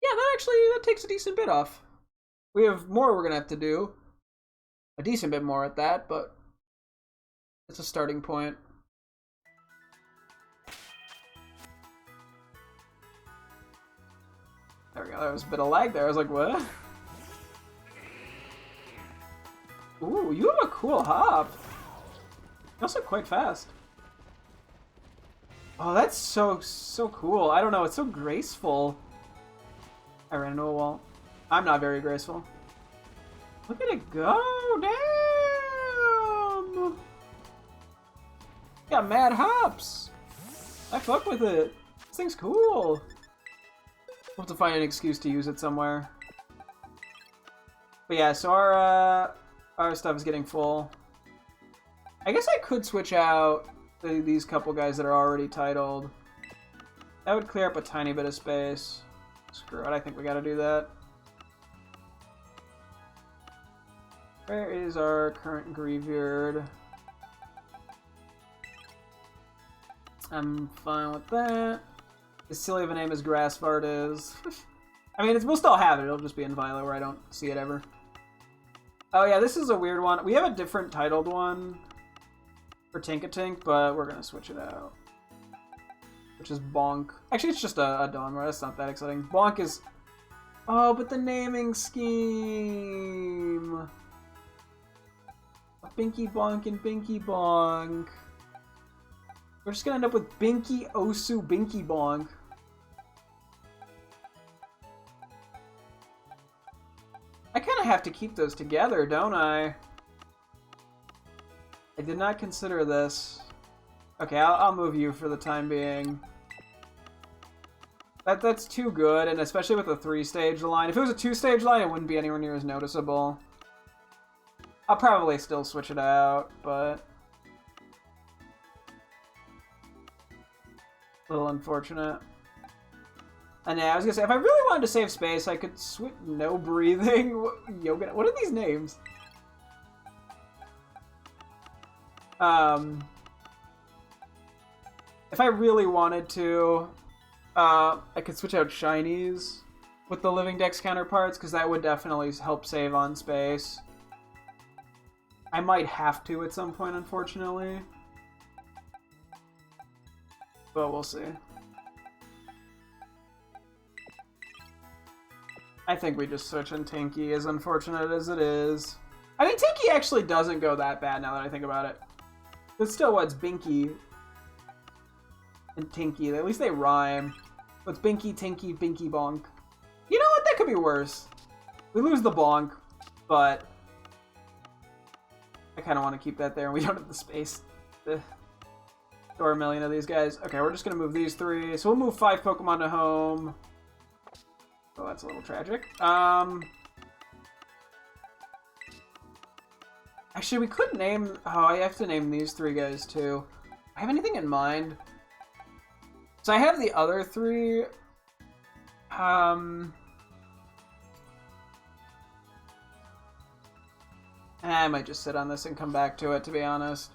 Yeah, that takes a decent bit off. We have more we're gonna have to do. A decent bit more at that, but it's a starting point. There we go. There was a bit of lag there. I was like, what? Ooh, you have a cool hop. You're also quite fast. Oh, that's so cool. I don't know. It's so graceful. I ran into a wall. I'm not very graceful. Look at it go. Damn. Got mad hops. I fuck with it. This thing's cool. We'll have to find an excuse to use it somewhere. But yeah, so our stuff is getting full. I guess I could switch out these couple guys that are already titled. That would clear up a tiny bit of space. Screw it, I think we gotta do that. Where is our current Greavyard? I'm fine with that. As silly of a name as Grassfart is. I mean, we'll still have it. It'll just be in Violet where I don't see it ever. Oh yeah, this is a weird one. We have a different titled one for Tinkatink, but we're gonna switch it out. Which is Bonk. Actually, it's just a Donmar. That's not that exciting. Bonk is... Oh, but the naming scheme! A Binky Bonk and Binky Bonk. We're just gonna end up with Binky Osu Binky Bonk. I kind of have to keep those together, don't I? I did not consider this. Okay, I'll move you for the time being. That's too good, and especially with a 3-stage line. If it was a 2-stage line, it wouldn't be anywhere near as noticeable. I'll probably still switch it out, but... a little unfortunate. And yeah, I was gonna say, if I really wanted to save space, I could switch no breathing. Yoga. What are these names? If I really wanted to, I could switch out shinies with the living dex counterparts, because that would definitely help save on space. I might have to at some point, unfortunately. But we'll see. I think we just switch in Tinky, as unfortunate as it is. I mean, Tinky actually doesn't go that bad now that I think about it. It's still what's Binky and Tinky. At least they rhyme. What's Binky, Tinky, Binky, Bonk. You know what? That could be worse. We lose the Bonk, but I kind of want to keep that there, and we don't have the space to store a million of these guys. Okay, we're just going to move these 3. So we'll move 5 Pokemon to home. Oh, that's a little tragic. Actually, we could name... Oh, I have to name these 3 guys, too. I have anything in mind? So I have the other 3. I might just sit on this and come back to it, to be honest.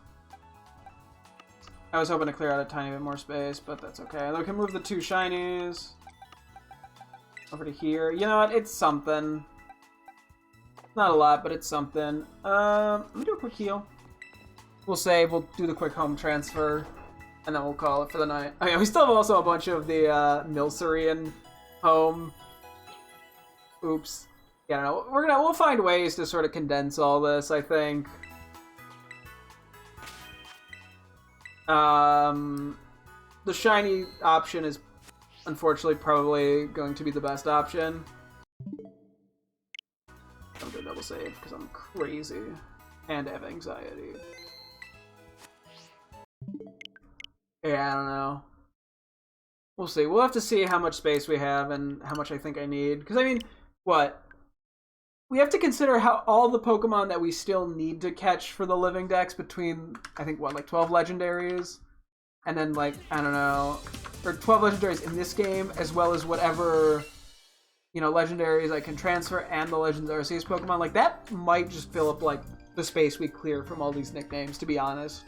I was hoping to clear out a tiny bit more space, but that's okay. And we can move the 2 shinies over to here. You know what? It's something. Not a lot, but it's something. Let me do a quick heal. We'll save. We'll do the quick home transfer, and then we'll call it for the night. Oh yeah, we still have also a bunch of the Milcerean home. Oops. Yeah, no, we'll find ways to sort of condense all this, I think. The shiny option is unfortunately probably going to be the best option. I'm gonna double save because I'm crazy and have anxiety. Yeah, I don't know. We'll see. We'll have to see how much space we have and how much I think I need. Because, I mean, what? We have to consider how all the Pokemon that we still need to catch for the living dex between, I think, what, like 12 legendaries? And then, like, I don't know, or 12 legendaries in this game, as well as whatever, you know, legendaries I can transfer and the Legends Arceus Pokemon. Like, that might just fill up, like, the space we clear from all these nicknames, to be honest.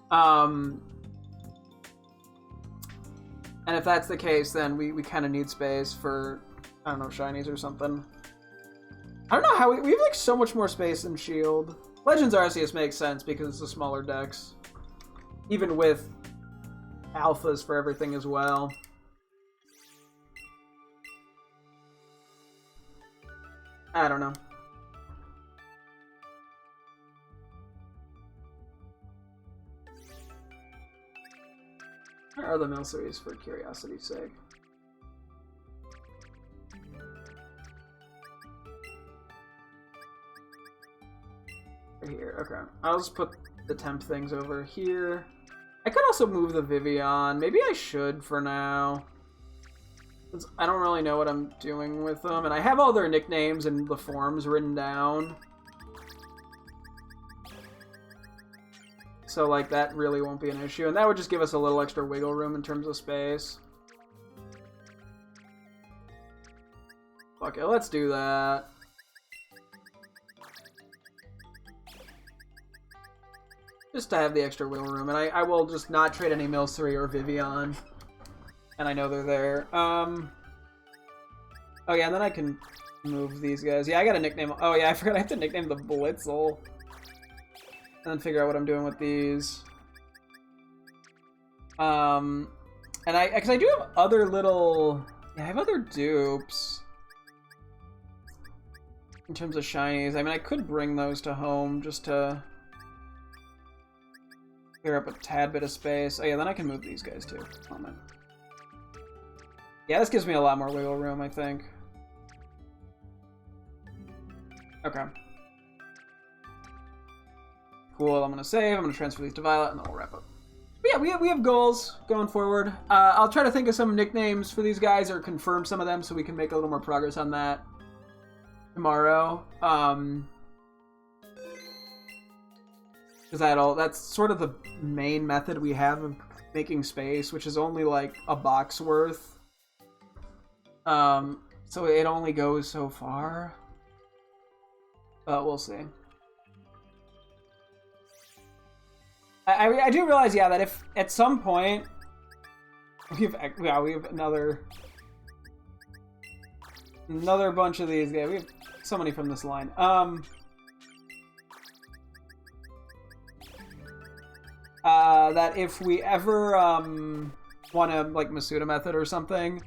And if that's the case, then we kind of need space for, I don't know, shinies or something. I don't know how we have like so much more space than Shield. Legends Arceus makes sense because it's a smaller dex. Even with alphas for everything as well. I don't know. Where are the Milceres for curiosity's sake? Here, okay. I'll just put the temp things over here. I could also move the Vivian. Maybe I should for now. Since I don't really know what I'm doing with them. And I have all their nicknames and the forms written down. So, like, that really won't be an issue. And that would just give us a little extra wiggle room in terms of space. Okay, let's do that. Just to have the extra wiggle room. And I will just not trade any Milcery or Vivian. And I know they're there. Oh yeah, and then I can move these guys. Yeah, I got a nickname. Oh yeah, I forgot I have to nickname the Blitzel. And then figure out what I'm doing with these. And because I do have other little... Yeah, I have other dupes. In terms of shinies. I mean, I could bring those to home just to clear up a tad bit of space. Oh yeah, then I can move these guys too. Oh man. Yeah, this gives me a lot more wiggle room, I think. Okay. Cool, I'm gonna save, I'm gonna transfer these to Violet, and then we'll wrap up. But yeah, we have goals going forward. I'll try to think of some nicknames for these guys, or confirm some of them, so we can make a little more progress on that tomorrow. Because that's sort of the main method we have of making space, which is only like a box worth. So it only goes so far. But we'll see. I do realize, yeah, that if at some point We have another bunch of these. Yeah, we have so many from this line. That if we ever want to like Masuda method or something,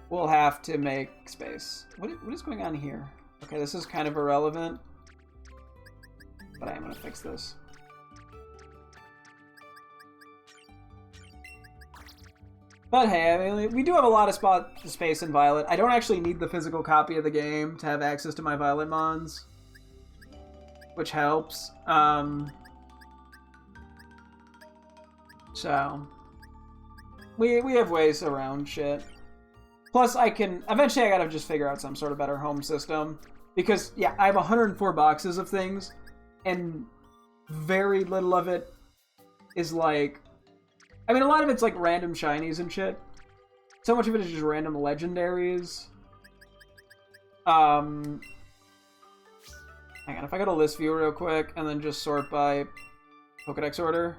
we'll have to make space. What is going on here? Okay, this is kind of irrelevant, but I am gonna fix this. But hey, I mean, we do have a lot of space in Violet. I don't actually need the physical copy of the game to have access to my Violet mons, which helps. So we have ways around shit. Plus, eventually I gotta just figure out some sort of better home system. Because, yeah, I have 104 boxes of things, and very little of it is like... I mean, a lot of it's like random shinies and shit. So much of it is just random legendaries. Hang on, if I go to list view real quick, and then just sort by Pokedex order...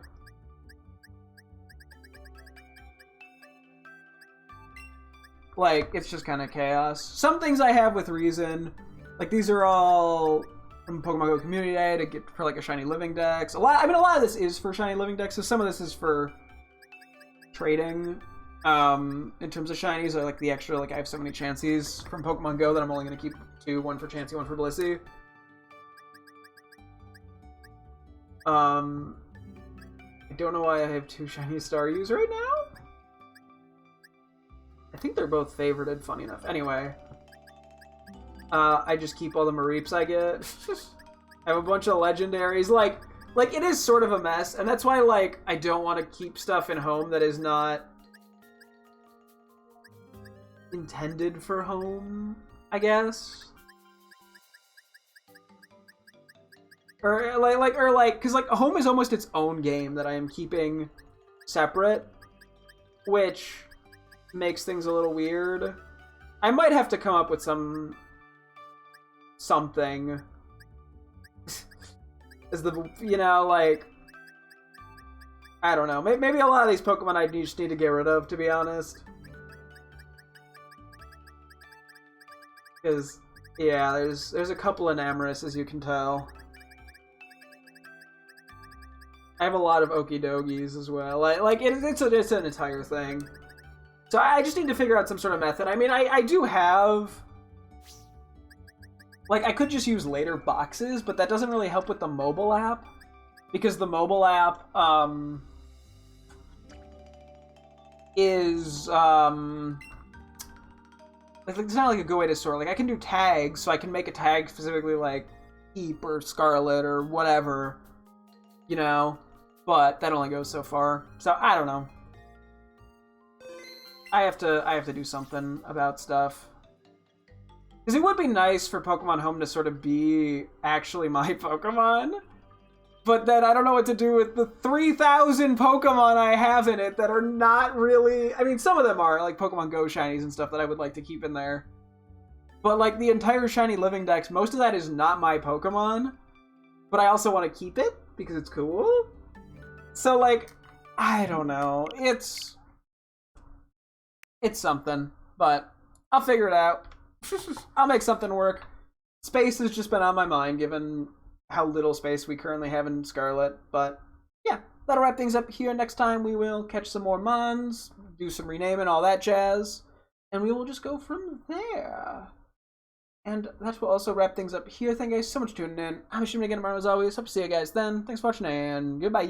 Like, it's just kind of chaos. Some things I have with reason. Like, these are all from Pokemon Go Community Day to get for, like, a Shiny Living Dex. A lot of this is for Shiny Living Dex, so some of this is for trading. In terms of Shinies, I like the extra, like, I have so many Chanseys from Pokemon Go that I'm only going to keep 2. One for Chansey, one for Blissey. I don't know why I have 2 Shiny Staryus right now. I think they're both favorited, funny enough. Anyway, I just keep all the Mareeps I get. I have a bunch of legendaries. Like it is sort of a mess, and that's why, like, I don't want to keep stuff in home that is not intended for home, I guess. Or because home is almost its own game that I am keeping separate, which makes things a little weird. I might have to come up with something as the, you know, like, I don't know. Maybe a lot of these Pokemon I just need to get rid of, to be honest. Because, yeah, there's a couple of Amorous, as you can tell. I have a lot of Okidogis as well. Like it's an entire thing. So I just need to figure out some sort of method. I mean, I do have... Like, I could just use later boxes, but that doesn't really help with the mobile app. Because the mobile app, is, like, it's not like a good way to sort. Like, I can do tags, so I can make a tag specifically like Eep or Scarlet or whatever, you know? But that only goes so far. So, I don't know. I have to do something about stuff. Because it would be nice for Pokemon Home to sort of be actually my Pokemon. But then I don't know what to do with the 3,000 Pokemon I have in it that are not really... I mean, some of them are, like Pokemon Go Shinies and stuff that I would like to keep in there. But, like, the entire Shiny Living Dex, most of that is not my Pokemon. But I also want to keep it because it's cool. So, like, I don't know. It's something. But I'll figure it out. I'll make something work. Space has just been on my mind, given how little space we currently have in Scarlet. But yeah, that'll wrap things up here. Next time we will catch some more Mons, do some renaming, all that jazz, and we will just go from there. And that will also wrap things up here. Thank you guys so much for tuning in. I'm Ashim again tomorrow as always. Hope to see you guys then. Thanks for watching and goodbye.